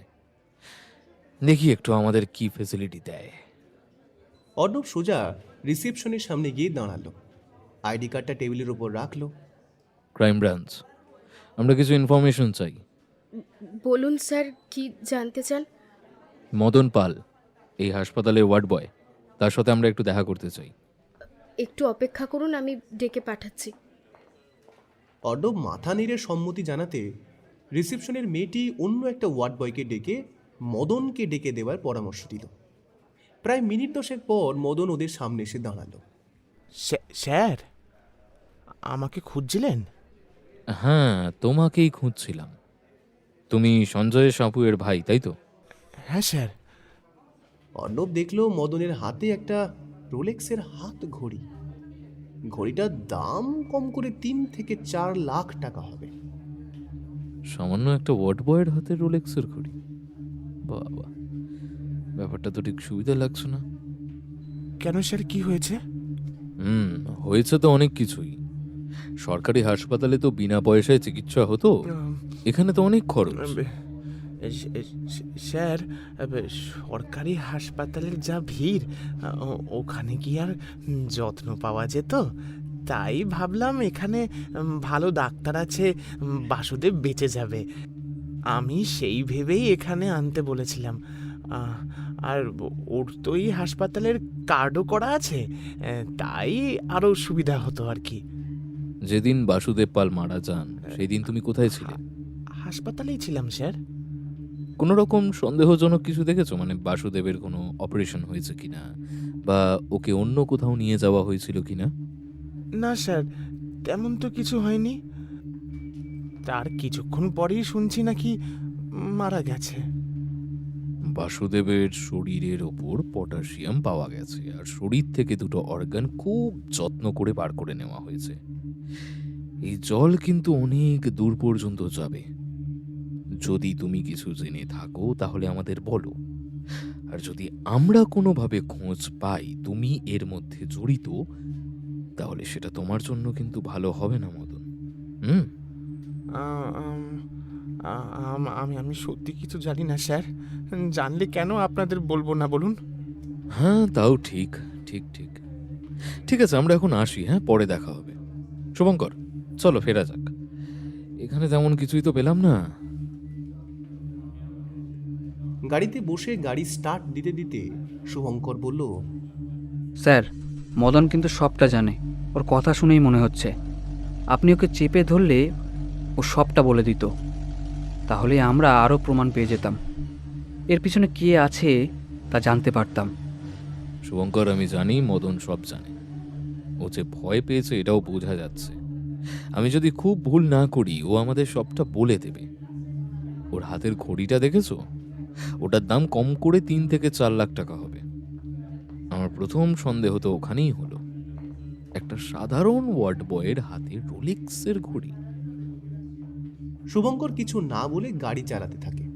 G: দেখি একটু আমাদের কি ফেসিলিটি দেয়।
A: অর্ণব সোজা রিসেপশনের সামনে গিয়ে দাঁড়ালো, আইডি কার্ডটা টেবিলের উপর রাখলো।
G: ক্রাইম ব্রাঞ্চ, আমরা কিছু ইনফরমেশন চাই।
K: বলুন স্যার, কি জানতে চান?
G: মদন পাল এই হাসপাতালের ওয়ার্ড বয়, তার সাথে আমরা একটু দেখা করতে চাই।
K: একটু অপেক্ষা করুন, আমি ডেকে পাঠাচ্ছি।
A: অর্ণব মাথা নেড়ে সম্মতি জানাতে রিসেপশনের মেয়েটি অন্য একটা ওয়ার্ড বয়কে ডেকে মদনকে ডেকে দেওয়ার পরামর্শ দিল। প্রায় মিনিট 10 পর মদন ওদের সামনে এসে দাঁড়ালো।
P: স্যার, আমাকে খুঁজছিলেন?
G: হ্যাঁ, তোমাকেই খুঁজছিলাম। তুমি সঞ্জয় সাপুয়ের ভাই, তাই তো?
P: হ্যাঁ স্যার।
A: অর্ণব দেখলো মদনের হাতে একটা রোলেক্সের হাত ঘড়ি। ঘড়িটার দাম কম করে 3 থেকে 4 লাখ টাকা হবে।
G: সামান্য একটা ওয়ার্ড বয়ের হাতে রোলেক্সের ঘড়ি? বাবা, ব্যাপারটা তো ঠিক সুবিধা লাগছে না।
P: কেন স্যার, কি হয়েছে?
G: হয়েছে তো অনেক কিছুই। সরকারি হাসপাতালে তো বিনা পয়সায় চিকিৎসা হতো, এখানে তো অনেক খরচ।
P: স্যার, সরকারি হাসপাতালের যা ভিড়, ওখানে কি আর যত্ন পাওয়া যেত? তাই ভাবলাম এখানে ভালো ডাক্তার আছে, বাসুদেব বেঁচে যাবে। আমি সেই ভেবেই এখানে আনতে বলেছিলাম। আর ওর তো এই হাসপাতালের কার্ডও করা আছে, তাই আরও সুবিধা হতো আর কি।
G: যেদিন বাসুদেব পাল মারা যান সেই দিন তুমি কোথায় ছিলে?
P: হাসপাতালেই ছিলাম স্যার।
G: কোনো রকম সন্দেহজনক কিছু দেখেছো? মানে বাসুদেবের কোনো অপারেশন হয়েছে কিনা, বা ওকে অন্য কোথাও নিয়ে যাওয়া হয়েছিল কিনা?
P: না স্যার, তেমন তো কিছু হয়নি। তার কিছুক্ষণ পরেই শুনছি নাকি মারা গেছে।
G: বাসুদেবের শরীরের ওপর পটাশিয়াম পাওয়া গেছে, আর শরীর থেকে 2টো অর্গান খুব যত্ন করে বার করে নেওয়া হয়েছে। এই জল কিন্তু অনেক দূর পর্যন্ত যাবে। যদি তুমি কিছু জেনে থাকো তাহলে আমাদের বলো, আর যদি আমরা কোনোভাবে খোঁজ পাই তুমি এর মধ্যে জড়িত, তাহলে সেটা তোমার জন্য কিন্তু ভালো হবে না মদন।
P: আমি সত্যি কিছু জানি না স্যার। জানলে কেন আপনাদের বলবো না বলুন?
G: হ্যাঁ, তাও ঠিক ঠিক ঠিক ঠিক আছে, আমরা এখন আসি। হ্যাঁ, পরে দেখা হবে। শুভঙ্কর, চলো ফেরা যাক। এখানে তেমন কিছুই তো পেলাম না।
A: গাড়িতে বসে গাড়ি স্টার্ট দিতে দিতে শুভঙ্কর বলল,
I: স্যার, মদন কিন্তু সবটা জানে। ওর কথা শুনেই মনে হচ্ছে আপনি ওকে চেপে ধরলে ও সবটা বলে দিত। তাহলে আমরা আরও প্রমাণ পেয়ে যেতাম, এর পিছনে কে আছে তা জানতে পারতাম।
G: শুভঙ্কর, আমি জানি মদন সব জানে। ও যে ভয় পেয়েছে এটাও বোঝা যাচ্ছে। আমি যদি খুব ভুল না করি ও আমাদের সবটা বলে দেবে। ওর হাতের ঘড়িটা দেখেছো? ওটার দাম কম করে 3 থেকে 4 লাখ টাকা হবে। আমার প্রথম সন্দেহ তো ওখানেই হলো, একটা সাধারণ ওয়ার্ড বয়ের হাতে রোলেক্সের ঘড়ি।
A: শুভঙ্কর কিছু না বলে গাড়ি চালাতে থাকে।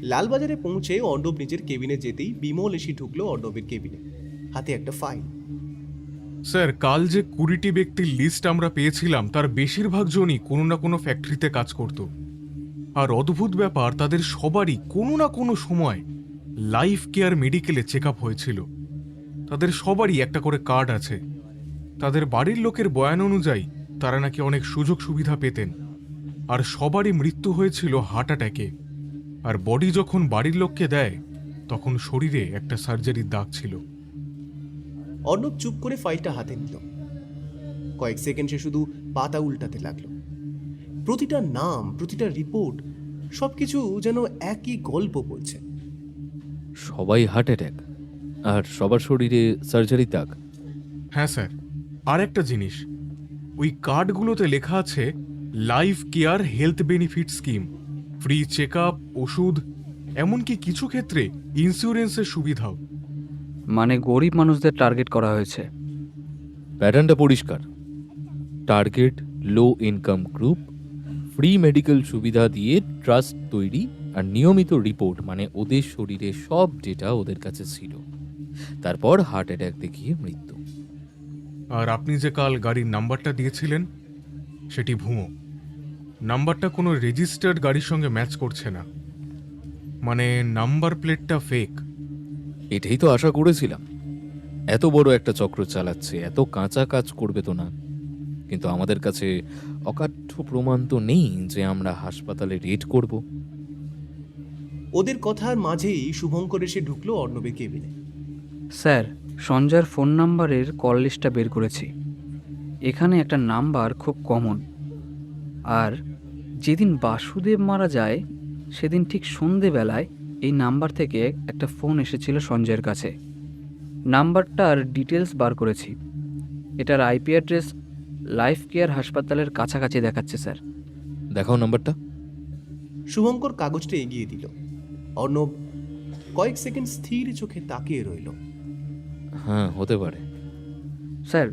A: লালবাজারে পৌঁছে অর্ণব নিজের কেবিনে যেতেই বিমল এসে ঢুকলো অর্ণবের কেবিনে, হাতে একটা ফাইল।
Q: স্যার, কাল যে 20টি ব্যক্তির লিস্ট আমরা পেয়েছিলাম তার বেশিরভাগ জনই কোনো না কোনো ফ্যাক্টরিতে কাজ করত। আর অদ্ভুত ব্যাপার, তাদের সবারই কোনো না কোনো সময় লাইফ কেয়ার মেডিকেলে চেক আপ হয়েছিল। তাদের সবারই একটা করে কার্ড আছে। তাদের বাড়ির লোকের বয়ান অনুযায়ী তারা নাকি অনেক সুযোগ সুবিধা পেতেন। আর সবারই মৃত্যু হয়েছিল হার্ট অ্যাটাকে। আর বডি যখন বাড়ির লোককে দেয় তখন শরীরে একটা সার্জারির দাগ ছিল।
A: অর্ণব চুপ করে ফাইলটা হাতে নিল। কয়েক সেকেন্ড সে শুধু পাতা উল্টাতে লাগলো। প্রতিটা নাম, প্রতিটা রিপোর্ট, সবকিছু যেন একই গল্প বলছে।
G: সবাই হার্ট অ্যাটাক, আর সবার শরীরে সার্জারি দাগ।
Q: হ্যাঁ স্যার, আর একটা জিনিস, ওই কার্ডগুলোতে লেখা আছে life care health benefit scheme, free check up, ওষুধ, এমনকি কিছু ক্ষেত্রে ইন্স্যুরেন্সের সুবিধাও।
I: মানে গরিব মানুষদের টার্গেট করা হয়েছে।
G: প্যাটার্নটা পরিষ্কার। Target low income group, free medical সুবিধা দিয়ে ট্রাস্ট তৈরি, আর নিয়মিত রিপোর্ট, মানে ওদের শরীরে সব ডেটা ওদের কাছে ছিল। তারপর হার্ট অ্যাটাক দেখিয়ে মৃত্যু।
Q: আর আপনি যে কাল গাড়ির নাম্বারটা দিয়েছিলেন সেটি ভুয়ো। নাম্বারটা কোনো রেজিস্টার্ড গাড়ির সঙ্গে ম্যাচ করছে না, মানে নাম্বার প্লেটটা ফেক।
G: এটাই তো আশা করেছিলাম। এত বড় একটা চক্র চালাচ্ছে, এত কাঁচা কাজ করবে তো না। কিন্তু আমাদের কাছে অকাঠ্য প্রমাণ তো নেই যে আমরা হাসপাতালে রেড করব।
A: ওদের কথার মাঝেই শুভঙ্কর এসে ঢুকলো অর্ণবের কেবিনে।
I: স্যার, সঞ্জয়ের ফোন নাম্বারের কল লিস্টটা বের করেছি। এখানে একটা নাম্বার খুব কমন, আর যেদিন বাসুদেব মারা যায় সেদিন ঠিক সন্ধেবেলায় এই নাম্বার থেকে একটা ফোন এসেছিল সঞ্জয়ের কাছে। নাম্বারটার ডিটেলস বার করেছি। এটার আইপি অ্যাড্রেস লাইফ কেয়ার হাসপাতালের কাছাকাছি দেখাচ্ছে স্যার।
G: দেখাও নাম্বারটা।
A: শুভঙ্কর কাগজটা এগিয়ে দিল। অর্ণব কয়েক সেকেন্ড স্থির চোখে তাকিয়ে রইল।
G: হ্যাঁ, হতে পারে।
I: স্যার,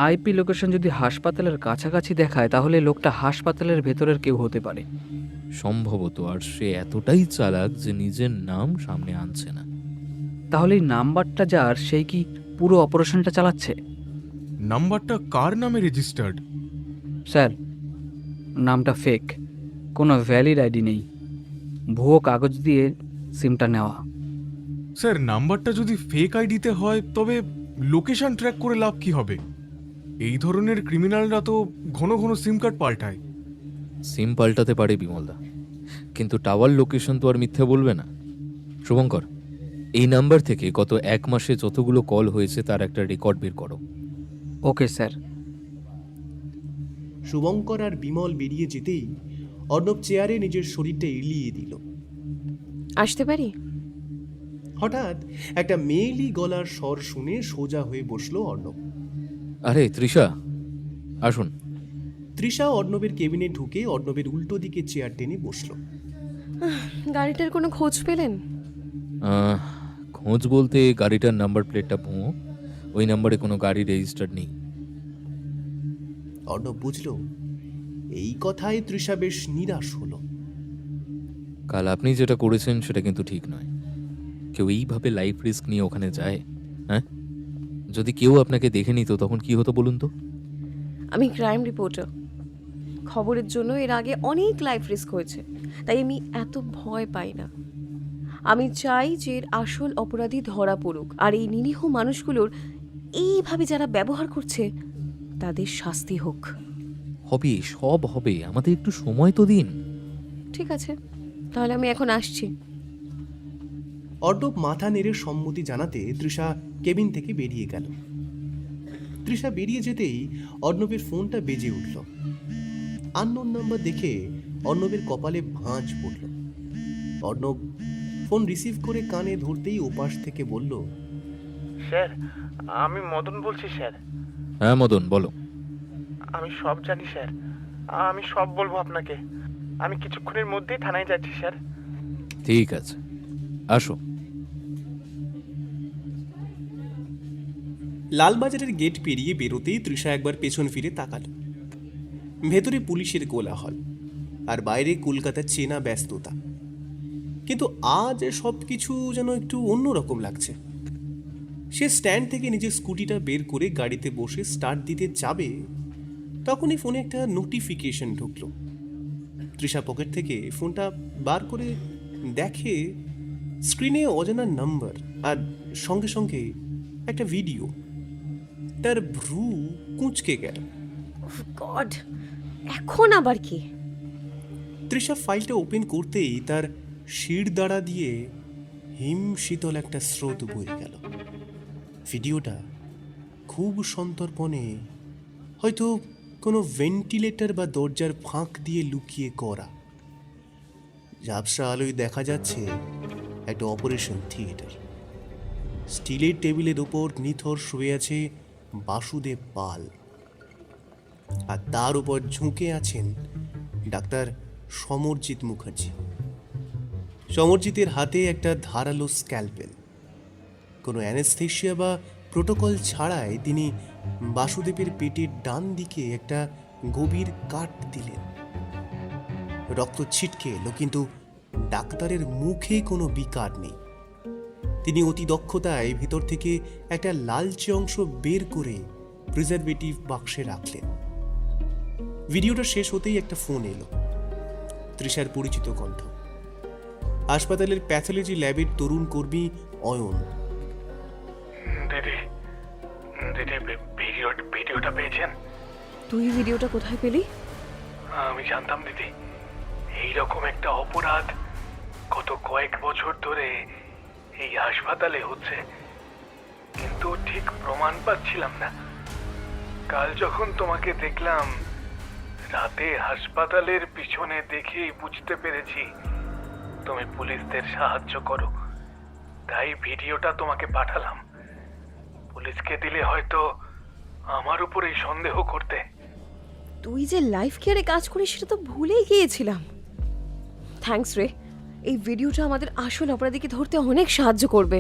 I: আইপি লোকেশন যদি হাসপাতালের কাছাকাছি দেখায় তাহলে লোকটা হাসপাতালের ভেতরের কেউ হতে পারে।
G: সম্ভবত। আর সে এতটাই চালাক যে নিজের নাম সামনে আনছে না।
I: তাহলে এই নাম্বারটা যার, সেই কি পুরো অপারেশনটা চালাচ্ছে?
Q: নাম্বারটা কার নামে রেজিস্টার্ড?
I: স্যার, নামটা ফেক, কোনো ভ্যালিড আইডি নেই, ভুয়ো কাগজ দিয়ে সিমটা নেওয়া।
Q: স্যার, নাম্বারটা যদি ফেক আইডিতে হয় তবে লোকেশন ট্র্যাক করে লাভ কি হবে? এই ধরনের ক্রিমিনালরা তো ঘন ঘন সিম কার্ড পাল্টায়।
G: সিম পাল্টাতে পারে বিমলদা, কিন্তু টাওয়ার লোকেশন তো আর মিথ্যা বলবে না। শুভঙ্কর, এই নাম্বার থেকে গত 1 মাসে যতগুলো কল হয়েছে তার একটা রেকর্ড বের করো।
I: Okay sir.
A: শুভঙ্কর আর বিমল বেরিয়ে যেতেই অর্ণব চেয়ারে নিজের শরীরটা এলিয়ে দিল।
H: আসতে পারি?
A: হঠাৎ একটা মেয়েলি গলার স্বর শুনে সোজা হয়ে বসলো অর্ণব।
G: আরে তৃষা, আসুন।
A: তৃষা অর্ণবের কেবিনে ঢুকে অর্ণবের উল্টো দিকে চেয়ার টেনে বসলো।
H: গাড়িটার কোনো খোঁজ পেলেন?
G: খোঁজ বলতে গাড়িটার নাম্বার প্লেটটা ভুয়ো, ওই নাম্বারে কোনো গাড়ি রেজিস্টার্ড নেই।
A: অর্ণব বুঝলো এই কথায় তৃষা বেশ নিরাশ হলো।
G: কাল আপনি যেটা করেছেন সেটা কিন্তু ঠিক নয়। কেউ এইভাবে লাইফ রিস্ক নিয়ে ওখানে যায়? হ্যাঁ, যদি কেউ আপনাকে দেখে নিত তখন কি হতো বলুন তো?
H: আমি ক্রাইম রিপোর্টার। খবরের জন্য এর আগে অনেক লাইফ রিস্ক হয়েছে, তাই আমি এত ভয় পাই না। আমি চাই যে এর আসল অপরাধী ধরা পড়ুক, আর এই নিরীহ মানুষগুলোর এইভাবে যারা ব্যবহার করছে তাদের শাস্তি হোক।
G: হবে, সব হবে, আমাদের একটু সময় তো দিন।
H: ঠিক আছে, তাহলে আমি এখন আসছি।
A: অর্ণব মাথা নেড়ে সম্মতি জানাতে তৃষা কেবিন থেকে বেরিয়ে গেল। তৃষা বেরিয়ে যেতেই অর্ণবের ফোনটা বেজে উঠল। আননোন নাম্বার দেখে অর্ণবের কপালে ভাঁজ পড়ল। অর্ণব ফোন রিসিভ করে কানে ধরতেই ওপাশ থেকে বলল,
P: স্যার, আমি মদন বলছি স্যার।
G: হ্যাঁ মদন, বলো।
P: আমি সব জানি স্যার, আমি সব বলবো আপনাকে। আমি কিছুক্ষণের মধ্যেই থানায় যাচ্ছি স্যার।
G: ঠিক আছে, আসো।
A: লালবাজারের গেট পেরিয়ে বেরোতেই তৃষা একবার পেছন ফিরে তাকাল। ভেতরে পুলিশের কোলাহল, আর বাইরে কলকাতার চেনা ব্যস্ততা। কিন্তু আজ সব কিছু যেন একটু অন্যরকম লাগছে। সে স্ট্যান্ড থেকে নিজের স্কুটিটা বের করে গাড়িতে বসে স্টার্ট দিতে যাবে, তখনই ফোনে একটা নোটিফিকেশন ঢুকলো। তৃষা পকেট থেকে ফোনটা বার করে দেখে স্ক্রিনে অজানা নাম্বার, আর সঙ্গে সঙ্গে একটা ভিডিও। তার ভ্রু কুঁচকে গেল।
H: গড, এখন আবার কি?
A: তৃষা ফাইলটা ওপেন করতেই তার শির দাঁড়া দিয়ে হিম শীতল একটা স্রোত বয়ে গেল। ভিডিওটা খুব সন্তর্পণে হয়তো কোনো ভেন্টিলেটর বা দরজার ফাঁক দিয়ে লুকিয়ে করা। ঝাপসা আলোয় দেখা যাচ্ছে একটা অপারেশন থিয়েটার। স্টিলের টেবিলের ওপর নিথর শুয়ে আছে বাসুদেব পাল, আর তার উপর ঝুঁকে আছেন ডাক্তার সমরজিৎ মুখার্জি। সমরজিতের হাতে একটা ধারালো স্ক্যালপেল। কোনো অ্যানেস্থেশিয়া বা প্রোটোকল ছাড়াই তিনি বাসুদেবের পেটের ডান দিকে একটা গভীর কাট দিলেন। রক্ত ছিটকে এলো, কিন্তু ডাক্তারের মুখে কোনো বিকার নেই। তিনি অতি দক্ষতায় ভেতর থেকে একটা লালচে অংশ বের করে প্রিজারভেটিভ বাক্সে রাখলেন। ভিডিওটা শেষ হতেই একটা ফোন এলো। তৃষার পরিচিত কণ্ঠ। হাসপাতালের প্যাথোলজি ল্যাবের তরুণ কর্মী অয়ন।
F: দিদি দিদি ভিডিওটা পেয়েছেন?
H: তুই ভিডিওটা কোথায় পেলি?
F: আমি জানতাম দিদি এইরকম একটা অপরাধ গত কয়েক বছর ধরে এই হাসপাতালে হচ্ছে, কিন্তু ঠিক প্রমাণ পাচ্ছিলাম না। কাল যখন তোমাকে দেখলাম রাতে হাসপাতালের পিছনে, দেখেই বুঝতে পেরেছি তুমি পুলিশদের সাহায্য করো, তাই ভিডিওটা তোমাকে পাঠালাম। পুলিশকে দিলে হয়তো আমার উপরেই সন্দেহ করতে।
H: তুই যে লাইফ কেয়ারে কাজ করিস সেটা তো ভুলেই গিয়েছিলাম। থ্যাঙ্কস রে, এই ভিডিওটা আমাদের আসল অপরাধীকে ধরতে অনেক সাহায্য করবে।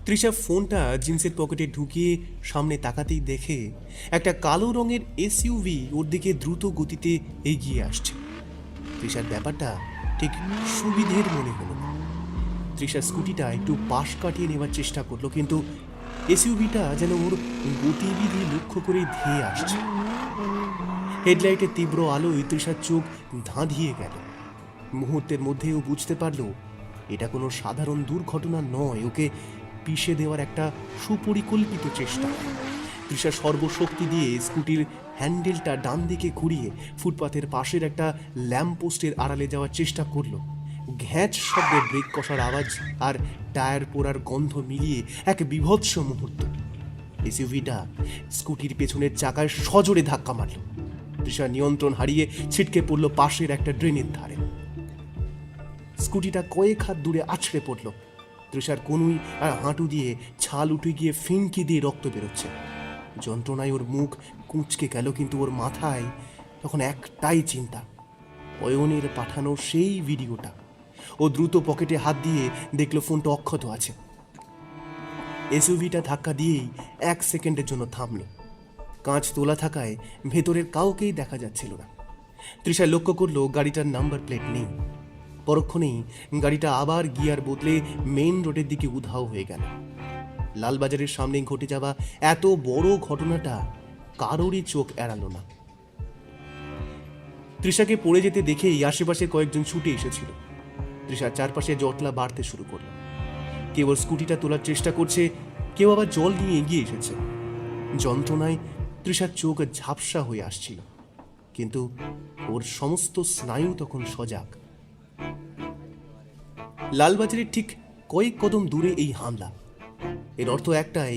A: তৃষা ফোনটা জিন্সের পকেটে ঢুকিয়ে সামনে তাকাতেই দেখে একটা কালো রঙের এসইউভি ওর দিকে দ্রুত গতিতে এগিয়ে আসছে। তৃষার ব্যাপারটা ঠিক সুবিধের মনে হলো। তৃষা স্কুটিটা একটু পাশ কাটিয়ে নেওয়ার চেষ্টা করলো, কিন্তু এসইউভিটা যেন ওর গতিবিধি লক্ষ্য করেই ধেয়ে আসছে। হেডলাইটের তীব্র আলোয় তৃষার চোখ ধাঁধিয়ে গেল। মুহূর্তের মধ্যে ও বুঝতে পারল এটা কোনো সাধারণ দুর্ঘটনা নয়, ওকে পিষে দেওয়ার একটা সুপরিকল্পিত চেষ্টা। তৃষা সর্বশক্তি দিয়ে স্কুটির হ্যান্ডেলটা ডান দিকে ঘুরিয়ে ফুটপাথের পাশের একটা ল্যাম্পপোস্টের আড়ালে যাওয়ার চেষ্টা করলো। ঘ্যাঁচ শব্দে ব্রেক কষার আওয়াজ আর টায়ার পোড়ার গন্ধ মিলিয়ে এক বিভৎস মুহূর্ত। এসইউভিটা স্কুটির পেছনের চাকায় সজোরে ধাক্কা মারল। তৃষা নিয়ন্ত্রণ হারিয়ে ছিটকে পড়ল পাশের একটা ড্রেনের ধারে। স্কুটিটা কয়েক হাত দূরে আছড়ে পড়ল। তৃষার কনুই আর হাঁটু দিয়ে ছাল উঠে গিয়ে ফিনকি দিয়ে রক্ত বেরোচ্ছে। যন্ত্রণায় ওর মুখ কুঁচকে গেল, কিন্তু ওর মাথায় তখন একটাই চিন্তা, অয়নের পাঠানো সেই ভিডিওটা। ও দ্রুত পকেটে হাত দিয়ে দেখলো ফোনটা অক্ষত আছে। এসইউভিটা ধাক্কা দিয়েই 1 সেকেন্ডের জন্য থামল। কাঁচ তোলা থাকায় ভেতরের কাউকেই দেখা যাচ্ছিল না। তৃষা লক্ষ্য করলো গাড়িটার নাম্বার প্লেট নেই। পরক্ষণেই গাড়িটা আবার গিয়ার বদলে মেইন রোডের দিকে উধাও হয়ে গেল। লালবাজারের সামনে ঘটে যাওয়া এত বড় ঘটনাটা কারোরই চোখ এড়ালো না। তৃষাকে পড়ে যেতে দেখেই আশেপাশে কয়েকজন ছুটে এসেছিল। তৃষার চারপাশে জটলা বাড়তে শুরু করলো। কেউ ওর স্কুটিটা তোলার চেষ্টা করছে, কেউ আবার জল নিয়ে এগিয়ে এসেছে। যন্ত্রণায় তৃষার চোখ ঝাপসা হয়ে আসছিল, কিন্তু ওর সমস্ত স্নায়ু তখন সজাগ। লালবাজারের ঠিক কয়েক কদম দূরে এই হামলা। এর অর্থ একটাই,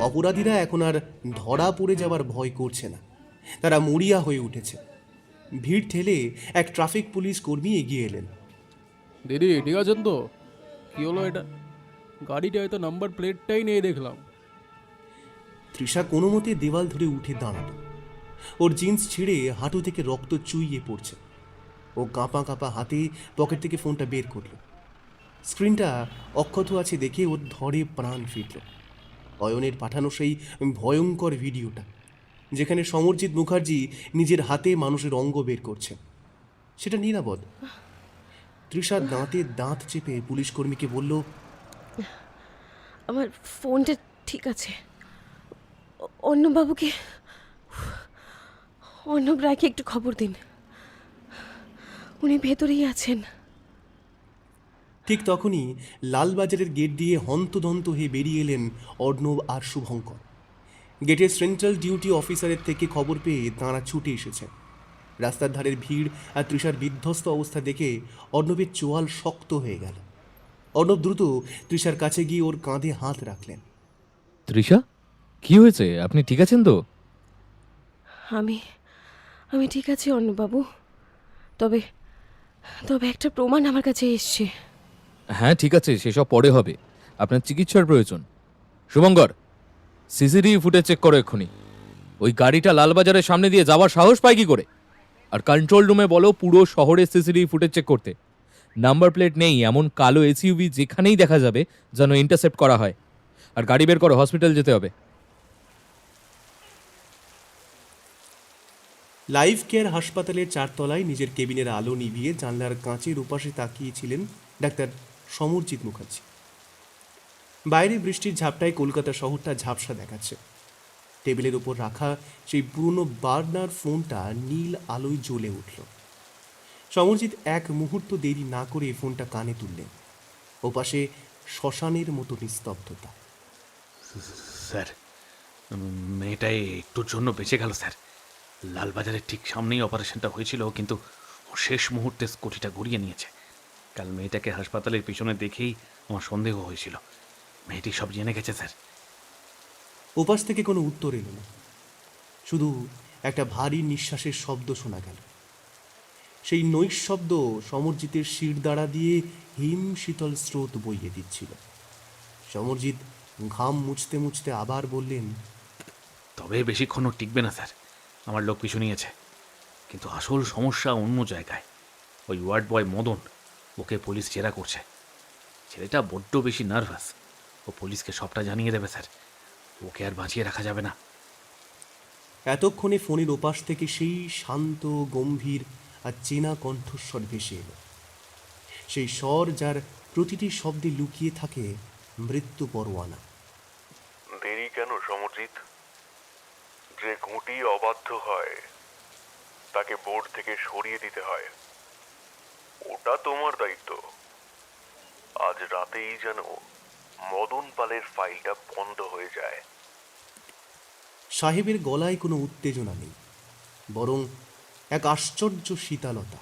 A: অপরাধীরা এখন আর ধরা পড়ে যাওয়ার ভয় করছে না, তারা মরিয়া হয়ে উঠেছে। ভিড় ঠেলে এক ট্রাফিক পুলিশ কর্মী এগিয়ে এলেন।
D: দিদি ঠিক আছেন তো? কি হলো এটা? গাড়িটা হয়তো নাম্বার প্লেটটাই নেই দেখলাম।
A: তৃষা কোনো মতে দেওয়াল ধরে উঠে দাঁড়ালো। ওর জিন্স ছিঁড়ে হাঁটু থেকে রক্ত চুইয়ে পড়ছে। ও কাঁপা কাঁপা হাতে পকেট থেকে ফোনটা বের করলো। স্ক্রিনটা অক্ষত আছে দেখে ওর ধরে প্রাণ ফিরল। অয়নের পাঠানো সেই ভয়ঙ্কর ভিডিওটা, যেখানে সমরজিৎ মুখার্জি নিজের হাতে মানুষের অঙ্গ বের করছে। সেটা নিরাপদ। তৃষা দাঁতে দাঁত চেপে পুলিশ কর্মীকে বলল,
H: আমার ফোনটা ঠিক আছে। অর্ণববাবুকে, অর্ণব রায়কে একটু খবর দিন, উনি ভেতরেই আছেন।
A: ঠিক তখনই লালবাজারের গেট দিয়ে হন্তদন্ত হয়ে বেরিয়ে এলেন অর্ণব আর শুভঙ্কর। গেটের সেন্ট্রাল ডিউটি অফিসারের থেকে খবর পেয়ে তাঁরা ছুটে এসেছে। রাস্তার ধারের ভিড় আর তৃষার বিধ্বস্ত অবস্থা দেখে অর্ণবের চোয়াল শক্ত হয়ে গেল। অর্ণব দ্রুত তৃষার কাছে গিয়ে ওর কাঁধে হাত রাখলেন।
G: তৃষা, কি হয়েছে? আপনি ঠিক আছেন তো?
H: আমি আমি ঠিক আছি অর্ণববাবু, তবে তবে একটা প্রমাণ আমার কাছে এসছে।
G: হ্যাঁ ঠিক আছে, সেসব পরে হবে। আপনার চিকিৎসার প্রয়োজন। শুভঙ্কর, সিসিটিভি ফুটেজ চেক করো এক্ষুনি। ওই গাড়িটা লালবাজারের সামনে দিয়ে যাওয়ার সাহস পায় কি করে? আর কন্ট্রোল রুমে বলো পুরো শহরে সিসিটিভি ফুটেজ চেক করতে। নাম্বার প্লেট নেই এমন কালো এসইউভি যেখানেই দেখা যাবে যেন ইন্টারসেপ্ট করা হয়। আর গাড়ি বের করো, হসপিটাল যেতে হবে।
A: লাইফ কেয়ার হাসপাতালের 4 তলায় নিজের কেবিনের আলো নিভিয়ে জানলার কাঁচের উপাশে তাকিয়েছিলেন ডাক্তার সমরজিৎ মুখার্জি। বাইরে বৃষ্টির ঝাপটায় কলকাতা শহরটা ঝাপসা দেখাচ্ছে। টেবিলের উপর রাখা সেই পুরনো বার্নার ফোনটা নীল আলোয় জ্বলে উঠল। সমরজিৎ এক মুহূর্ত দেরি না করে ফোনটা কানে তুললেন। ওপাশে শ্মশানের মতো নিস্তব্ধতা।
L: স্যার, মেয়েটাই একটুর জন্য বেঁচে গেল স্যার। লালবাজারের ঠিক সামনেই অপারেশনটা হয়েছিল, কিন্তু ও শেষ মুহূর্তে স্কুটিটা ঘুরিয়ে নিয়েছে। কাল মেয়েটাকে হাসপাতালের পিছনে দেখেই আমার সন্দেহ হয়েছিল। মেয়েটি সব জেনে গেছে স্যার।
A: ওপাশ থেকে কোনো উত্তর এলো না, শুধু একটা ভারী নিঃশ্বাসের শব্দ শোনা গেল। সেই নৈশব্দ সমরজিতের শিরদাঁড়া দিয়ে হিম শীতল স্রোত বইয়ে দিচ্ছিল। সমরজিৎ ঘাম মুছতে মুছতে আবার বললেন,
L: তবে বেশিক্ষণও টিকবে না স্যার। আমার লোক পিছু নিয়েছে, কিন্তু আসল সমস্যা অন্য জায়গায়। ওই ওয়ার্ড বয় মদন, ওকে পুলিশ জেরা করছে। ছেলেটা বড্ড বেশি নার্ভাস। ও পুলিশকে সবটা জানিয়ে দেবে স্যার। ওকে আর বাঁচিয়ে রাখা যাবে না।
A: এতক্ষণে ফোনের ওপাশ থেকে সেই শান্ত গম্ভীর আর চেনা কণ্ঠস্বর ভেসে এলো। সেই স্বর যার প্রতিটি শব্দে লুকিয়ে থাকে মৃত্যু পরোয়ানা।
M: দেরি কেন সমরজিৎ? যে ঘুঁটি অবাধ্য হয় তাকে বোর্ড থেকে সরিয়ে দিতে হয়। ওটা তোমার দায়িত্ব। আজ রাতেই যেন মদন পালের ফাইলটা বন্ধ হয়ে যায়।
A: সাহেবের গলায় কোনো উত্তেজনা নেই, বরং এক আশ্চর্য শীতলতা।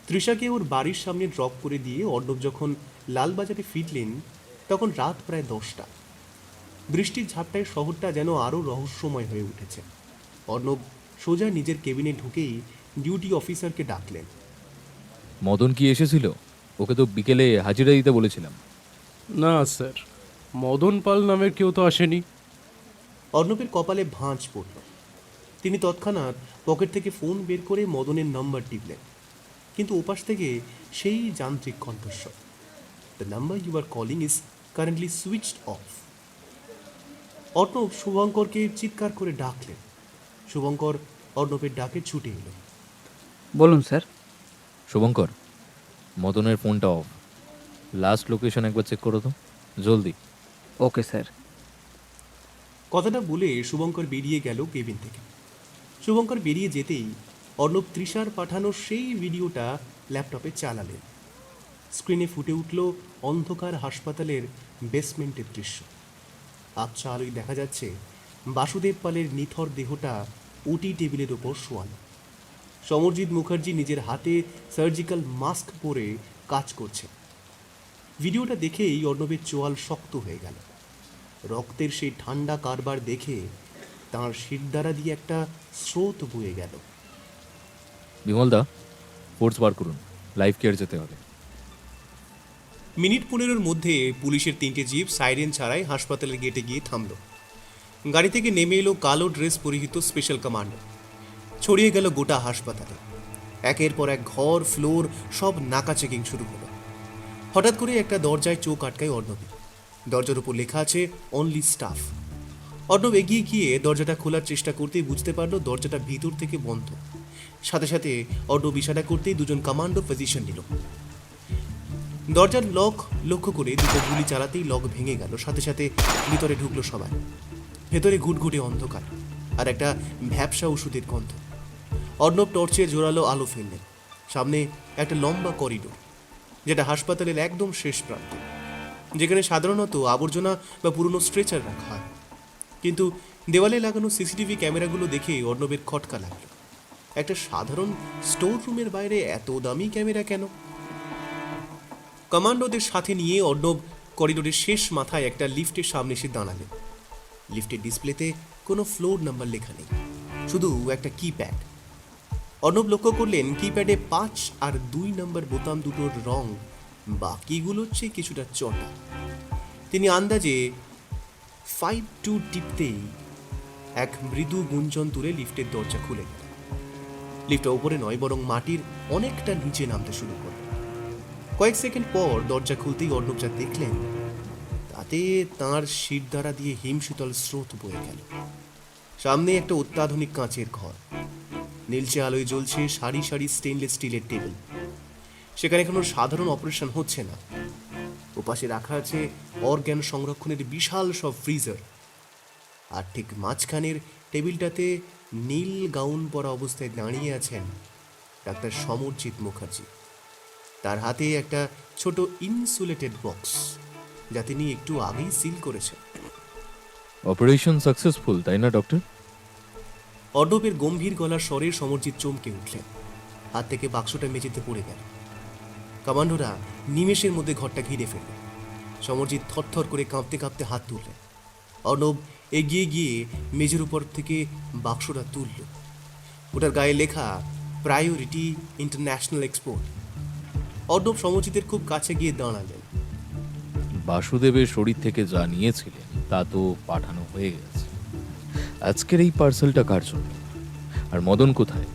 A: তৃষাকে ওর বাড়ির সামনে ড্রপ করে দিয়ে অর্ণব যখন লালবাজারে ফিরলেন তখন রাত প্রায় 10টা। বৃষ্টির ঝাপটায় শহরটা যেন আরও রহস্যময় হয়ে উঠেছে। অর্ণব সোজা নিজের কেবিনে ঢুকেই ডিউটি অফিসারকে ডাকলেন।
G: মদন কি এসেছিল? ওকে তো বিকেলে হাজিরা দিতে বলেছিলাম।
R: না স্যার, মদন পাল নামের কেউ তো আসেনি।
A: অর্ণবের কপালে ভাঁজ পড়ল। তিনি তৎক্ষণাৎ পকেট থেকে ফোন বের করে মদনের নাম্বার টিপলেন, কিন্তু ওপাশ থেকে সেই যান্ত্রিক কণ্ঠস্বর, the number you are calling is currently switched off. Arnab শুভঙ্করকে চিৎকার করে ডাকলেন। শুভঙ্কর অর্ণবের ডাকে ছুটে এলো।
I: বলুন স্যার।
G: শুভঙ্কর, মদনের ফোনটা অফ। লাস্ট লোকেশন একবার চেক করো তো, জলদি।
I: Okay sir.
A: কথাটা বলে শুভঙ্কর বেরিয়ে গেল কেবিন থেকে। শুভঙ্কর বেরিয়ে যেতেই অর্ণব তৃষার পাঠানো সেই ভিডিওটা ল্যাপটপে চালালেন। স্ক্রিনে ফুটে উঠল অন্ধকার হাসপাতালের বেসমেন্টের দৃশ্য। আবছা আলোয় দেখা যাচ্ছে বাসুদেব পালের নিথর দেহটা ওটি টেবিলের ওপর শোয়ানো। সমরজিৎ মুখার্জি নিজের হাতে সার্জিক্যাল মাস্ক পরে কাজ করছে। ভিডিওটা দেখেই অর্ণবের চোয়াল শক্ত হয়ে গেল। রক্তের সেই ঠান্ডা কারবার দেখে তাঁর শিরদাঁড়া দিয়ে একটা স্রোত বয়ে গেল।
G: বিমলদা, ফোর্স বার করুন, লাইফ কেয়ার যেতে হবে।
A: মিনিট 15-এর মধ্যে পুলিশের 3টে জিপ সাইরেন ছাড়াই হাসপাতালের গেটে গিয়ে থামল। গাড়ি থেকে নেমে এলো কালো ড্রেস পরিহিত স্পেশাল কমান্ডো। ছড়িয়ে গেল গোটা হাসপাতালে। একের পর এক ঘর, ফ্লোর সব নাকা চেকিং শুরু হলো। হঠাৎ করে একটা দরজায় চোখ আটকায় অর্ণবের। দরজার উপর লেখা আছে অনলি স্টাফ। অর্ণব এগিয়ে গিয়ে দরজাটা খোলার চেষ্টা করতেই বুঝতে পারলো দরজাটা ভিতর থেকে বন্ধ। সাথে সাথে অর্ণব ইশারা করতেই দুজন কমান্ডো পজিশন নিল। দরজার লক লক্ষ্য করে দুটো গুলি চালাতেই লক ভেঙে গেল। সাথে সাথে ভিতরে ঢুকলো সবাই। ভেতরে ঘুটঘুটে অন্ধকার আর একটা ভ্যাপসা ওষুধের গন্ধ। অর্ণব টর্চের জোরালো আলো ফেললেন। সামনে একটা লম্বা করিডোর, যেটা হাসপাতালের একদম শেষ প্রান্তে, যেখানে সাধারণত আবর্জনা বা পুরনো স্ট্রেচার রাখা হয়। কিন্তু দেওয়ালে লাগানো সিসিটিভি ক্যামেরাগুলো দেখে অর্ণবের খটকা লাগলো। একটা সাধারণ স্টোর রুমের বাইরে এত দামি ক্যামেরা কেন? কমান্ডোদের সাথে নিয়ে অর্ণব করিডোরের শেষ মাথায় একটা লিফটের সামনে এসে দাঁড়ালেন। লিফটের ডিসপ্লেতে কোনো ফ্লোর নাম্বার লেখা নেই, শুধু একটা কিপ্যাড। অর্ণব লক্ষ্য করলেন কিপ্যাডে 5 আর 2 নম্বর বোতাম দুটোর রং বাকিগুলোর চেয়ে কিছুটা চটা। তিনি আন্দাজে 5-2 টিপতেই এক মৃদু গুঞ্জন তুলে লিফটের দরজা খুলে গেল। লিফটটা ওপরে নয়, বরং মাটির অনেকটা নিচে নামতে শুরু করল। কয়েক সেকেন্ড পর দরজা খুলতেই অর্ণব যা দেখলেন তাতে তাঁর শিরদাঁড়া দিয়ে হিমশীতল স্রোত বয়ে গেল। সামনে একটা অত্যাধুনিক কাঁচের ঘর, নীলচে আলোয় জ্বলছে সারি সারি স্টেনলেস স্টিলের টেবিল। সেখানে কোনো সাধারণ অপারেশন হচ্ছে না। ওপাশে রাখা আছে অর্গ্যান সংরক্ষণের বিশাল সব ফ্রিজার, আর ঠিক মাঝখানের টেবিলটাতে নীল গাউন পরা অবস্থায় দাঁড়িয়ে আছেন ডাক্তার সমরজিৎ মুখার্জি। তার হাতে একটা ছোট ইনসুলেটেড বক্স, যা তিনি একটু আগেই সিল করেছেন।
G: অপারেশন সাকসেসফুল, তাই না ডক্টর?
A: অর্ণবের গম্ভীর গলার স্বরে সমরজিৎ চমকে উঠলেন। হাত থেকে বাক্সটা মেঝেতে পড়ে গেল। কমান্ডোরা নিমেষের মধ্যে ঘরটা ঘিরে ফেলল। সমরজিৎ থরথর করে কাঁপতে কাঁপতে হাত তুললেন। অর্ণব এগিয়ে গিয়ে মেঝের উপর থেকে বাক্সটা তুলল। ওটার গায়ে লেখা প্রায়োরিটি ইন্টারন্যাশনাল এক্সপোর্ট। অর্ণব সমরজিতের খুব কাছে গিয়ে দাঁড়ালেন।
G: বাসুদেবের শরীর থেকে যা নিয়েছিলেন তা তো পাঠানো হয়ে গেছে। আজকের এই পার্সেলটা কার জন্য? আর মদন কোথায়?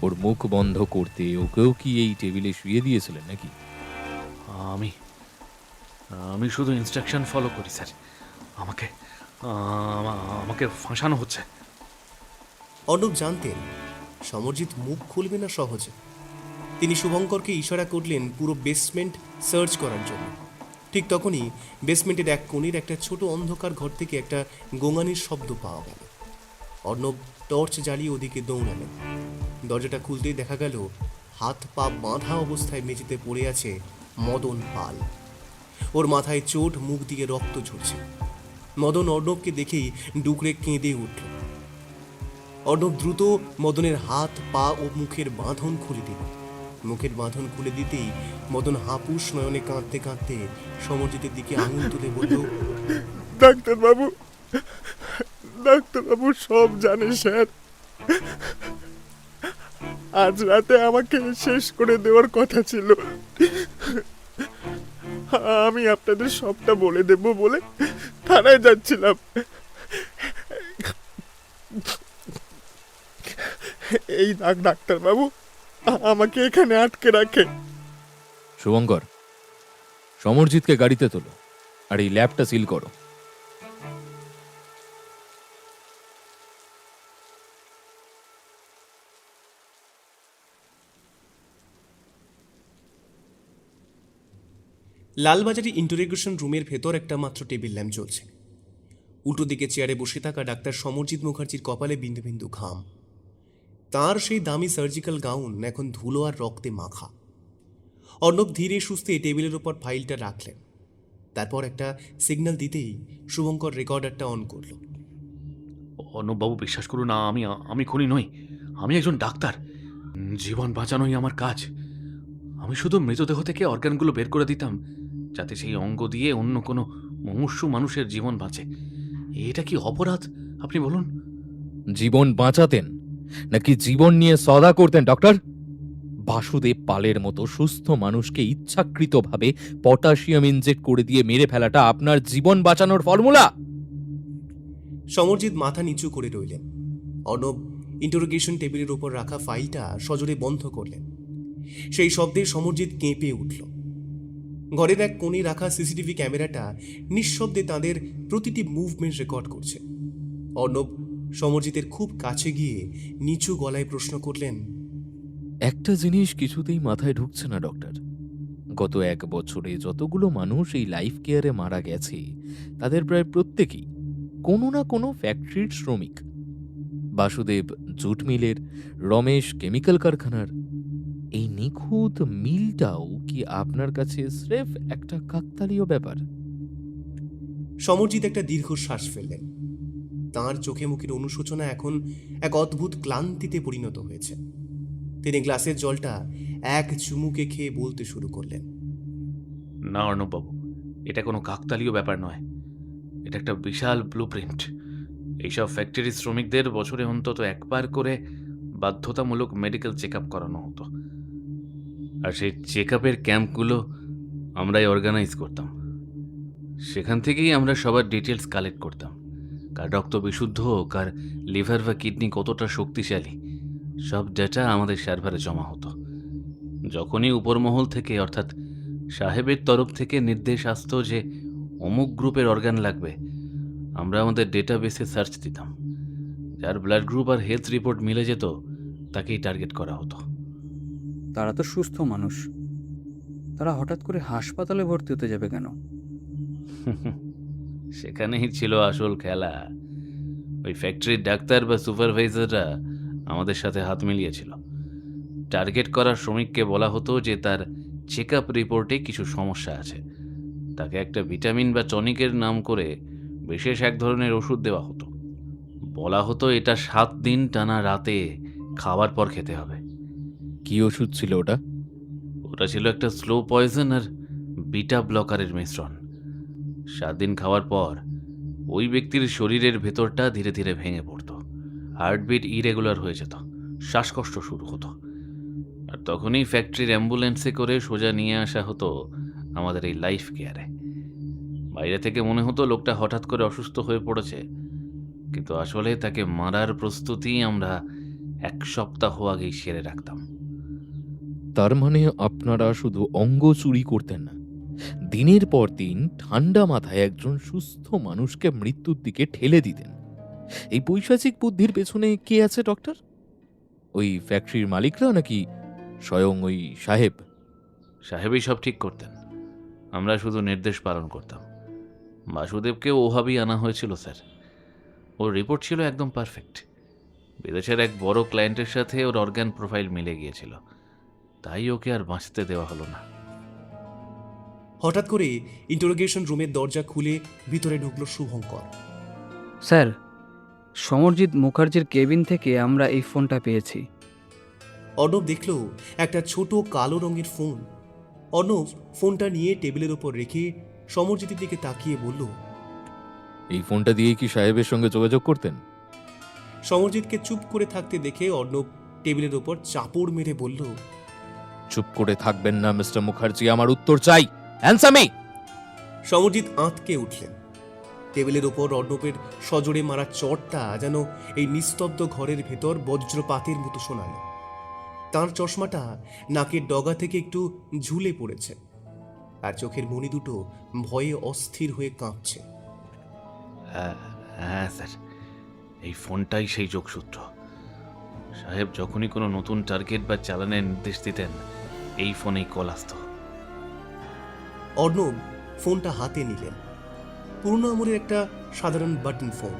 G: ওর মুখ বন্ধ করতে ওকেও কি এই টেবিলে শুয়ে দিয়েছিলেন নাকি?
L: আমি শুধু ইনস্ট্রাকশন ফলো করি স্যার। আমাকে ফাঁসানো হচ্ছে।
A: অর্ণব জানতেন সমরজিৎ মুখ খুলবে না সহজে। তিনি শুভঙ্করকে ইশারা করলেন পুরো বেসমেন্ট সার্চ করার জন্য। ঠিক তখনই বেসমেন্টের এক কোণের একটা ছোট অন্ধকার ঘর থেকে একটা গোঙানির শব্দ পাওয়া গেল। অর্ণব টর্চ জ্বালিয়ে ওদিকে দৌড়ালেন। দরজাটা খুলতেই দেখা গেল হাত পা বাঁধা অবস্থায় মেঝেতে পড়ে আছে মদন পাল। ওর মাথায় চোট, মুখ দিয়ে রক্ত ঝরছে। মদন অর্ণবকে দেখেই ডুকরে কেঁদে উঠল। অর্ণব দ্রুত মদনের হাত, পা ও মুখের বাঁধন খুলে দিল। মুখের বাঁধন খুলে দিতেই মদন হাপুস নয়নে কাঁদতে কাঁদতে সমরজিতের দিকে আঙুল তুলে বলল,
P: ডাক্তারবাবু, ডাক্তারবাবু সব জানে স্যার। আজ রাতে আমাকে শেষ করে দেওয়ার কথা ছিল। আমি আপনাদের সবটা বলে দেব বলে থানায় যাচ্ছিলাম। এই ডাক্তারবাবু আমাকে এখানে আটকে রাখে।
G: শুভঙ্কর, সমরজিৎকে গাড়িতে তোলো আর এই ল্যাবটা সিল করো।
A: লালবাজারি ইন্টারোগেশন রুমের ভেতর একটা মাত্র টেবিল ল্যাম্প জ্বলছে। উল্টো দিকে চেয়ারে বসে থাকা ডাক্তার সমরজিৎ মুখার্জির কপালে বিন্দু বিন্দু ঘাম। তার সেই দামি সার্জিক্যাল গাউন এখন ধুলো আর রক্তে মাখা। অর্ণব ধীরে সুস্থে টেবিলের ওপর ফাইলটা রাখলেন। তারপর একটা সিগন্যাল দিতেই শুভঙ্কর রেকর্ডারটা অন করল।
L: অর্ণববাবু, বিশ্বাস করুন, আমি খুনি নই। আমি একজন ডাক্তার। জীবন বাঁচানোই আমার কাজ। আমি শুধু মৃতদেহ থেকে অর্গানগুলো বের করে দিতাম, যাতে সেই অঙ্গ দিয়ে অন্য কোনো মুমূর্ষু মানুষের জীবন বাঁচে। এটা কি অপরাধ আপনি বলুন?
G: জীবন বাঁচাতেন নাকি জীবন নিয়ে সদা করতেন ডক্টর? বাসুদেব পালের মতো সুস্থ মানুষকে ইচ্ছাকৃতভাবে পটাশিয়াম ইনজেক্ট করে দিয়ে মেরে ফেলাটা আপনার জীবন বাঁচানোর ফর্মুলা?
A: সমরজিৎ মাথা নিচু করে রইলেন। অর্ণব ইন্টারোগেশন টেবিলের উপর রাখা ফাইলটা সজোরে বন্ধ করলেন। সেই শব্দে সমরজিৎ কেঁপে উঠল। ঘরের এক কোণে রাখা সিসিটিভি ক্যামেরাটা নিঃশব্দে তাদের প্রতিটি মুভমেন্ট রেকর্ড করছে। অর্ণব সমরজিতের খুব কাছে গিয়ে নিচু গলায় প্রশ্ন করলেন,
G: একটা জিনিস কিছুতেই মাথায় ঢুকছে না ডক্টর। গত 1 বছরে যতগুলো মানুষ এই লাইফ কেয়ারে মারা গেছে তাদের প্রায় প্রত্যেকেই কোনো না কোনো ফ্যাক্টরির শ্রমিক। বাসুদেব জুট মিলের, রমেশ কেমিক্যাল কারখানার। এই নিখুঁত মিলটাও কি আপনার কাছে স্রেফ একটা কাকতালীয় ব্যাপার?
A: সমরজিৎ একটা দীর্ঘশ্বাস ফেললেন। তাঁর চোখে মুখের অনুশোচনা এখন এক অদ্ভুত ক্লান্তিতে পরিণত হয়েছে। তিনি গ্লাসের জলটা এক চুমুকে খেয়ে বলতে শুরু করলেন,
L: না অর্ণববাবু, এটা কোনো কাকতালীয় ব্যাপার নয়। এটা একটা বিশাল ব্লুপ্রিন্ট। এইসব ফ্যাক্টরি শ্রমিকদের বছরে অন্তত একবার করে বাধ্যতামূলক মেডিকেল চেক আপ করানো হতো, আর সেই চেক আপের ক্যাম্পগুলো আমরাই অর্গানাইজ করতাম। সেখান থেকেই আমরা সবার ডিটেলস কালেক্ট করতাম, কার রক্ত বিশুদ্ধ, কার লিভার বা কিডনি কতটা শক্তিশালী, সব ডেটা আমাদের সার্ভারে জমা হতো। যখনই উপরমহল থেকে অর্থাৎ সাহেবের তরফ থেকে নির্দেশ আসতো যে অমুক গ্রুপের অর্গান লাগবে, আমরা আমাদের ডেটাবেসে সার্চ দিতাম। যার ব্লাড গ্রুপ আর হেলথ রিপোর্ট মিলে যেত তাকেই টার্গেট করা হতো।
I: তারা তো সুস্থ মানুষ, তারা হঠাৎ করে হাসপাতালে ভর্তি হতে যাবে কেন?
L: সেখানেই ছিল আসল খেলা। ওই ফ্যাক্টরির ডাক্তার বা সুপারভাইজাররা আমাদের সাথে হাত মিলিয়েছিল। টার্গেট করা শ্রমিককে বলা হতো যে তার চেক আপ রিপোর্টে কিছু সমস্যা আছে, তাকে একটা ভিটামিন বা টনিকের নাম করে বিশেষ এক ধরনের ওষুধ দেওয়া হতো। বলা হতো এটা 7 দিন টানা রাতে খাওয়ার পর খেতে হবে।
G: কি ওষুধ ছিল ওটা?
L: ওটা ছিল একটা স্লো পয়জন আর বিটা ব্লকারের মিশ্রণ। 7 দিন খাওয়ার পর ওই ব্যক্তির শরীরের ভেতরটা ধীরে ধীরে ভেঙে পড়তো, হার্টবিট ইরেগুলার হয়ে যেত, শ্বাসকষ্ট শুরু হতো, আর তখনই ফ্যাক্টরির অ্যাম্বুলেন্সে করে সোজা নিয়ে আসা হতো আমাদের এই লাইফ কেয়ারে। বাইরে থেকে মনে হতো লোকটা হঠাৎ করে অসুস্থ হয়ে পড়েছে, কিন্তু আসলে তাকে মারার প্রস্তুতি আমরা 1 সপ্তাহ আগেই সেরে রাখতাম।
G: তার মানে আপনারা শুধু অঙ্গ চুরি করতেন না, দিনের পর দিন ঠান্ডা মাথায় একজন সুস্থ মানুষকে মৃত্যুর দিকে ঠেলে দিতেন। এই পৈশাচিক বুদ্ধির পেছনে কে আছে ডক্টর? ওই ফ্যাক্টরির মালিকরা নাকি স্বয়ং ওই সাহেব?
L: সাহেবই সব ঠিক করতেন, আমরা শুধু নির্দেশ পালন করতাম। বাসুদেবকে ওভাবেই আনা হয়েছিল স্যার। ওর রিপোর্ট ছিল একদম পারফেক্ট। বিদেশের এক বড় ক্লায়েন্টের সাথে ওর অর্গান প্রোফাইল মিলে গিয়েছিল, তাই ওকে আর বাঁচতে দেওয়া হলো না।
A: হঠাৎ করে ইন্টারোগেশন রুমের দরজা খুলে ভিতরে ঢুকলো শুভঙ্কর।
I: স্যার, সমরজিৎ মুখার্জির কেবিন থেকে আমরা এই ফোনটা পেয়েছি।
A: অর্ণব দেখল একটা ছোট কালো রঙের ফোন। অর্ণব ফোনটা নিয়ে টেবিলের ওপর রেখে সমরজিতের দিকে তাকিয়ে বলল,
G: এই ফোনটা দিয়ে কি সাহেবের সঙ্গে যোগাযোগ করতেন?
A: সমরজিৎকে চুপ করে থাকতে দেখে অর্ণব টেবিলের ওপর চাপড় মেরে বলল,
G: চুপ করে থাকবেন না মিস্টার মুখার্জি, আমার উত্তর চাই। Answer me.
A: সমরজিৎ আঁতকে উঠলেন। টেবিলের ওপর অর্ণবের সজোরে মারা চটটা যেন এই নিস্তব্ধ ঘরের ভেতর বজ্রপাতের মতো শোনাল। তাঁর চশমাটা নাকের ডগা থেকে একটু ঝুলে পড়েছে, আর চোখের মণি দুটো ভয়ে অস্থির হয়ে কাঁপছে।
L: হ্যাঁ স্যার, এই ফোনটাই সেই যোগসূত্র। সাহেব যখনই কোনো নতুন টার্গেট বা চালানের নির্দেশ দিতেন, এই ফোনেই কল আসতো।
A: অর্ণব ফোনটা হাতে নিলেন। পুরনো আমলের একটা সাধারণ বাটন ফোন,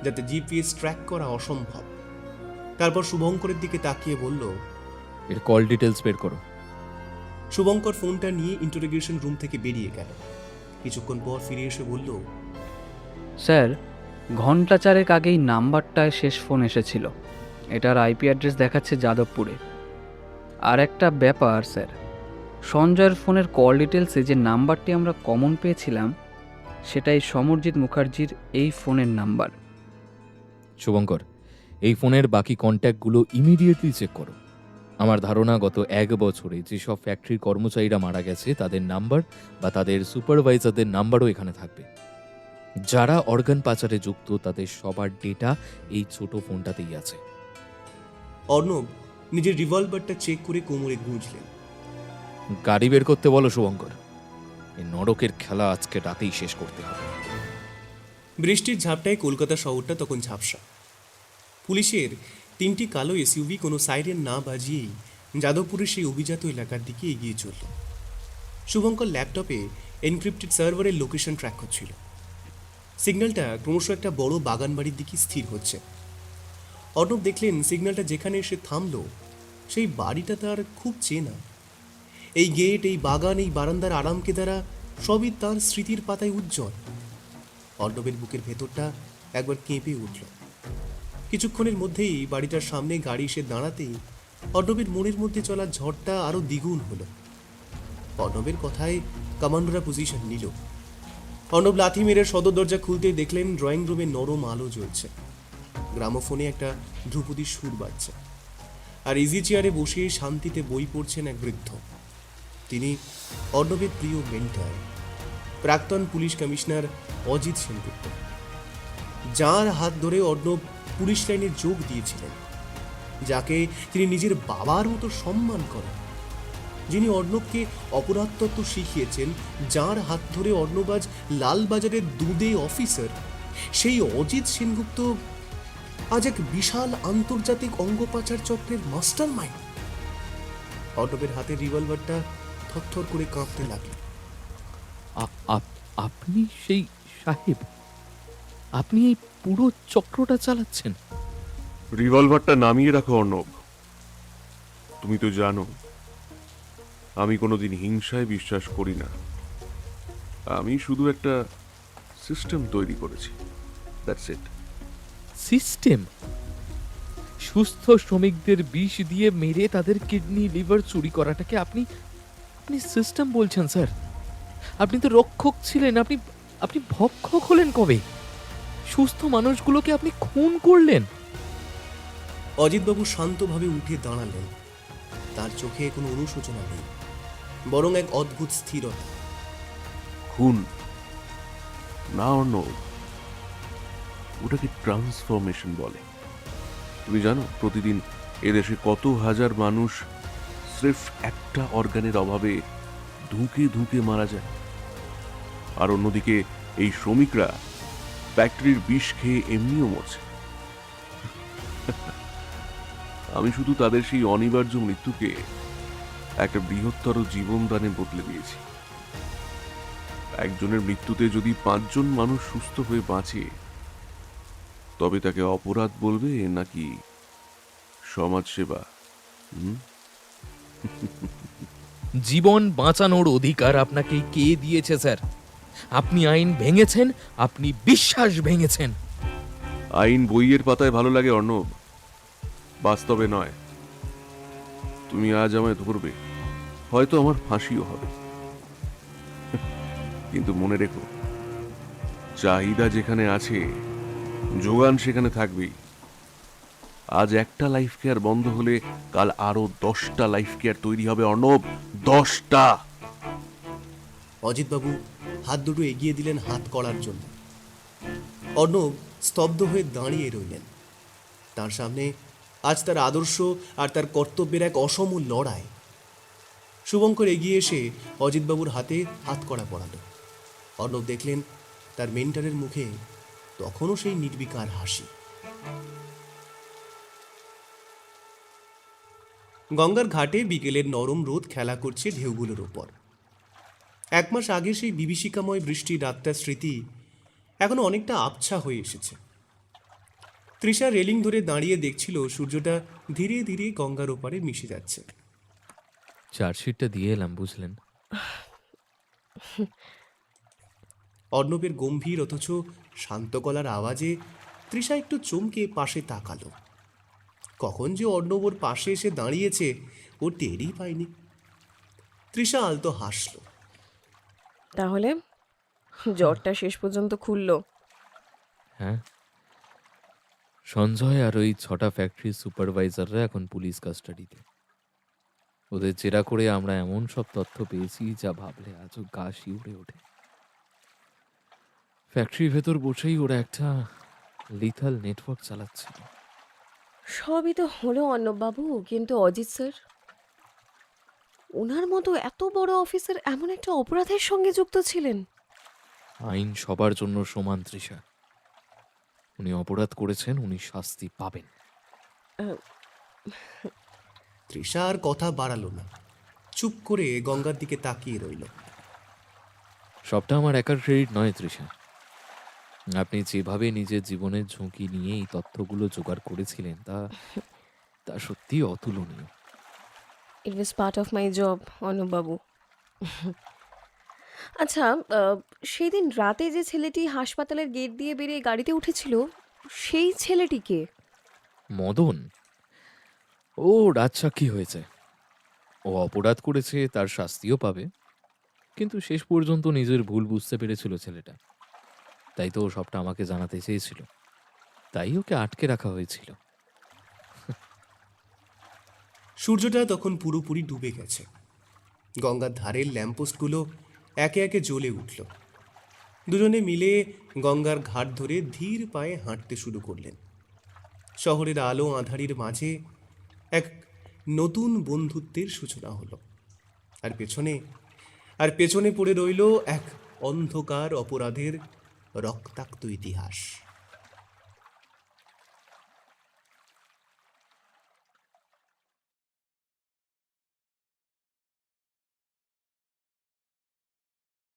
A: যাতে জিপিএস ট্র্যাক করা অসম্ভব। তারপর শুভঙ্করের দিকে তাকিয়ে বলল,
G: এর কল ডিটেলস বের করো।
A: শুভঙ্কর ফোনটা নিয়ে ইন্টারোগেশন রুম থেকে বেরিয়ে গেল। কিছুক্ষণ পর ফিরে এসে বলল,
I: স্যার, ঘন্টা 4 আগেই নাম্বারটায় শেষ ফোন এসেছিল। এটার আইপি অ্যাড্রেস দেখাচ্ছে যাদবপুরে। আর একটা ব্যাপার স্যার, সঞ্জয়ের ফোনের কল ডিটেলসে যে নাম্বারটি আমরা কমন পেয়েছিলাম, সেটাই সমরজিৎ মুখার্জির এই ফোনের নাম্বার।
G: শুভঙ্কর, এই ফোনের বাকি কন্ট্যাক্টগুলো ইমিডিয়েটলি চেক করো। আমার ধারণা গত 1 বছরে যেসব ফ্যাক্টরির কর্মচারীরা মারা গেছে তাদের নাম্বার বা তাদের সুপারভাইজারদের নাম্বারও এখানে থাকবে। যারা অর্গান পাচারে যুক্ত তাদের সবার ডেটা এই ছোট ফোনটাতেই আছে।
A: অর্ণব নিজের রিভলভারটা চেক করে কোমরে গুঁজলেন।
G: গাড়ি বের করতে বলো শুভঙ্কর, এই নরকের খেলা আজকে রাতেই শেষ করতে হবে।
A: বৃষ্টির ঝাপটায় কলকাতা শহরটা তখন ঝাপসা। পুলিশের 3টি কালো এসইউভি কোনো সাইরেন না বাজিয়েই যাদবপুরের সেই অভিজাত এলাকার দিকে এগিয়ে চলল। শুভঙ্কর ল্যাপটপে এনক্রিপ্টেড সার্ভারের লোকেশন ট্র্যাক করছিল। সিগন্যালটা ক্রমশ একটা বড় বাগান বাড়ির দিকে স্থির হচ্ছে। অর্ণব দেখলেন সিগন্যালটা যেখানে এসে থামল, সেই বাড়িটা তার খুব চেনা। এই গেট, এই বাগান, এই বারান্দার আরামকেদারা সবই তার স্মৃতির পাতায় উজ্জ্বল। অর্ণবের বুকের ভেতরটা একবার কেঁপে উঠল। কিছুক্ষণের মধ্যেই বাড়িটার সামনে গাড়ি এসে দাঁড়াতেই অর্ণবের মনের মধ্যে চলা ঝড়টা আরো দ্বিগুণ হলো। অর্ণবের কথায় কমান্ডোরা পজিশন নিল। অর্ণব লাথি মেরে সদর দরজা খুলতেই দেখলেন ড্রয়িং রুমে নরম আলো জ্বলছে, গ্রামোফোনে একটা ধ্রুপদী সুর বাজছে, আর ইজি চেয়ারে বসে শান্তিতে বই পড়ছেন এক বৃদ্ধ। তিনি অর্ণবের প্রিয় মেন্টর, প্রাক্তন পুলিশ কমিশনার অজিত সেনগুপ্ত, যার হাত ধরে অর্ণব পুলিশ লাইনে যোগ দিয়েছিলেন, যাকে তিনি নিজের বাবার মতো সম্মান করেন, যিনি অর্ণবকে অপরাধ তত্ত্ব শিখিয়েছেন, যার হাত ধরে অর্ণব আজ লালবাজারের দুদে অফিসার, সেই অজিত সেনগুপ্ত আজ এক বিশাল আন্তর্জাতিক অঙ্গপাচার চক্রের মাস্টার মাইন্ড। অর্ণবের হাতের রিভলভারটা থরথর করে কাঁপতে লাগলো।
G: আপনি সেই সাহেব? আপনি এই পুরো চক্রটা চালাচ্ছেন?
M: রিভলভারটা নামিয়ে রাখো অর্ণব। তুমি তো জানো আমি কোনোদিন হিংসায় বিশ্বাস করি না। আমি শুধু একটা সিস্টেম তৈরি করেছি, দ্যাটস ইট।
G: সিস্টেম? সুস্থ শ্রমিকদের বিষ দিয়ে মেরে তাদের কিডনি লিভার চুরি করাটাকে আপনি আপনি সিস্টেম বলছেন স্যার? আপনি তো রক্ষক ছিলেন, আপনি আপনি ভক্ষক হলেন কবে? সুস্থ মানুষগুলোকে আপনি খুন করলেন।
A: অজিতবাবু শান্তভাবে উঠে দাঁড়ালেন। তার চোখে কোনো অনুশোচনা নেই, বরং এক অদ্ভুত স্থিরতা।
M: খুন না অর্ণব, ওটাকে ট্রান্সফরমেশন বলে। তুমি জানো প্রতিদিন এদেশে কত হাজার মানুষ স্রেফ একটা অর্গানের অভাবে ধুঁকে ধুঁকে মারা যায়, আর অন্যদিকে এই শ্রমিকরা ফ্যাক্টরির বিষ খেয়ে এমনিও মরছে। আমি শুধু তাদের সেই অনিবার্য মৃত্যুকে একটা বৃহত্তর জীবনদানে বদলে দিয়েছি। একজনের মৃত্যুতে যদি 5 জন মানুষ সুস্থ হয়ে বাঁচে, তবে তাকে অপরাধ বলবে নাকি সমাজসেবা?
G: জীবন বাঁচানোর অধিকার আপনাকে কে দিয়েছে স্যার? আপনি আইন ভেঙেছেন, আপনি বিশ্বাস ভেঙেছেন।
M: আইন বইয়ের পাতায় ভালো লাগে অর্ণব, বাস্তবে নয়। তুমি আজ আমায় ধরবে, হয়তো আমার ফাঁসিও হবে, কিন্তু মনে রেখো, চাহিদা যেখানে আছে যোগান সেখানে থাকবেই। আজ একটা লাইফ কেয়ার বন্ধ হলে কাল আরো 10টা লাইফ কেয়ার তৈরি হবে অর্ণব, 10টা।
A: অজিতবাবু হাত দুটো এগিয়ে দিলেন হাত করার জন্য। অর্ণব স্তব্ধ হয়ে দাঁড়িয়ে রইলেন। তার সামনে আজ তার আদর্শ আর তার কর্তব্যের এক অসম লড়াই। শুভঙ্কর এগিয়ে এসে অজিতবাবুর হাতে হাত কড়া পড়ালো। অর্ণব দেখলেন তার মেন্টরের মুখে তখনও সেই নির্বিকার হাসি। গঙ্গার ঘাটে বিকেলের নরম রোদ খেলা করছে ঢেউগুলোর ওপর। 1 মাস আগে সেই বিভীষিকাময় বৃষ্টি রাতটার স্মৃতি এখনো অনেকটা আবছা হয়ে এসেছে। তৃষা রেলিং ধরে দাঁড়িয়ে দেখছিল সূর্যটা ধীরে ধীরে গঙ্গার ওপারে মিশে যাচ্ছে।
G: চার্জশিটটা দিয়ে এলাম, বুঝলেন?
A: অর্ণবের গম্ভীর অথচ শান্ত গলার আওয়াজে তৃষা একটু চমকে পাশে তাকালো। কখন যে অর্ণব ওর পাশে এসে দাঁড়িয়েছে ও টেরই পায়নি। তৃষা আলতো হাসল।
H: তাহলে জ্বরটা শেষ পর্যন্ত খুললো?
G: হ্যাঁ, সঞ্জয় আর ওই 6টা ফ্যাক্টরির সুপারভাইজাররা এখন পুলিশ কাস্টাডিতে। ওদের জেরা করে আমরা এমন সব তথ্য পেয়েছি যা ভাবলে আজও গা শিউরে ওঠে। ফ্যাক্টরির ভেতর বসেই ওরা একটা লিথাল নেটওয়ার্ক চালাচ্ছিল।
H: সবই তো হলো অর্ণববাবু, কিন্তু অজিত স্যার, ওনার মতো এত বড় অফিসার এমন একটা অপরাধের সঙ্গে যুক্ত ছিলেন?
G: আইন সবার জন্য সমান তৃষা। উনি অপরাধ করেছেন, উনি শাস্তি পাবেন।
A: তৃষা আর কথা বাড়ালো না, চুপ করে গঙ্গার দিকে তাকিয়ে রইল।
G: সবটা আমার একার ক্রেডিট নয় তৃষা। আপনি যেভাবে নিজের জীবনের ঝুঁকি নিয়ে এই তথ্যগুলো জোগাড় করেছিলেন তা সত্যি অতুলনীয়।
H: It was part of my job অর্ণববাবু। আচ্ছা, সেদিন রাতে যে ছেলেটি হাসপাতালের গেট দিয়ে বেরিয়ে গাড়িতে উঠেছিল, সেই ছেলেটিকে?
G: মদন? ও রাজসাক্ষী হয়েছে। ও অপরাধ করেছে, তার শাস্তিও পাবে। কিন্তু শেষ পর্যন্ত নিজের ভুল বুঝতে পেরেছিল ছেলেটা, তাই তো ও সবটা আমাকে জানাতে চেয়েছিল, তাই ওকে আটকে রাখা হয়েছিল।
A: সূর্যটা তখন পুরোপুরি ডুবে গেছে। গঙ্গার ধারের ল্যাম্পপোস্টগুলো একে একে জ্বলে উঠল। দুজনে মিলে গঙ্গার ঘাট ধরে ধীর পায়ে হাঁটতে শুরু করলেন। শহরের আলো আঁধারির মাঝে এক নতুন বন্ধুত্বের সূচনা হলো। আর পেছনে পড়ে রইল এক অন্ধকার অপরাধের রক্তাক্ত ইতিহাস।